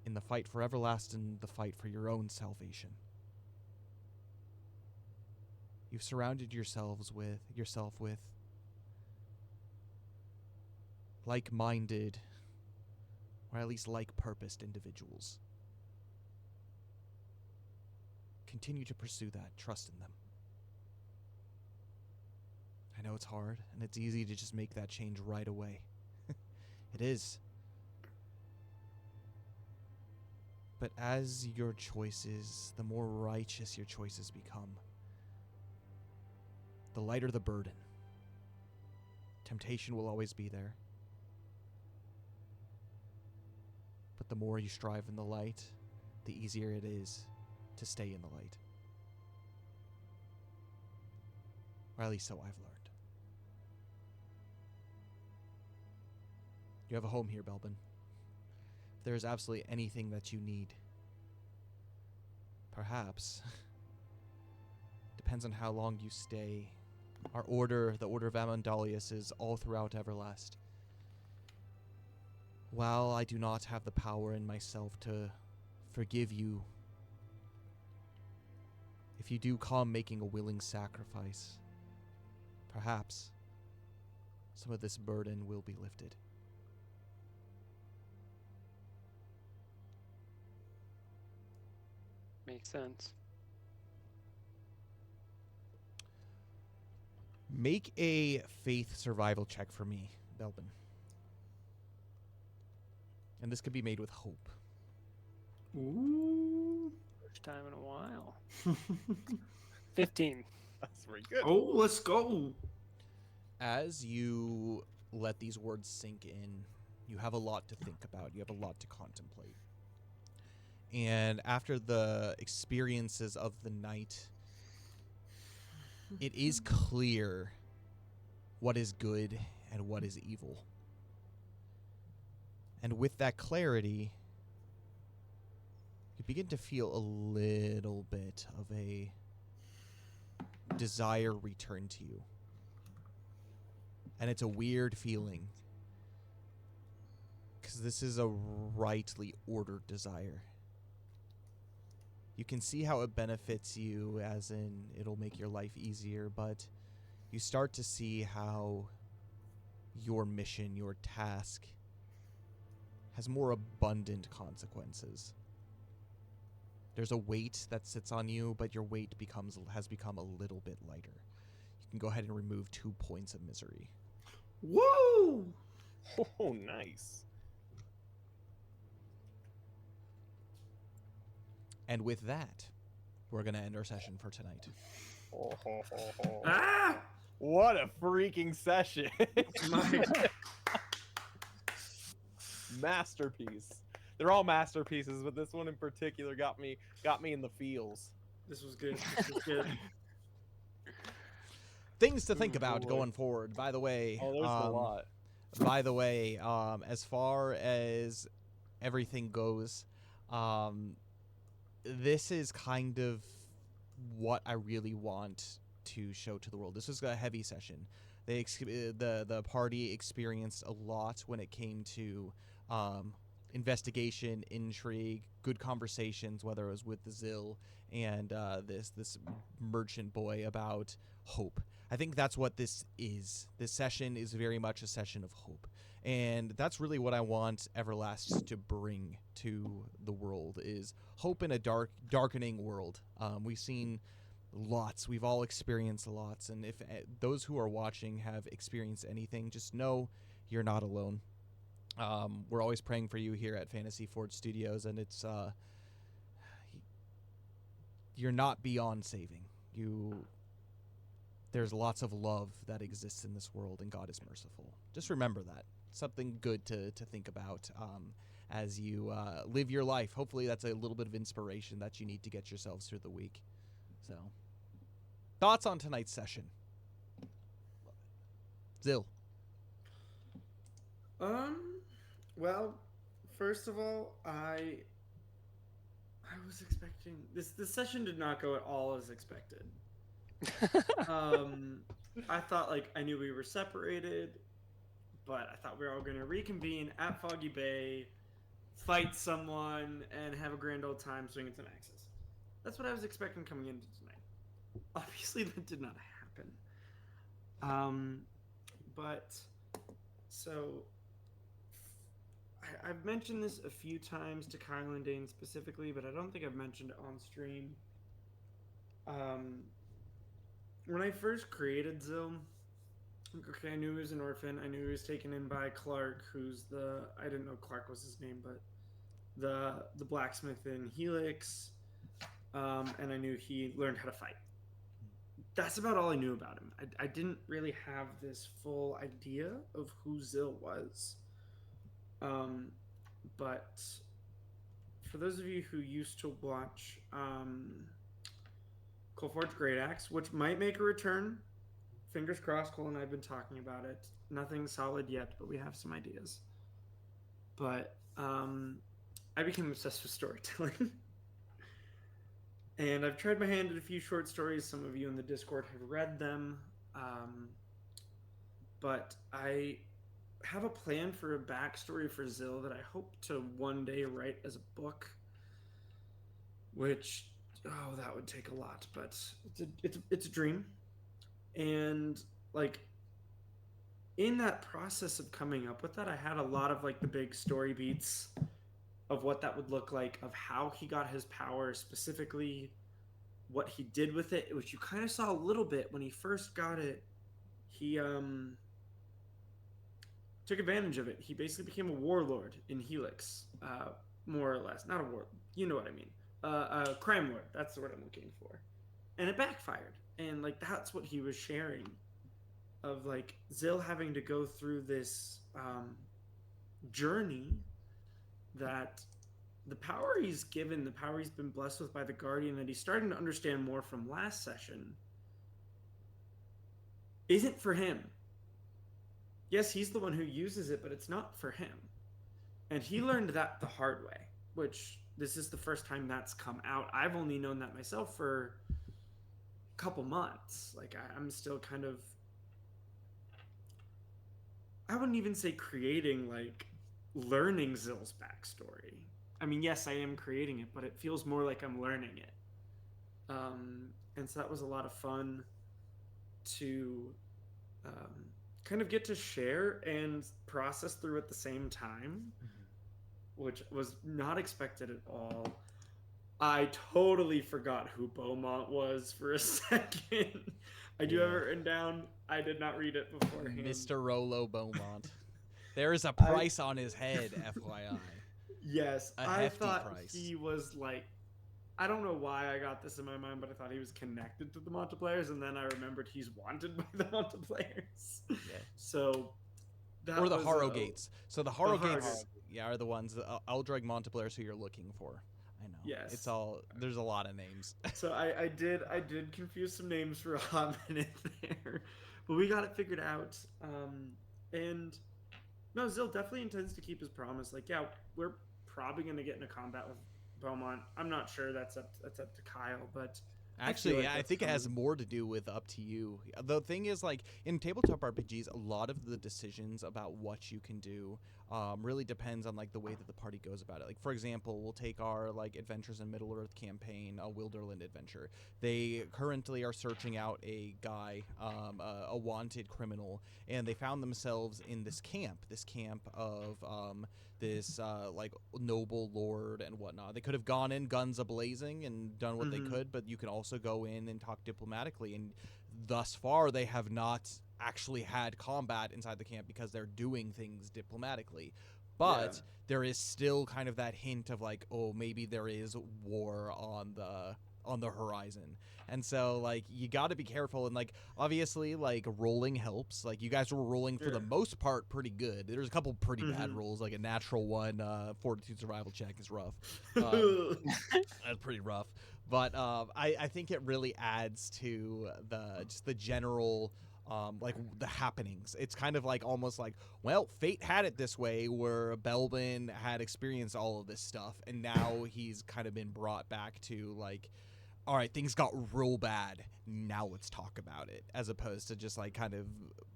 In the fight for Everlast and the fight for your own salvation. You've surrounded yourself with like-minded, or at least like-purposed individuals. Continue to pursue that. Trust in them. I know it's hard, and it's easy to just make that change right away. It is. But as your choices, the more righteous your choices become, the lighter the burden. Temptation will always be there. But the more you strive in the light, the easier it is to stay in the light. Or at least so I've learned. You have a home here, Belbin. If there is absolutely anything that you need, perhaps, depends on how long you stay. Our order, the Order of Amandalius, is all throughout Everlast. While I do not have the power in myself to forgive you, if you do come making a willing sacrifice, perhaps some of this burden will be lifted. Makes sense. Make a faith survival check for me, Belbin. And this could be made with hope. Ooh. First time in a while. 15. That's very good. Oh, let's go. As you let these words sink in, you have a lot to think about. You have a lot to contemplate. And after the experiences of the night, it is clear what is good and what is evil. And with that clarity, you begin to feel a little bit of a desire return to you. And it's a weird feeling. because this is a rightly ordered desire. You can see how it benefits you, as in it'll make your life easier, but you start to see how your mission, your task, has more abundant consequences. There's a weight that sits on you, but your weight has become a little bit lighter. You can go ahead and remove 2 points of misery. Woo! Oh, nice. And with that, we're going to end our session for tonight. Ah! What a freaking session. My Masterpiece. They're all masterpieces, but this one in particular got me in the feels. This was good. This was good. Things to think Ooh, about boy. going forward. By the way, Oh, there's a lot. By the way, as far as everything goes, this is kind of what I really want to show to the world. This was a heavy session. The party experienced a lot when it came to investigation, intrigue, good conversations, whether it was with the Zill and this merchant boy about hope. I think that's what this is. This session is very much a session of hope. And that's really what I want Everlast to bring to the world, is hope in a darkening world. We've seen lots. We've all experienced lots. And if those who are watching have experienced anything, just know you're not alone. We're always praying for you here at Fantasy Forge Studios, and it's you're not beyond saving. There's lots of love that exists in this world, and God is merciful. Just remember that. Something good to think about as you live your life. Hopefully that's a little bit of inspiration that you need to get yourselves through the week. So, thoughts on tonight's session? Zill. Well, first of all, I was expecting this session did not go at all as expected. I thought, like, I knew we were separated, but I thought we were all going to reconvene at Foggy Bay, fight someone, and have a grand old time swinging some axes. That's what I was expecting coming into tonight. Obviously, that did not happen. But so I've mentioned this a few times to Kyle and Dane specifically, but I don't think I've mentioned it on stream. When I first created Zill, okay, I knew he was an orphan. I knew he was taken in by Clark, who's I didn't know Clark was his name, but the blacksmith in Helix. And I knew he learned how to fight. That's about all I knew about him. I didn't really have this full idea of who Zill was. But for those of you who used to watch Coalforge Great Axe, which might make a return, fingers crossed, Cole and I have been talking about it. Nothing solid yet, but we have some ideas. But I became obsessed with storytelling. And I've tried my hand at a few short stories. Some of you in the Discord have read them. But I have a plan for a backstory for Zill that I hope to one day write as a book. Which, that would take a lot, but it's a dream. And, like, in that process of coming up with that, I had a lot of, like, the big story beats of what that would look like, of how he got his power, specifically what he did with it, which you kind of saw a little bit when he first got it. He took advantage of it. He basically became a warlord in Helix, more or less. Not a war, you know what I mean. A crime lord, that's the word I'm looking for. And it backfired. And, like, that's what he was sharing, of, like, Zill having to go through this journey, that the power he's given, the power he's been blessed with by the Guardian, that he's starting to understand more from last session, isn't for him. Yes, he's the one who uses it, but it's not for him. And he learned that the hard way, which this is the first time that's come out. I've only known that myself for a couple months. Like, I'm still kind of, I wouldn't even say creating, like, learning Zill's backstory. I mean, yes, I am creating it, but it feels more like I'm learning it. And so that was a lot of fun to kind of get to share and process through at the same time, which was not expected at all. I totally forgot who Beaumont was for a second. I do have it written down. I did not read it beforehand. Mr. Rolo Beaumont. There is a price on his head, FYI. Yes, A I hefty thought price. he was like, I don't know why I got this in my mind, but I thought he was connected to the multiplayers, and then I remembered he's wanted by the multiplayers. Yeah. So that Or the was, Harrogates. So the Harrogates, Harrogates. yeah, are the ones, the Eldreg multipliers who you're looking for. I know. Yes. It's all, there's a lot of names. So I did confuse some names for a hot minute there, but we got it figured out. And no, Zill definitely intends to keep his promise. Like, yeah, we're probably gonna get into combat with Beaumont. I'm not sure. That's up to Kyle, but Actually, like I think it has more to do with up to you. The thing is, like, in tabletop RPGs, a lot of the decisions about what you can do really depends on, like, the way that the party goes about it. Like, for example, we'll take our, like, Adventures in Middle-earth campaign, a Wilderland adventure. They currently are searching out a guy, a wanted criminal, and they found themselves in this camp of this like noble lord and whatnot. They could have gone in guns a-blazing and done what they could, but you can also go in and talk diplomatically, and thus far they have not actually had combat inside the camp because they're doing things diplomatically. But there is still kind of that hint of like, oh, maybe there is war on the horizon. And so, like, you got to be careful. And, like, obviously, like, rolling helps. Like, you guys were rolling for the most part pretty good. There's a couple pretty bad rolls, like a natural 1 fortitude survival check is rough. That's pretty rough. But I think it really adds to the general like the happenings. It's kind of like almost like, well, fate had it this way where Belbin had experienced all of this stuff, and now he's kind of been brought back to like, all right, things got real bad, now let's talk about it, as opposed to just like kind of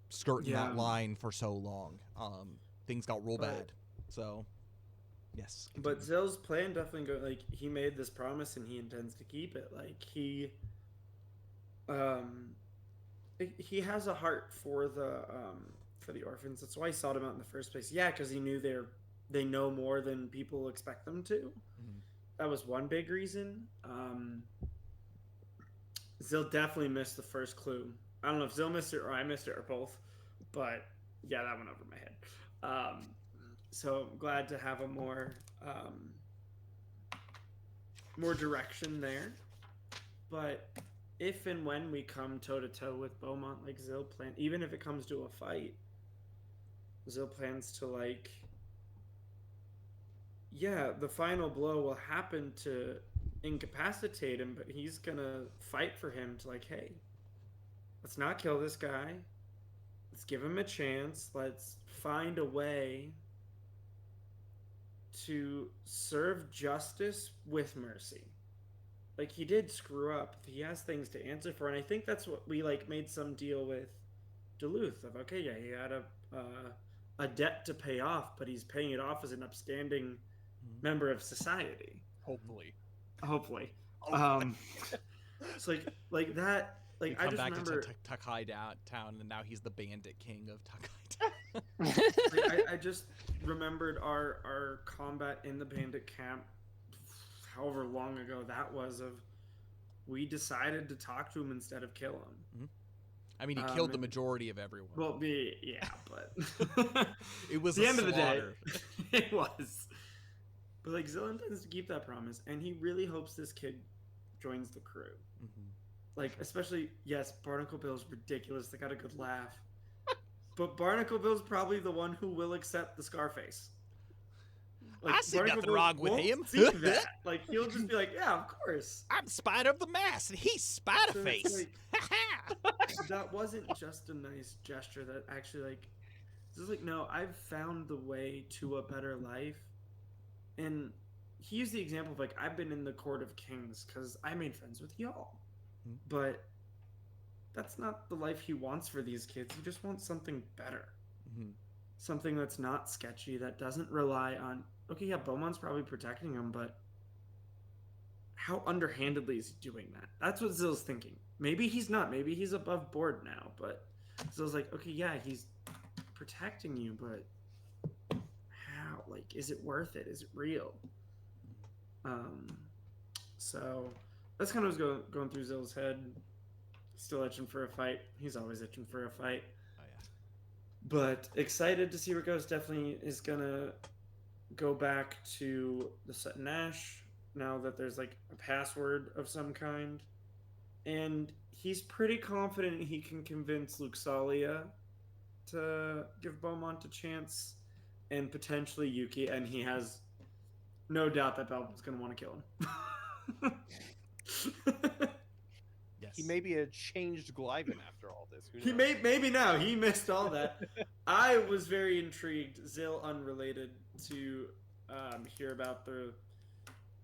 skirting that line for so long. Things got real bad. So yes, but Zill's plan definitely like, he made this promise and he intends to keep it. Like, he has a heart for the orphans. That's why he sought them out in the first place. Yeah, because he knew they know more than people expect them to. That was one big reason. Zill definitely missed the first clue. I don't know if Zill missed it or I missed it or both, but yeah, that went over my head. So I'm glad to have a more direction there. But if and when we come toe to toe with Beaumont, like Zill plan, even if it comes to a fight, Zill plans to like, yeah, the final blow will happen to incapacitate him, but he's gonna fight for him to like, hey, let's not kill this guy. Let's give him a chance. Let's find a way to serve justice with mercy. Like, he did screw up. He has things to answer for, and I think that's what we like made some deal with Duluth of. Okay, yeah, he had a debt to pay off, but he's paying it off as an upstanding member of society. Hopefully. So like that. Like, you come I just back remember to Takai Town, and now he's the bandit king of Takai Town. like, I just remembered our combat in the bandit camp, however long ago that was. Of we decided to talk to him instead of kill him. I mean, he killed the majority of everyone. Well, yeah, but it was the end of the day. slaughter. It was. But like, Zill intends to keep that promise, and he really hopes this kid joins the crew. Like, especially, yes, Barnacle Bill's ridiculous. They got a good laugh. But Barnacle Bill's probably the one who will accept the Scarface. Like, I see Barnacle nothing Bill wrong with won't him. see that. Like, he'll just be like, yeah, of course. I'm Spider of the Mask, and he's Spider-Face. So like, that wasn't just a nice gesture. That actually, like, this is like, no, I've found the way to a better life. And he used the example of, like, I've been in the Court of Kings because I made friends with y'all. But that's not the life he wants for these kids. He just wants something better. something that's not sketchy, that doesn't rely on, okay, yeah, Beaumont's probably protecting him, but how underhandedly is he doing that? That's what Zill's thinking. Maybe he's not. Maybe he's above board now, but Zill's like, okay, yeah, he's protecting you, but how? Like, is it worth it? Is it real? Um, so that's kind of what's going through Zill's head. Still itching for a fight. He's always itching for a fight. Oh yeah. But excited to see where it goes. Definitely is gonna go back to the Sutton Ash now that there's like a password of some kind. And he's pretty confident he can convince Luxalia to give Beaumont a chance and potentially Yuki, and he has no doubt that Belbin's going to want to kill him. Yes. He may be a changed Glyvin after all this. Who He knows? maybe now. He missed all that. I was very intrigued, Zill unrelated, to hear about the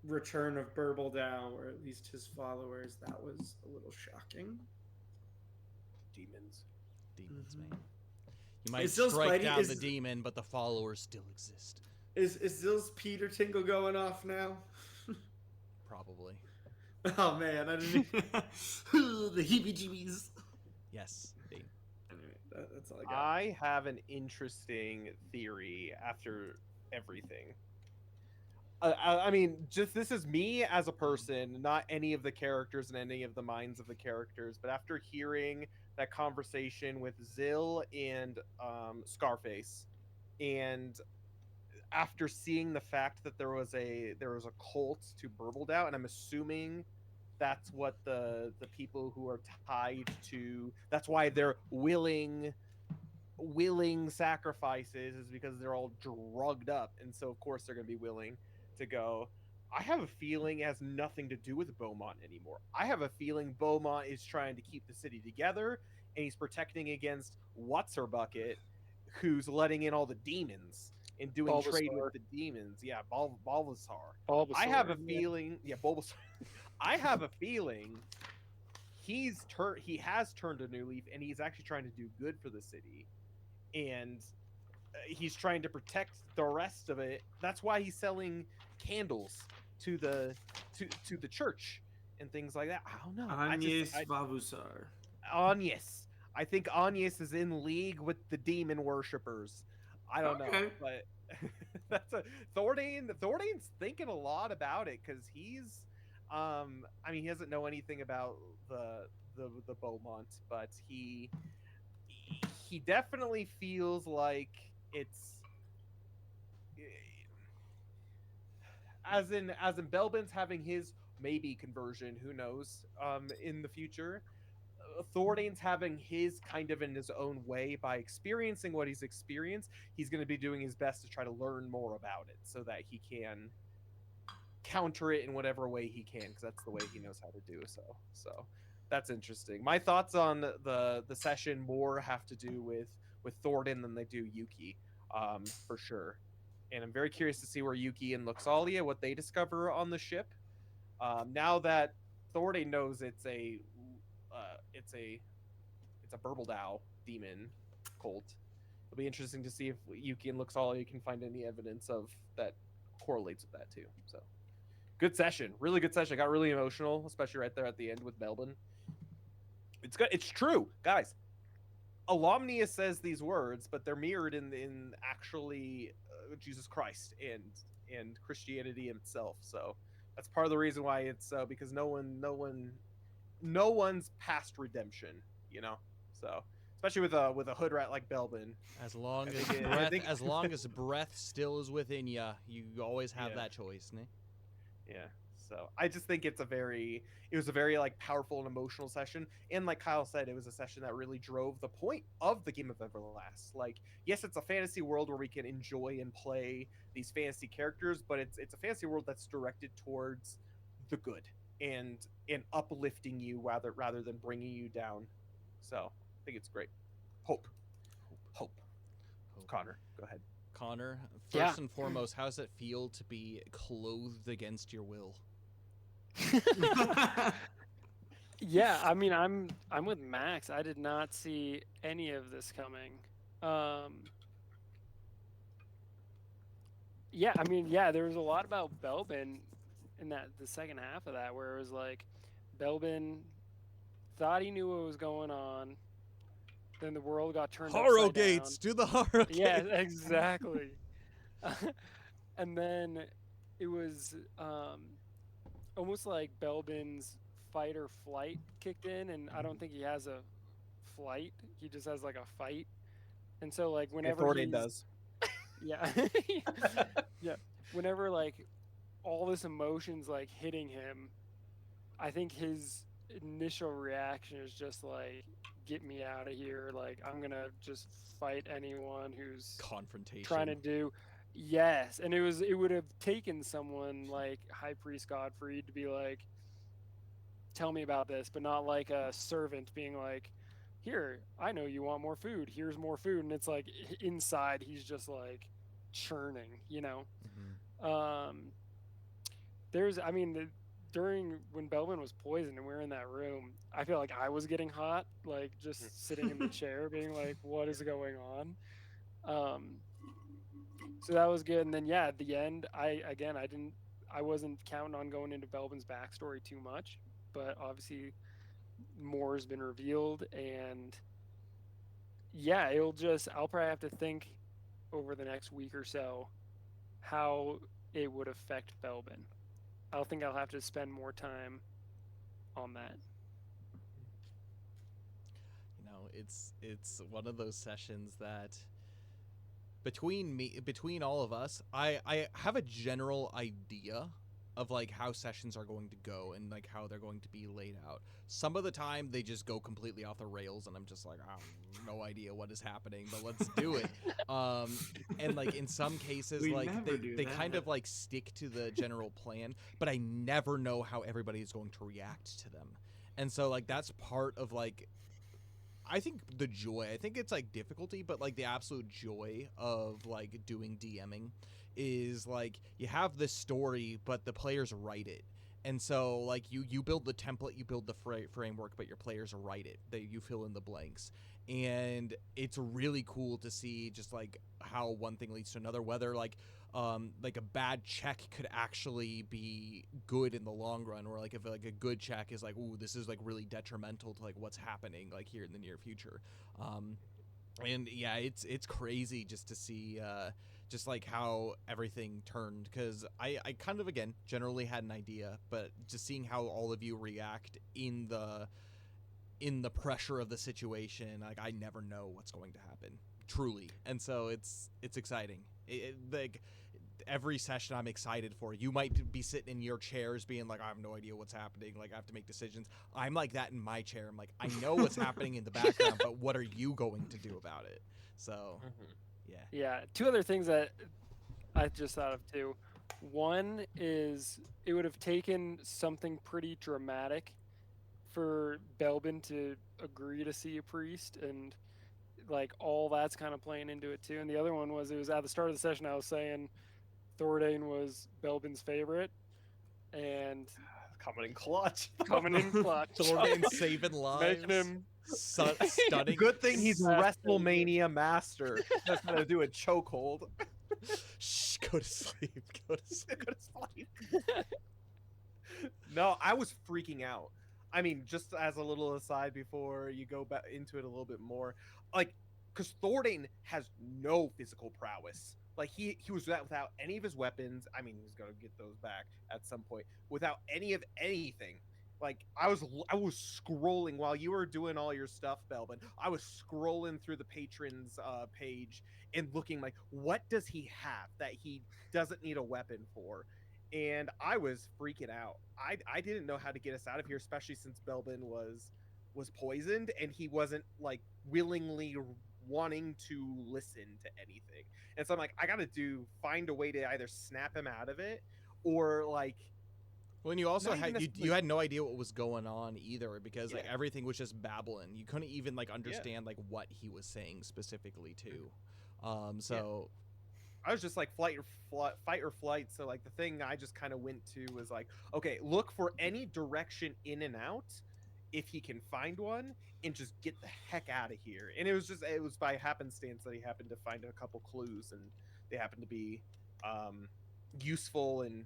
return of Burbledow, or at least his followers. That was a little shocking. Demons. Demons, Mhm. man. You might Is Zill's strike Spidey- down is- the demon, but the followers still exist. Is Zill's Peter Tingle going off now? Probably. Oh man, I didn't. The heebie-jeebies. Yes. Indeed. Anyway, that's all I got. I have an interesting theory after everything. I mean, just this is me as a person, not any of the characters and any of the minds of the characters. But after hearing that conversation with Zill and Scarface, and after seeing the fact that there was a cult to Burbledow, and I'm assuming that's what the people who are tied to, that's why they're willing sacrifices, is because they're all drugged up, and so of course they're going to be willing to go. I have a feeling it has nothing to do with Beaumont anymore. I have a feeling Beaumont is trying to keep the city together, and he's protecting against what's her bucket, who's letting in all the demons and doing trade Bulbasaur. with the demons. Yeah, Bulbasaur. Bulbasaur. I have a yeah. feeling. Yeah, Bulbasaur. I have a feeling he has turned a new leaf, and he's actually trying to do good for the city, and he's trying to protect the rest of it. That's why he's selling candles to the church and things like that. I don't know. Agnes Vavusar. Agnes. I think Agnes is in league with the demon worshippers. I don't know, Okay. but that's a Thordain's thinking a lot about it, because he's I mean, he doesn't know anything about the Beaumont, but he definitely feels like it's as in Belbin's having his maybe conversion, who knows, in the future. Thordain's having his kind of in his own way by experiencing what he's experienced. He's going to be doing his best to try to learn more about it so that he can counter it in whatever way he can, because that's the way he knows how to do so that's interesting. My thoughts on the session more have to do with Thordain than they do Yuki, for sure. And I'm very curious to see where Yuki and Luxalia, what they discover on the ship. Now that Thordain knows it's a Burbledow demon cult, it'll be interesting to see if Yuki and Luxalia can find any evidence of that correlates with that too. So good session, really good session. I got really emotional, especially right there at the end with Belbin. It's good. It's true, guys. Alomnia says these words, but they're mirrored in actually Jesus Christ and Christianity itself. So that's part of the reason why it's because no one's past redemption, you know. So especially with a hood rat like Belbin. As long I as think breath, as long as breath still is within you, you always have Yeah. that choice. Ne? Yeah. So I just think it was a very like powerful and emotional session, and like Kyle said, it was a session that really drove the point of the game of Everlast. Like, yes, it's a fantasy world where we can enjoy and play these fantasy characters, but it's a fantasy world that's directed towards the good and uplifting you rather than bringing you down. So I think it's great. Hope. Connor, go ahead. Connor, first Yeah. and foremost, how does it feel to be clothed against your will? Yeah, I mean, I'm with Max. I did not see any of this coming. yeah, I mean, yeah, there was a lot about Belbin in that the second half of that where it was like Belbin thought he knew what was going on, then the world got turned Horror upside gates, down. do the horror Yeah, gates. exactly. And then it was almost like Belbin's fight or flight kicked in, and I don't think he has a flight. He just has like a fight. And so like Yeah, whenever Thornton he's does. yeah. Yeah. Whenever like all this emotions like hitting him, I think his initial reaction is just like, get me out of here. Like, I'm gonna just fight anyone who's trying to Confrontation. do. Yes. And it would have taken someone like High Priest Godfrey to be like, tell me about this, but not like a servant being like, here, I know you want more food. Here's more food. And it's like inside he's just like churning, you know? Mhm. Um, I mean, during when Belvin was poisoned and we were in that room, I feel like I was getting hot, like just sitting in the chair, being like, "What is going on?" Um, so that was good. And then yeah, at the end, I wasn't counting on going into Belvin's backstory too much, but obviously more has been revealed, and yeah, I'll probably have to think over the next week or so how it would affect Belvin. I'll think I'll have to spend more time on that. It's one of those sessions that between all of us, I have a general idea of like how sessions are going to go and like how they're going to be laid out. Some of the time they just go completely off the rails and I'm just like, I have no idea what is happening, but let's do it. um and like in some cases, We like never do they kind that. of like stick to the general plan, but I never know how everybody is going to react to them. And so like that's part of like I think the joy, I think it's like difficulty, but like the absolute joy of like doing DMing is like you have this story, but the players write it. And so like you build the template, you build the framework, but your players write it. You fill in the blanks. And it's really cool to see just like how one thing leads to another, whether like a bad check could actually be good in the long run, or like if like a good check is like, ooh, this is like really detrimental to like what's happening like here in the near future. And yeah, it's crazy just to see just like how everything turned, because I kind of again generally had an idea, but just seeing how all of you react in the pressure of the situation, like I never know what's going to happen truly. And so it's exciting. Like every session I'm excited for. You might be sitting in your chairs being like, I have no idea what's happening, like I have to make decisions. I'm like that in my chair. I'm like, I know what's happening in the background, but what are you going to do about it? So yeah. Yeah, two other things that I just thought of too. One is it would have taken something pretty dramatic for Belbin to agree to see a priest, and like all that's kind of playing into it too. And the other one was it was at the start of the session I was saying Thordane was Belbin's favorite, and Coming in clutch. coming in clutch. Thorgan saving Making lives. him Stunning. Good thing he's Master. WrestleMania master. That's gonna do a chokehold. Shh, go to sleep. Go to sleep. Go to sleep. No, I was freaking out. I mean, just as a little aside before you go back into it a little bit more, like, because Thordain has no physical prowess. Like he was without any of his weapons. I mean, he's gonna get those back at some point. Without any of anything. Like I was scrolling while you were doing all your stuff, Belvin. I was scrolling through the patrons page and looking like, what does he have that he doesn't need a weapon for? And I was freaking out. I didn't know how to get us out of here, especially since Belbin was poisoned and he wasn't like willingly wanting to listen to anything. And so I'm like, I gotta find a way to either snap him out of it or like. Well, and you also Not even had you necessarily- had no idea what was going on either, because like Yeah. everything was just babbling. You couldn't even like understand like what he was saying specifically too. So I was just like fight or flight. So like the thing I just kind of went to was like, okay, look for any direction in and out if he can find one, and just get the heck out of here. And it was by happenstance that he happened to find a couple clues, and they happened to be useful in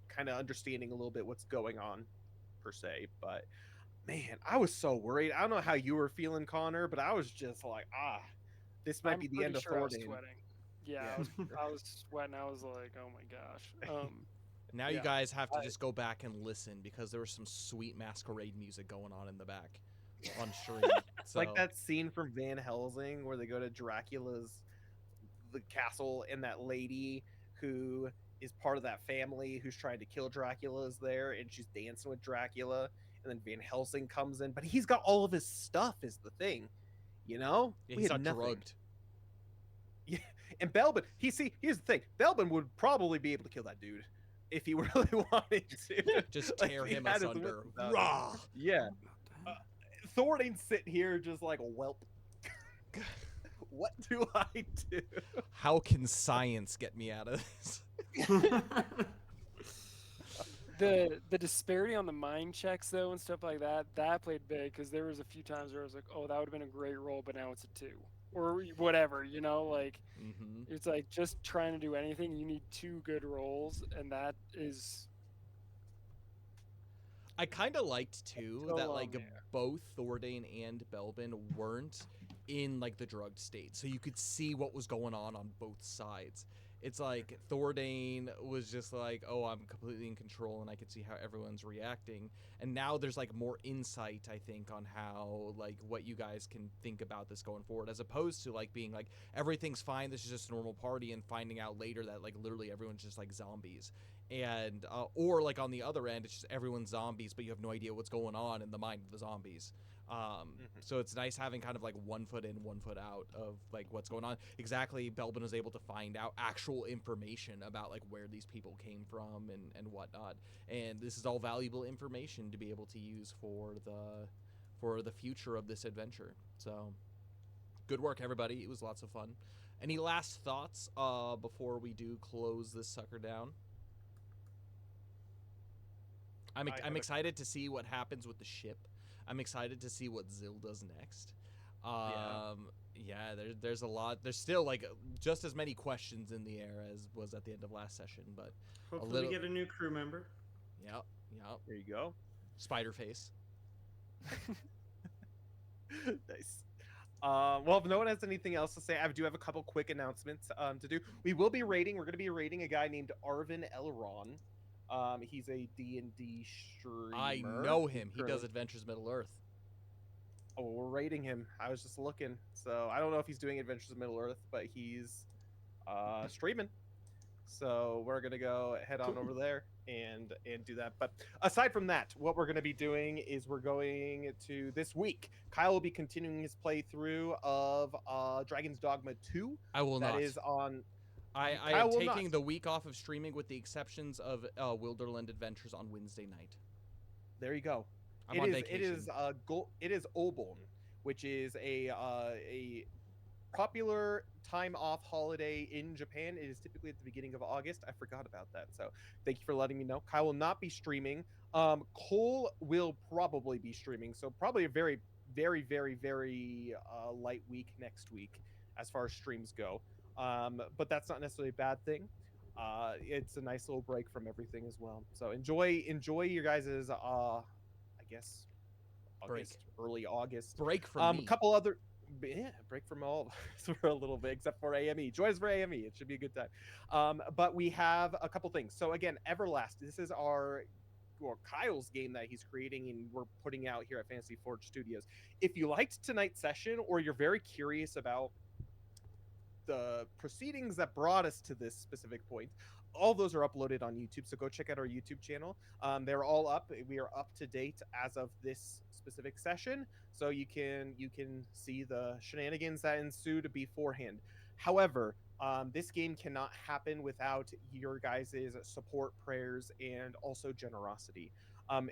kind of understanding a little bit what's going on per se. But man, I was so worried. I don't know how you were feeling, Connor, but I was just like, this might I'm be the pretty end of sure I was Thordain. sweating. Yeah, Yeah. I was sweating. I was like, oh my gosh. Now Yeah, you guys have to I- just go back and listen because there was some sweet masquerade music going on in the back on stream. So Like that scene from Van Helsing where they go to Dracula's the castle and that lady who is part of that family who's trying to kill Dracula is there and she's dancing with Dracula and then Van Helsing comes in, but he's got all of his stuff is the thing, you know? yeah, We he's had not nothing. drugged. Yeah, and Belbin, here's the thing. Belbin would probably be able to kill that dude if he really wanted to. Just Like, tear if he him had his asunder. wits about him. Rah! Yeah. Thordain's sitting here just like, whelp. What do I do? How can science get me out of this? the disparity on the mind checks though and stuff like that played big because there was a few times where I was like, oh, that would have been a great roll, but now it's a 2 or whatever, like Mm-hmm. it's like just trying to do anything, you need 2 good rolls, and that is I kind of liked too so that long like there. both Thordain and Belbin weren't in like the drugged state, so you could see what was going on both sides. It's like Thordain was just like, oh, I'm completely in control and I can see how everyone's reacting. And now there's like more insight, I think, on how like what you guys can think about this going forward, as opposed to like being like everything's fine, this is just a normal party, and finding out later that like literally everyone's just like zombies. And or like on the other end, it's just everyone's zombies, but you have no idea what's going on in the mind of the zombies. So it's nice having kind of like 1 foot in, 1 foot out of like what's going on. Exactly, Belbin was able to find out actual information about like where these people came from and whatnot. And this is all valuable information to be able to use for the future of this adventure. So good work, everybody. It was lots of fun. Any last thoughts before we do close this sucker down? I'm excited to see what happens with the ship. I'm excited to see what Zill does next. Yeah, there's a lot. There's still like just as many questions in the air as was at the end of last session, but Hopefully we get a new crew member. Yep. There you go. Spider face. Nice. Well, if no one has anything else to say, I do have a couple quick announcements to do. We will be rating. We're going to be rating a guy named Arvin Elron. He's a D&D streamer. I know him. He does Adventures Middle Earth. Oh, we're rating him. I was just looking. So I don't know if he's doing Adventures of Middle Earth, but he's streaming. So we're gonna go head on over there and do that. But aside from that, what we're gonna be doing is we're going to this week. Kyle will be continuing his playthrough of Dragon's Dogma 2. I will not. That is on. I Kyle am will taking not. the week off of streaming with the exceptions of Wilderland Adventures on Wednesday night. There you go. I'm on vacation. It is Obon, which is a popular time off holiday in Japan. It is typically at the beginning of August. I forgot about that. So thank you for letting me know. Kyle will not be streaming. Cole will probably be streaming. So probably a very, very, very, very light week next week as far as streams go. But that's not necessarily a bad thing. It's a nice little break from everything as well. So enjoy your guys's I guess August, early August. Break from me. A couple other break from all of us for a little bit, except for AME. Join us for AME. It should be a good time. But we have a couple things. So again, Everlast. This is Kyle's game that he's creating and we're putting out here at Fantasy Forge Studios. If you liked tonight's session or you're very curious about the proceedings that brought us to this specific point, all those are uploaded on YouTube, so go check out our YouTube channel. They're all up. We are up to date as of this specific session, so you can see the shenanigans that ensued beforehand. However, this game cannot happen without your guys' support, prayers, and also generosity.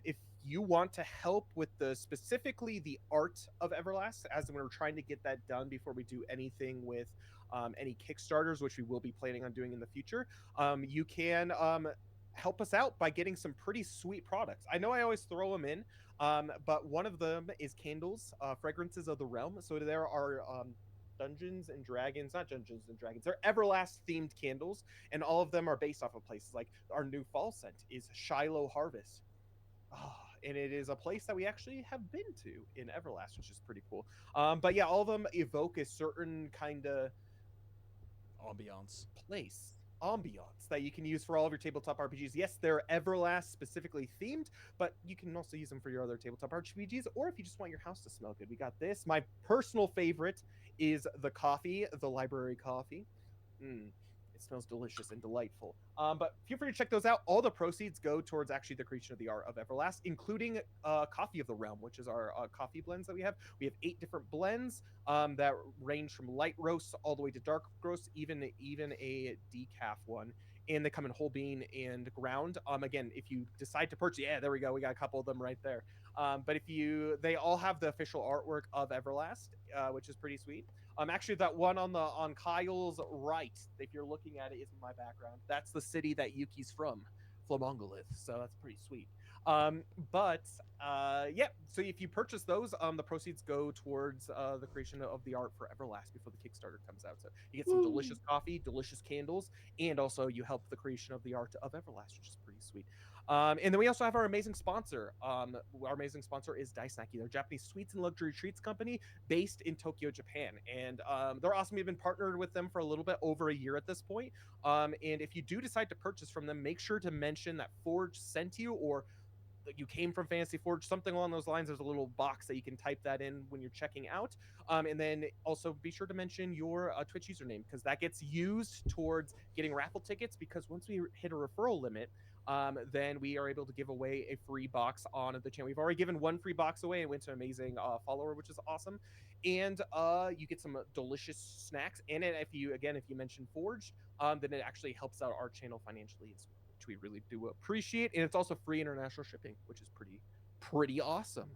If you want to help with specifically the art of Everlast, as we're trying to get that done before we do anything with any Kickstarters, which we will be planning on doing in the future, you can help us out by getting some pretty sweet products. I know I always throw them in, but one of them is candles, fragrances of the realm. So there are Dungeons and Dragons, not Dungeons and Dragons, they're Everlast themed candles, and all of them are based off of places. Like our new fall scent is Shiloh Harvest. And it is a place that we actually have been to in Everlast, which is pretty cool. But yeah, all of them evoke a certain kind of Ambiance. ambiance that you can use for all of your tabletop RPGs. Yes, they're Everlast specifically themed, but you can also use them for your other tabletop RPGs, or if you just want your house to smell good. We got this. My personal favorite is the coffee, the library coffee. It smells delicious and delightful. But feel free to check those out. All the proceeds go towards actually the creation of the art of Everlast, including Coffee of the Realm, which is our coffee blends that we have. We have 8 different blends that range from light roasts all the way to dark roasts, even a decaf one. And they come in whole bean and ground. Again, if you decide to purchase, yeah, there we go. We got a couple of them right there. But they all have the official artwork of Everlast, which is pretty sweet. Actually, that one on Kyle's right, if you're looking at it, is my background. That's the city that Yuki's from, Flamongolith. So that's pretty sweet. Yeah. So if you purchase those, the proceeds go towards the creation of the art for Everlast before the Kickstarter comes out. So you get some delicious coffee, delicious candles, and also you help the creation of the art of Everlast, which is pretty sweet. And then we also have our amazing sponsor. Our amazing sponsor is Daisnaki. They're a Japanese sweets and luxury treats company based in Tokyo, Japan. And they're awesome. We've been partnered with them for a little bit over a year at this point. And if you do decide to purchase from them, make sure to mention that Forge sent you, or that you came from Fantasy Forge, something along those lines. There's a little box that you can type that in when you're checking out. And then also be sure to mention your Twitch username, because that gets used towards getting raffle tickets, because once we hit a referral limit, then we are able to give away a free box on the channel. We've already given 1 free box away. It went to an amazing follower, which is awesome. And you get some delicious snacks. And if you mention Forge, then it actually helps out our channel financially as well, which we really do appreciate. And it's also free international shipping, which is pretty awesome.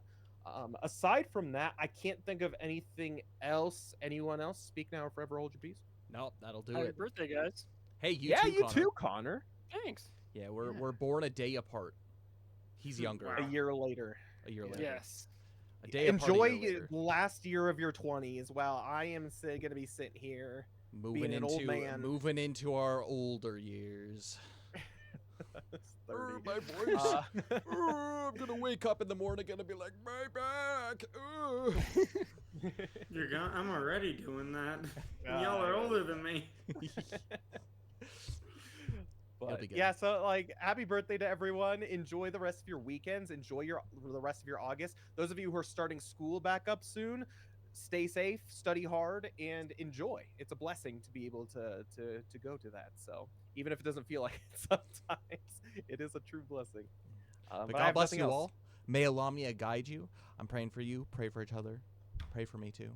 Aside from that, I can't think of anything else. Anyone else? Speak now or forever hold your peace. Nope, that'll do Happy it. birthday, guys. Hey, you Yeah, too, you Connor. too, Connor. Thanks. Yeah, we're born a day apart. He's younger. Wow. A year later. A year later. Yes. A day apart. Enjoy a year later. last year of your 20s while I am going to be sitting here being an old man. Moving into our older years. 30. My voice. I'm gonna wake up in the morning and be like, my back. I'm already doing that. Y'all are older than me. But yeah, so like, happy birthday to everyone. Enjoy the rest of your weekends. Enjoy the rest of your August. Those of you who are starting school back up soon, stay safe, study hard, and enjoy. It's a blessing to be able to go to that. So even if it doesn't feel like it sometimes, it is a true blessing. But God bless you all. May Lamia guide you. I'm praying for you. Pray for each other. Pray for me too.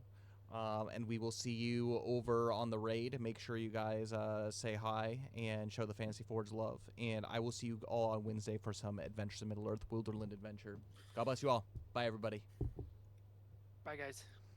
And we will see you over on the raid. Make sure you guys say hi and show the Fantasy Forge love. And I will see you all on Wednesday for some Adventures in Middle-earth Wilderland adventure. God bless you all. Bye, everybody. Bye, guys.